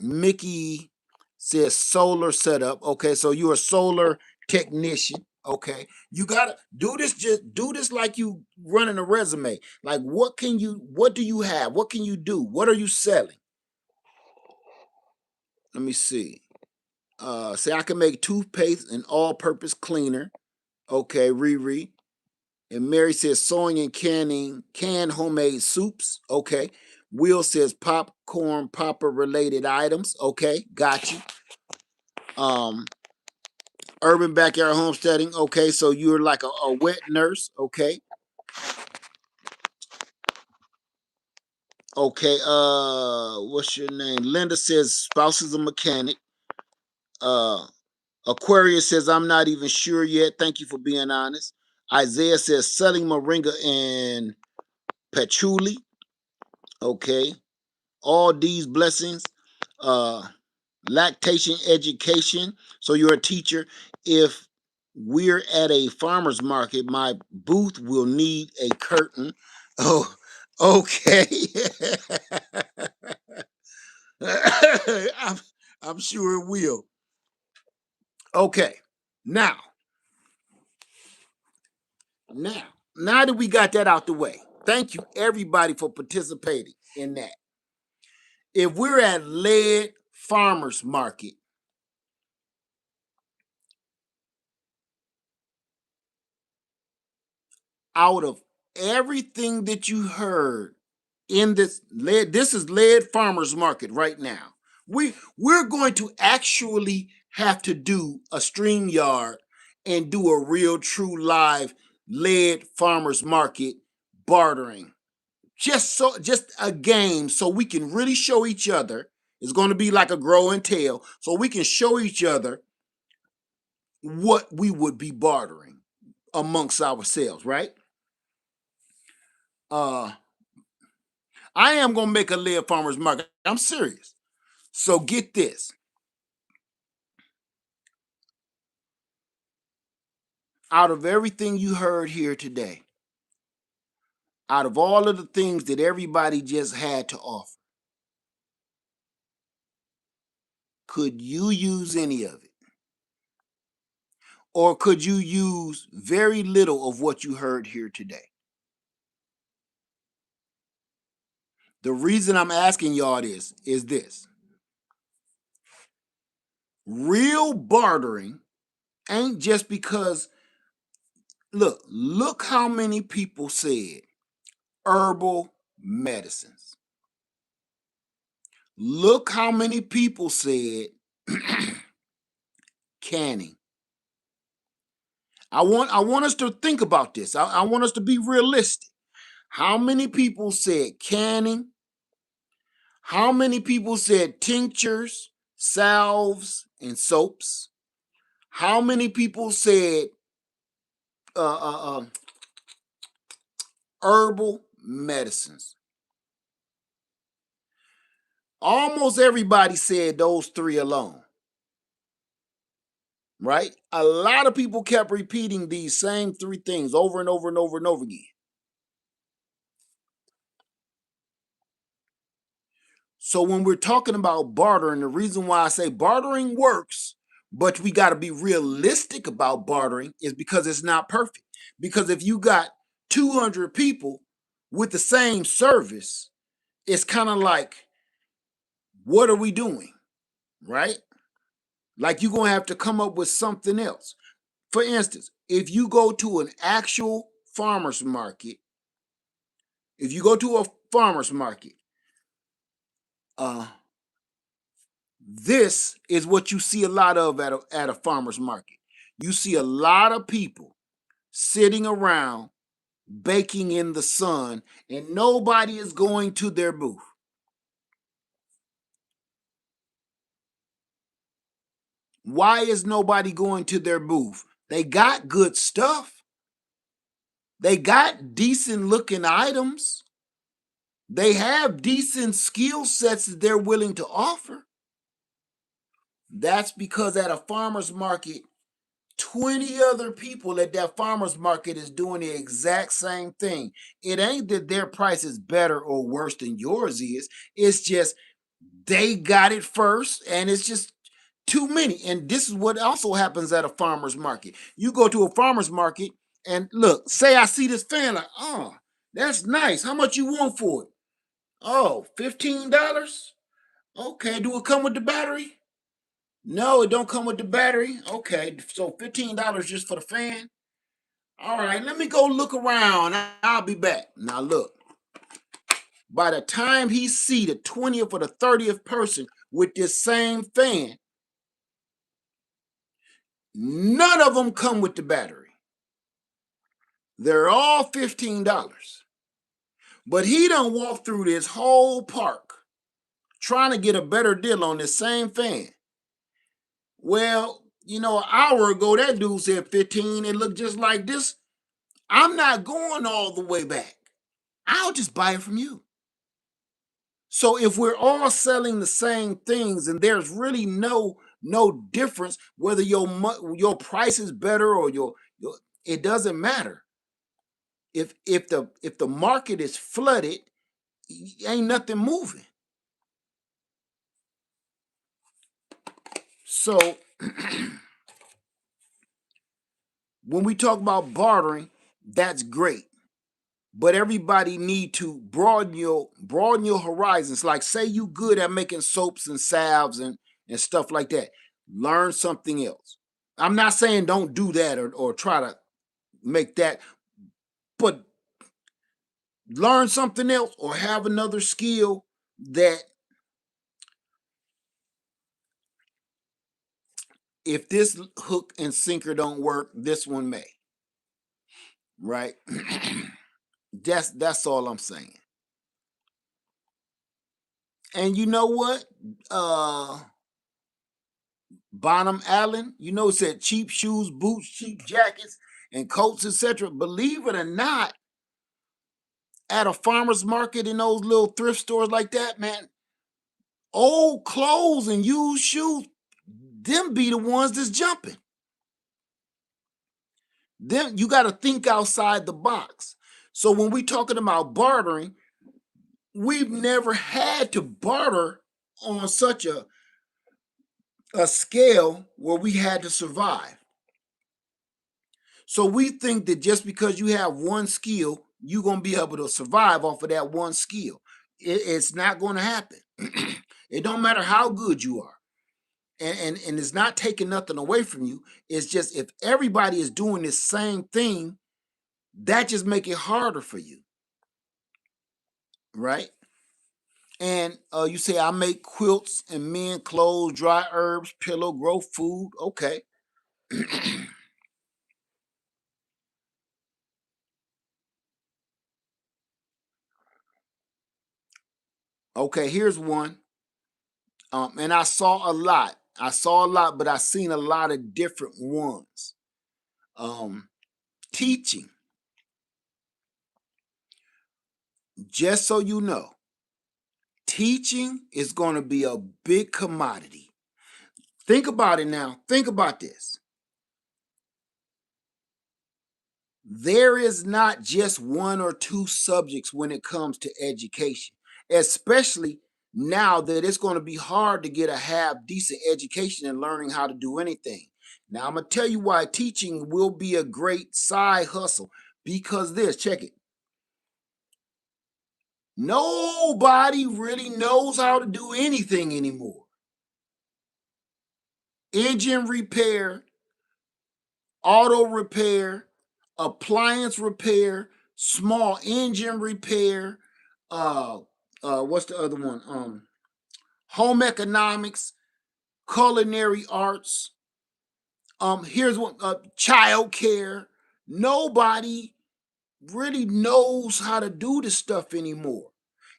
Mickey says solar setup. Okay, so you're a solar technician. Okay, you gotta do this. Just do this like you running a resume. Like, what do you have? What can you do? What are you selling? Let me see. Say I can make toothpaste and all-purpose cleaner. Okay, Riri. And Mary says sewing and canning, canned homemade soups. Okay. Will says popcorn popper related items. Okay, got you. Um, Urban backyard homesteading. Okay, so you're like a wet nurse. Okay. Okay. What's your name? Linda says spouse is a mechanic. Uh, Aquarius says I'm not even sure yet. Thank you for being honest. Isaiah says selling moringa and patchouli. Okay. All these blessings. Uh, Lactation education. So you're a teacher. If We're at a farmer's market. My booth will need a curtain. Oh, okay. I'm, I'm sure it will. Okay. Now, now, now that we got that out the way, thank you everybody for participating in that. If we're at Lead Farmers Market, out of everything that you heard in this is Lead Farmers Market right now. We're going to actually have to do a StreamYard and do a real true live Lead Farmers Market bartering. Just a game so we can really show each other. It's going to be like a grow and tell, so we can show each other what we would be bartering amongst ourselves, right? Uh I am gonna make a Lead Farmers Market. I'm serious. So get this. Out of everything you heard here today, out of all of the things that everybody just had to offer, could you use any of it? Or could you use very little of what you heard here today? The reason I'm asking y'all this is this. Real bartering ain't just because, look how many people said herbal medicines. Look how many people said canning. I want us to think about this. I want us to be realistic. How many people said canning? How many people said tinctures, salves, and soaps? How many people said uh, uh, uh, herbal medicines? Almost everybody said those three alone, right? A lot of people kept repeating these same three things over and over and over and over again. So when we're talking about bartering, the reason why I say bartering works, but we got to be realistic about bartering is because it's not perfect. Because if you got 200 people with the same service, it's kind of like, what are we doing? Right? Like you're going to have to come up with something else. For instance, if you go to an actual farmer's market, if you go to a farmer's market, uh, this is what you see a lot of at a farmer's market. You see a lot of people sitting around baking in the sun, and nobody is going to their booth. Why is nobody going to their booth? They got good stuff. They got decent looking items. They have decent skill sets that they're willing to offer. That's because at a farmer's market, 20 other people at that farmer's market is doing the exact same thing. It ain't that their price is better or worse than yours is. It's just they got it first, and it's just too many. And this is what also happens at a farmer's market. You go to a farmer's market and look, say I see this fan, like, oh, that's nice. How much you want for it? Oh, $15? Okay, do it come with the battery? No, it don't come with the battery. Okay, so $15 just for the fan. All right, let me go look around. I'll be back. Now look, by the time he see the 20th or the 30th person with this same fan, none of them come with the battery. They're all $15. But he done walk through this whole park trying to get a better deal on this same fan. Well, an hour ago that dude said 15. It looked just like this. I'm not going all the way back. I'll just buy it from you. So if we're all selling the same things and there's really no no difference whether your price is better or your it doesn't matter. If the market is flooded, ain't nothing moving. So when we talk about bartering, that's great. But everybody need to broaden your horizons. Like, say you good at making soaps and salves and stuff like that. Learn something else. I'm not saying don't do that or try to make that, but learn something else or have another skill that if this hook and sinker don't work, this one may. Right? That's all I'm saying. And you know what? Bonham Allen, it said cheap shoes, boots, cheap jackets, and coats, etc. Believe it or not, at a farmer's market in those little thrift stores like that, man, old clothes and used shoes, them be the ones that's jumping. Then you got to think outside the box. So when we talking about bartering, we've never had to barter on such a scale where we had to survive. So we think that just because you have one skill, you're going to be able to survive off of that one skill. It's not going to happen. It don't matter how good you are. And it's not taking nothing away from you. It's just if everybody is doing the same thing, that just make it harder for you. Right? And you say, I make quilts and men clothes, dry herbs, pillow, grow food. Okay. Okay, here's one. And I saw a lot. But I seen a lot of different ones. Um, Teaching. Just so you know, teaching is going to be a big commodity. Think about it now. Think about this. There is not just one or two subjects when it comes to education, especially now that it's going to be hard to get a half decent education and learning how to do anything. Now, I'm going to tell you why teaching will be a great side hustle because check it. Nobody really knows how to do anything anymore. Engine repair, auto repair, appliance repair, small engine repair, uh what's the other one? Home economics, culinary arts, here's one, child care. Nobody really knows how to do this stuff anymore.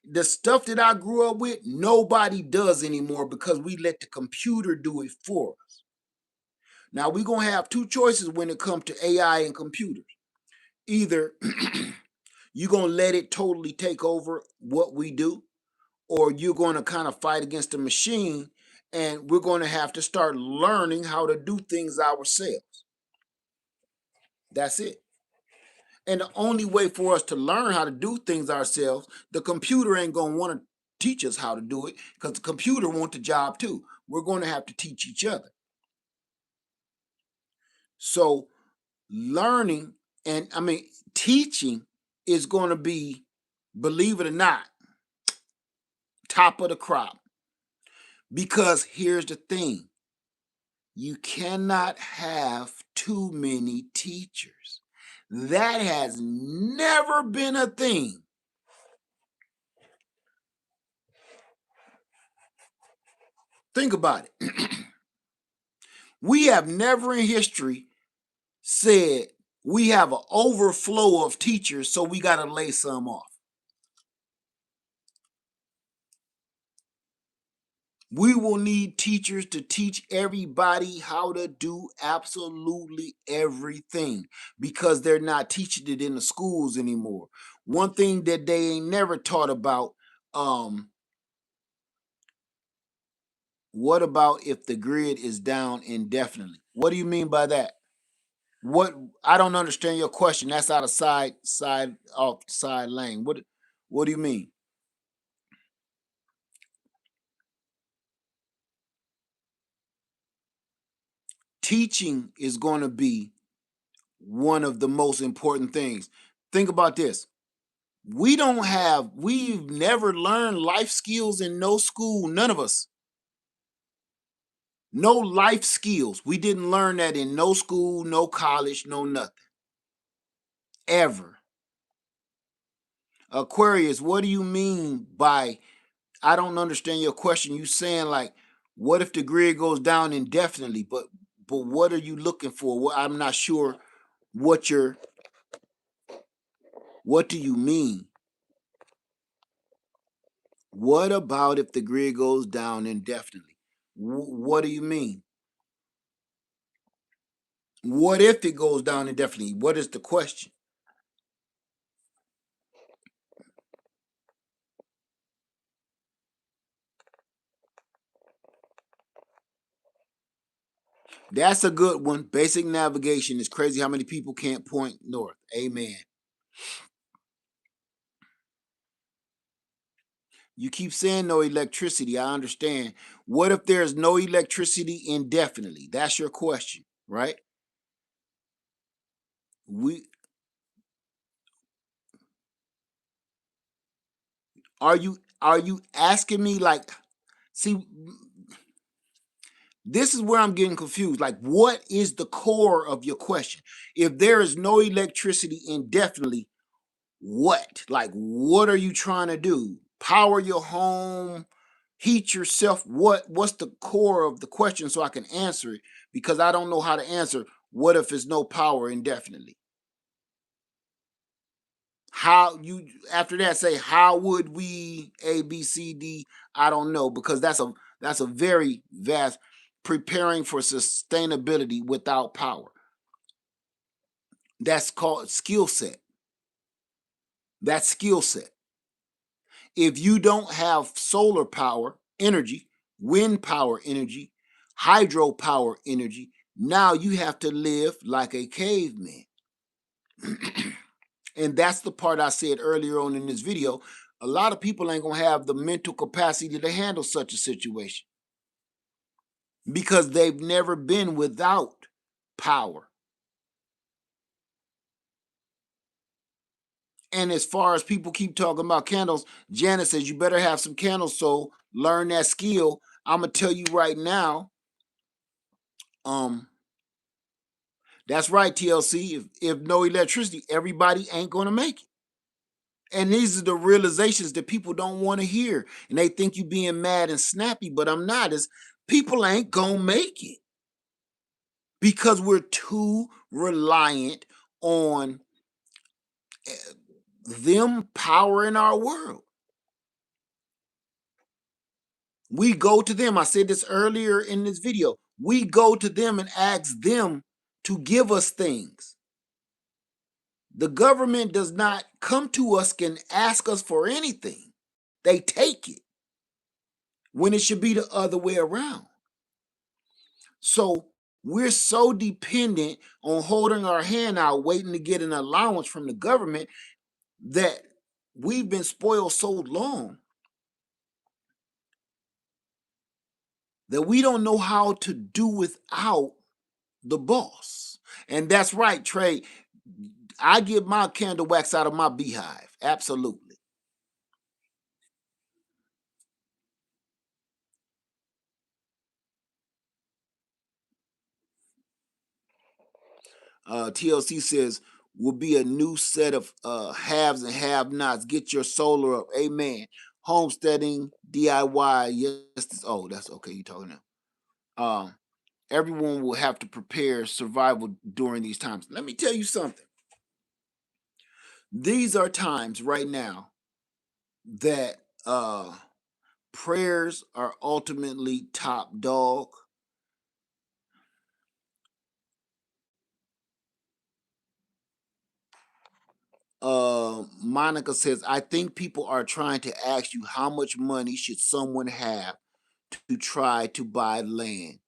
The stuff that I grew up with, nobody does anymore because we let the computer do it for us. Now we're gonna have two choices when it comes to AI and computers. Either you're gonna let it totally take over what we do, or you're gonna kind of fight against the machine, and we're gonna have to start learning how to do things ourselves. That's it. And the only way for us to learn how to do things ourselves, the computer ain't gonna want to teach us how to do it because the computer wants the job too. We're going to have to teach each other. So learning and teaching is going to be, believe it or not, top of the crop. Because here's the thing, you cannot have too many teachers. That has never been a thing. Think about it. We have never in history said we have an overflow of teachers, so we got to lay some off. We will need teachers to teach everybody how to do absolutely everything because they're not teaching it in the schools anymore. One thing that they ain't never taught about, What about if the grid is down indefinitely? What do you mean by that? What I don't understand your question. That's out of side off side lane. What do you mean? Teaching is going to be one of the most important things. Think about this. We've never learned life skills in no school, none of us. No life skills. We didn't learn that in no school, no college, no nothing. Ever. Aquarius, what do you mean by I don't understand your question? You saying like what if the grid goes down indefinitely? But what are you looking for? Well, I'm not sure what you're what do you mean? What about if the grid goes down indefinitely? What do you mean? What if it goes down indefinitely? What is the question? That's a good one. Basic navigation is crazy how many people can't point north. Amen. You keep saying no electricity. I understand. What if there's no electricity indefinitely? That's your question, right? We are you asking me like see this is where I'm getting confused. Like, what is the core of your question? If there is no electricity indefinitely, what? Like, what are you trying to do? Power your home, heat yourself? What's the core of the question so I can answer it? Because I don't know how to answer. What if it's no power indefinitely? How you after that say how would we ABCD? I don't know because that's a very vast preparing for sustainability without power. That's called skill set. That's skill set. If you don't have solar power energy, wind power energy, hydropower energy, now you have to live like a caveman. And that's the part I said earlier on in this video. A lot of people ain't gonna have the mental capacity to handle such a situation because they've never been without power. And as far as people keep talking about candles, Janet says you better have some candles. So learn that skill. I'm gonna tell you right now. Um, that's right, TLC. If no electricity, everybody ain't gonna make it. And these are the realizations that people don't want to hear. And they think you being mad and snappy, but I'm not. It's people ain't gonna make it because we're too reliant on them powering our world. We go to them. I said this earlier in this video. We go to them and ask them to give us things. The government does not come to us and ask us for anything. They take it when it should be the other way around. So we're so dependent on holding our hand out, waiting to get an allowance from the government that we've been spoiled so long that we don't know how to do without the boss. And that's right, Trey. I get my candle wax out of my beehive. Absolutely. TLC says will be a new set of haves and have nots. Get your solar up. Amen. Homesteading, DIY. Yes. Oh, that's okay. You talking now. Everyone will have to prepare survival during these times. Let me tell you something. These are times right now that prayers are ultimately top dog. Monica says, I think people are trying to ask you how much money should someone have to try to buy land.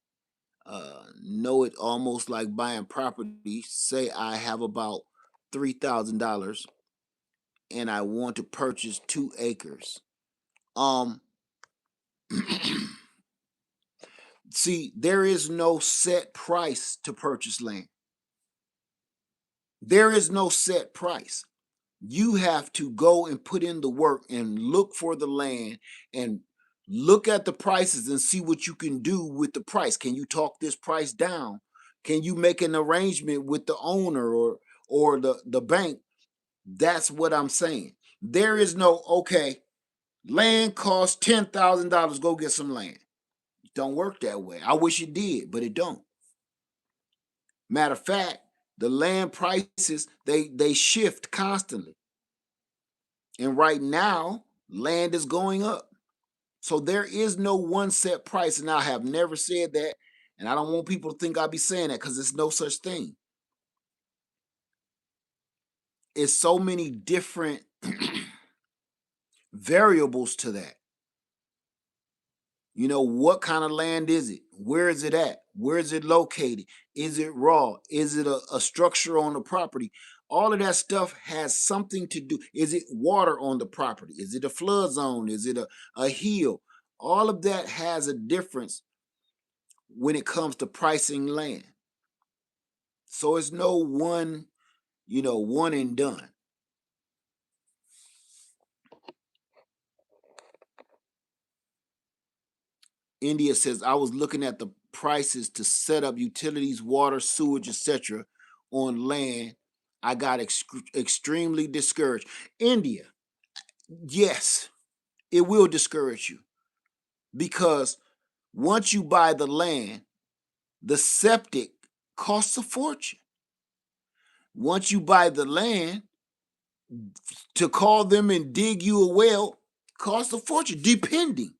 Know it almost like buying property. Say I have about $3,000 and I want to purchase 2 acres. Um, See, there is no set price to purchase land. There is no set price. You have to go and put in the work and look for the land and look at the prices and see what you can do with the price. Can you talk this price down? Can you make an arrangement with the owner or the bank? That's what I'm saying. There is no, okay, land costs $10,000, go get some land. It don't work that way. I wish it did, but it don't. Matter of fact, the land prices, they shift constantly. And right now, land is going up. So there is no one set price. And I have never said that. And I don't want people to think I be saying that because there's no such thing. It's so many different variables to that. You know, what kind of land is it? Where is it at? Where is it located? Is it raw? Is it a structure on the property? All of that stuff has something to do. Is it water on the property? Is it a flood zone? Is it a hill? All of that has a difference when it comes to pricing land. So it's no one, one and done. India says, I was looking at the prices to set up utilities, water, sewage, etc. on land. I got extremely discouraged. India, yes, it will discourage you because once you buy the land, the septic costs a fortune. Once you buy the land, to call them and dig you a well costs a fortune, depending.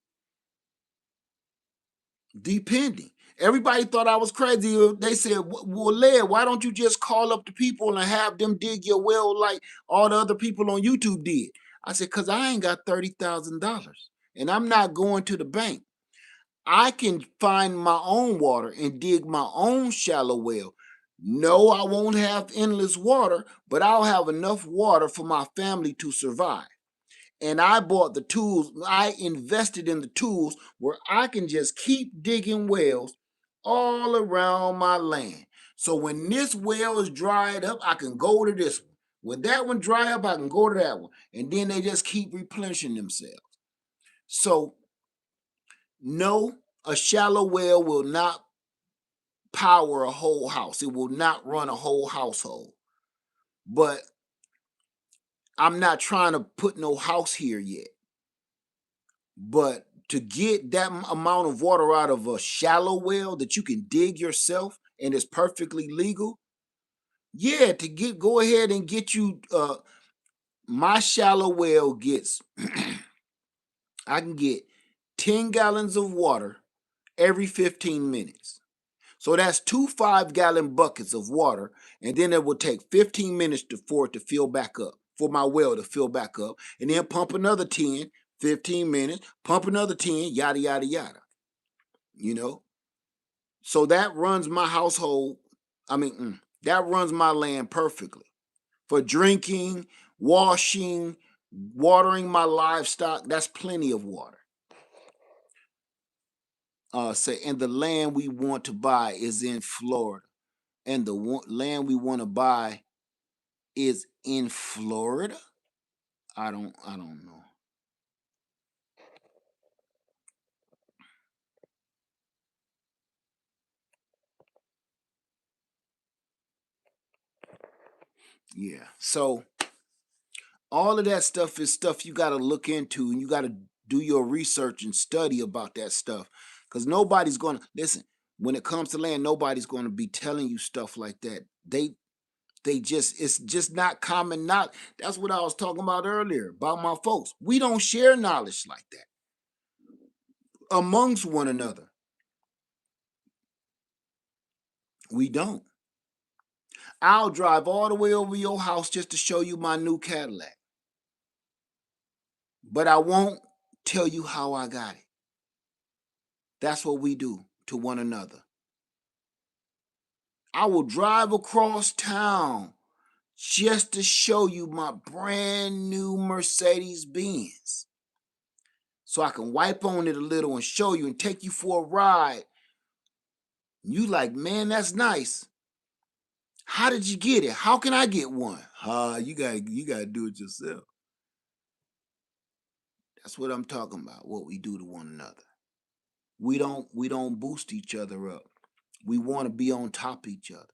Everybody thought I was crazy. They said, well, Led, why don't you just call up the people and have them dig your well like all the other people on YouTube did? I said, because I ain't got $30,000 and I'm not going to the bank. I can find my own water and dig my own shallow well. No, I won't have endless water, but I'll have enough water for my family to survive. And I bought the tools. I invested in the tools where I can just keep digging wells all around my land. So when this well is dried up, I can go to this one. When that one dry up, I can go to that one. And then they just keep replenishing themselves. So no, a shallow well will not power a whole house. It will not run a whole household. But I'm not trying to put no house here yet. But to get that amount of water out of a shallow well that you can dig yourself and is perfectly legal, yeah, go ahead and get you my shallow well gets I can get 10 gallons of water every 15 minutes. So that's 2 5-gallon buckets of water, and then it will take 15 minutes for it to fill back up, for my well to fill back up, and then pump another 10, 15 minutes, pump another 10, yada, yada, yada. You know? So that runs my household. That runs my land perfectly for drinking, washing, watering my livestock. That's plenty of water. And the land we want to buy is in Florida, and the land we want to buy is in Florida. I don't know. Yeah. So all of that stuff is stuff you got to look into, and you got to do your research and study about that stuff, because nobody's going to listen. When it comes to land, nobody's going to be telling you stuff like that. It's just not common knowledge. That's what I was talking about earlier about my folks. We don't share knowledge like that amongst one another. We don't. I'll drive all the way over your house just to show you my new Cadillac, but I won't tell you how I got it. That's what we do to one another. I will drive across town just to show you my brand new Mercedes Benz. So I can wipe on it a little and show you and take you for a ride. You like, man, that's nice. How did you get it? How can I get one? You gotta do it yourself. That's what I'm talking about. What we do to one another. We don't boost each other up. We want to be on top of each other.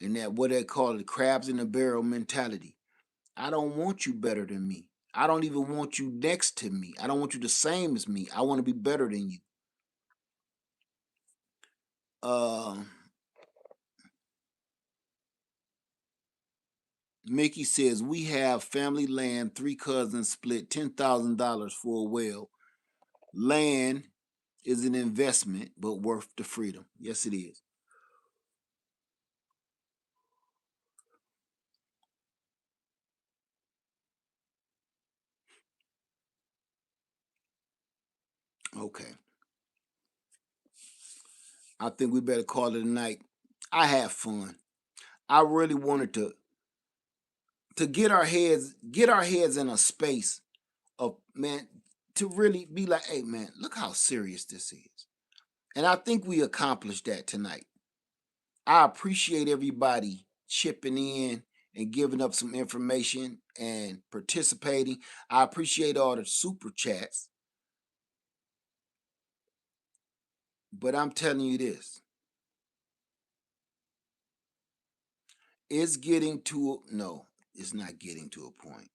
And that what they call the crabs in the barrel mentality. I don't want you better than me. I don't even want you next to me. I don't want you the same as me. I want to be better than you. Uh, Mickey says we have family land. 3 cousins split $10,000 for a well. Land is an investment, but worth the freedom. Yes, it is. Okay. I think we better call it a night. I had fun. I really wanted to get our heads in a space of, man, to really be like, hey man, look how serious this is. And I think we accomplished that tonight. I appreciate everybody chipping in and giving up some information and participating. I appreciate all the super chats. But I'm telling you this, it's getting to no, it's not getting to a point.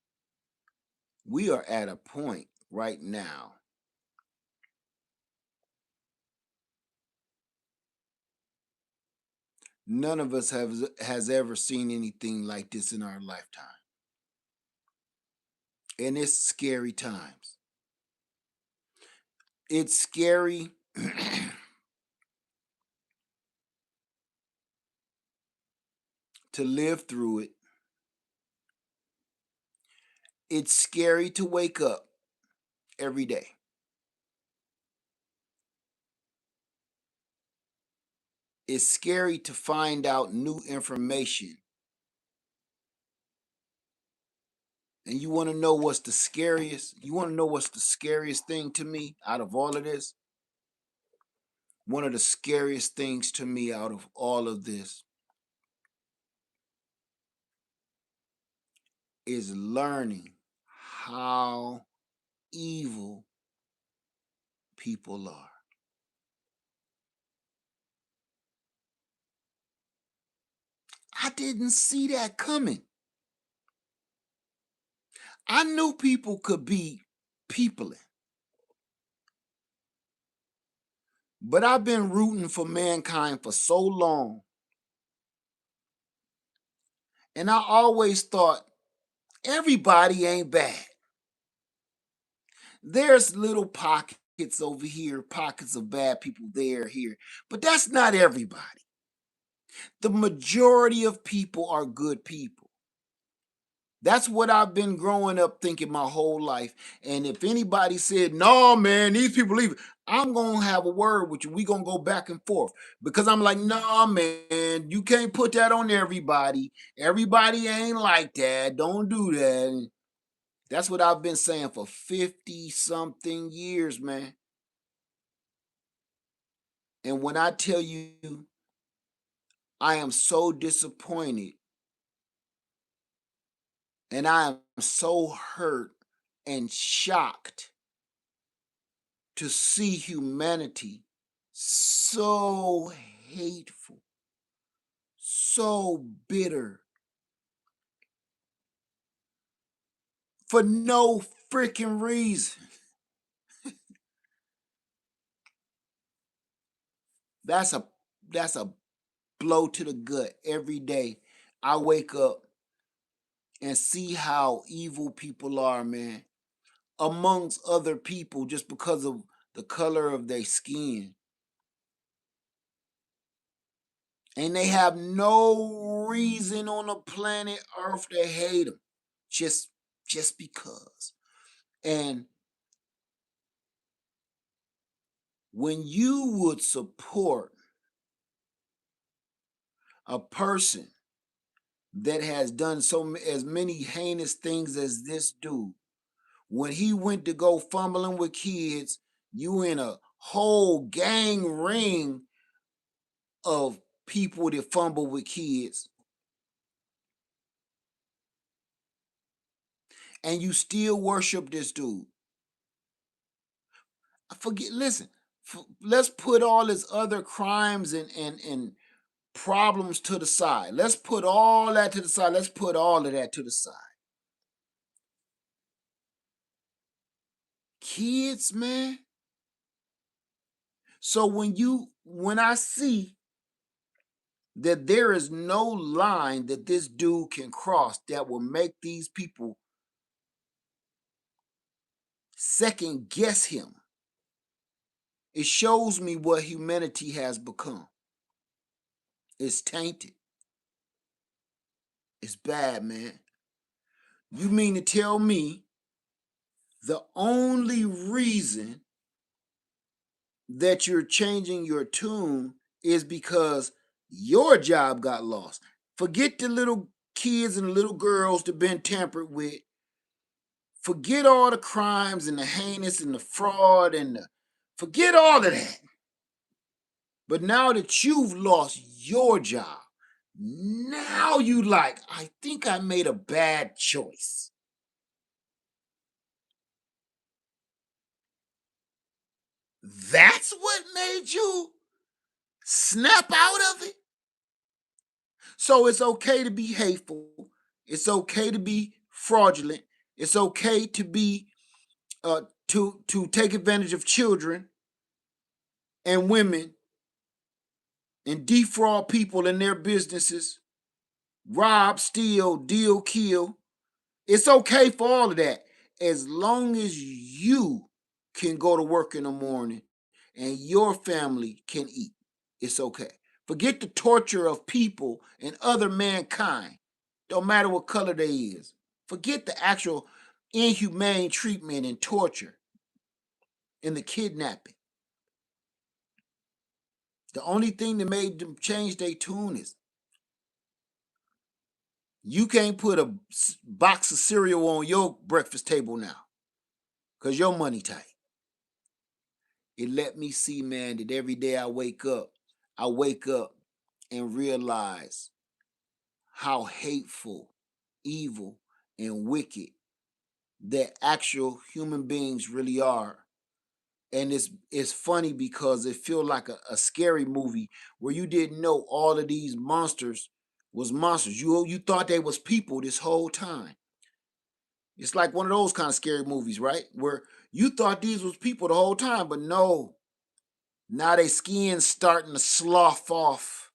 We are at a point right now. None of us has ever seen anything like this in our lifetime. And it's scary times. It's scary to live through it. It's scary to wake up every day. It's scary to find out new information. And you want to know what's the scariest? You want to know what's the scariest thing to me out of all of this? One of the scariest things to me out of all of this is learning how evil people are. I didn't see that coming. I knew people could be peopling, but I've been rooting for mankind for so long. And I always thought everybody ain't bad. There's little pockets over here, pockets of bad people there, here, but that's not everybody. The majority of people are good people. That's what I've been growing up thinking my whole life. And if anybody said, no, man, these people leave, I'm going to have a word with you. We're going to go back and forth because I'm like, no, man, you can't put that on everybody. Everybody ain't like that. Don't do that. That's what I've been saying for 50 something years, man. And when I tell you, I am so disappointed and I am so hurt and shocked to see humanity so hateful, so bitter for no freaking reason. That's a that's a blow to the gut every day. I wake up and see how evil people are, man, amongst other people just because of the color of their skin. And they have no reason on the planet Earth to hate them. Just just because. And When you would support a person that has done as many heinous things as this dude, when he went to go fumbling with kids, you in a whole gang ring of people that fumble with kids, and you still worship this dude. Forget, listen, let's put all his other crimes and problems to the side. Let's put all that to the side. Let's put all of that to the side. Kids, man. So when I see that there is no line that this dude can cross that will make these people second guess him, it shows me what humanity has become. It's tainted. It's bad, man. You mean to tell me the only reason that you're changing your tune is because your job got lost? Forget the little kids and little girls that been tampered with. Forget all the crimes and the heinous and the fraud forget all of that. But now that you've lost your job, now you like, I think I made a bad choice. That's what made you snap out of it. So it's okay to be hateful. It's okay to be fraudulent. It's okay to be to take advantage of children and women and defraud people in their businesses, rob, steal, deal, kill. It's okay for all of that as long as you can go to work in the morning and your family can eat. It's okay. Forget the torture of people and other mankind. Don't matter what color they is. Forget the actual inhumane treatment and torture and the kidnapping. The only thing that made them change their tune is you can't put a box of cereal on your breakfast table now because your money tight. It let me see, man, that every day I wake up and realize how hateful, evil, and wicked that actual human beings really are. And it's funny because it feels like a scary movie where you didn't know all of these monsters was monsters. You thought they was people this whole time. It's like one of those kind of scary movies, right? Where you thought these was people the whole time, but no. Now they skin's starting to slough off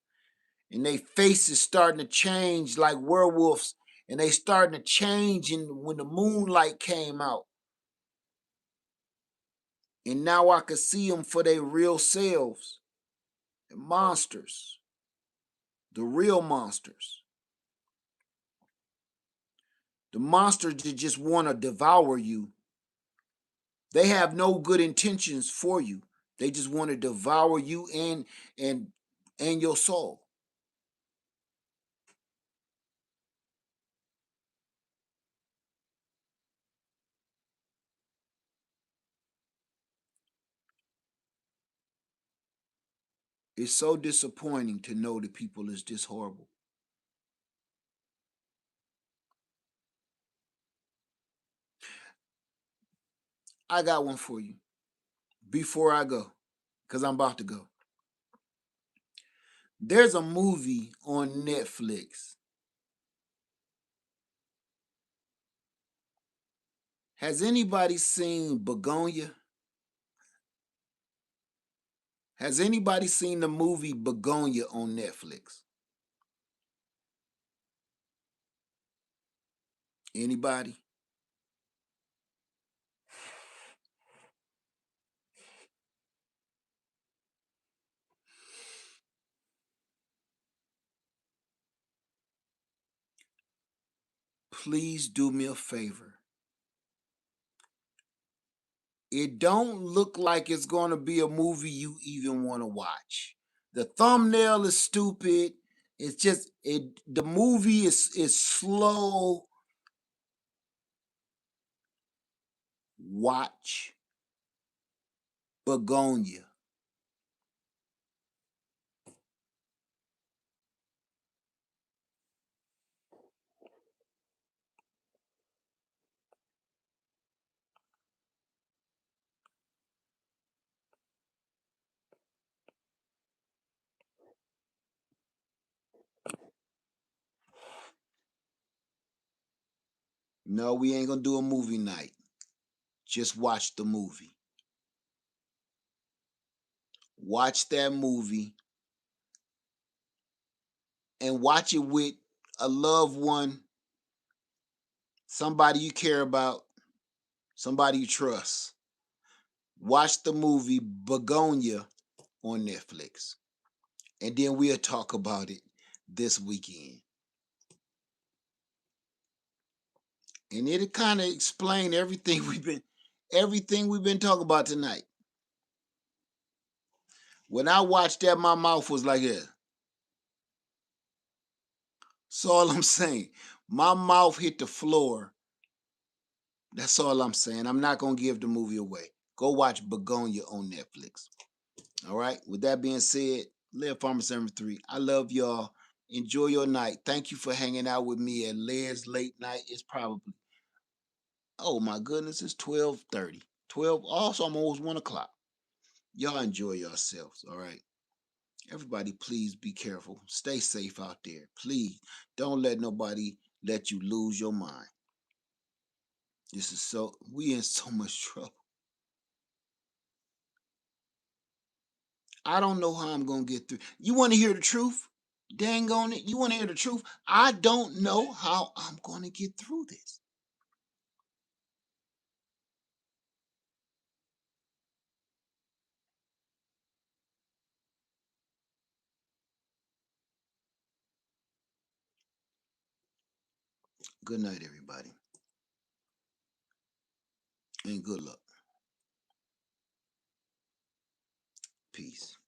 and they faces starting to change like werewolves and they starting to change when the moonlight came out. And now I could see them for their real selves. The monsters. The real monsters. The monsters that just want to devour you. They have no good intentions for you. They just want to devour you and and your soul. It's so disappointing to know that people is this horrible. I got one for you before I go, because I'm about to go. There's a movie on Netflix. Has anybody seen Begonia? Has anybody seen the movie Begonia on Netflix? Anybody? Please do me a favor. It don't look like it's going to be a movie you even want to watch. The thumbnail is stupid. It's just the movie is slow. Watch Begonia. No, we ain't gonna do a movie night. Just watch the movie. Watch that movie and watch it with a loved one, somebody you care about, somebody you trust. Watch the movie Begonia on Netflix. And then we'll talk about it this weekend. And it'll kind of explain everything we've been talking about tonight. When I watched that, my mouth was like this. That's all I'm saying. My mouth hit the floor. That's all I'm saying. I'm not gonna give the movie away. Go watch Begonia on Netflix. All right. With that being said, Live Farmer 73. I love y'all. Enjoy your night. Thank you for hanging out with me at Led's late night. It's probably, oh my goodness, it's 12:30. 12, also almost 1 o'clock. Y'all enjoy yourselves. All right. Everybody, please be careful. Stay safe out there. Please don't let nobody let you lose your mind. We in so much trouble. I don't know how I'm gonna get through. You want to hear the truth? Dang on it. You want to hear the truth? I don't know how I'm gonna get through this. Good night, everybody, and good luck. Peace.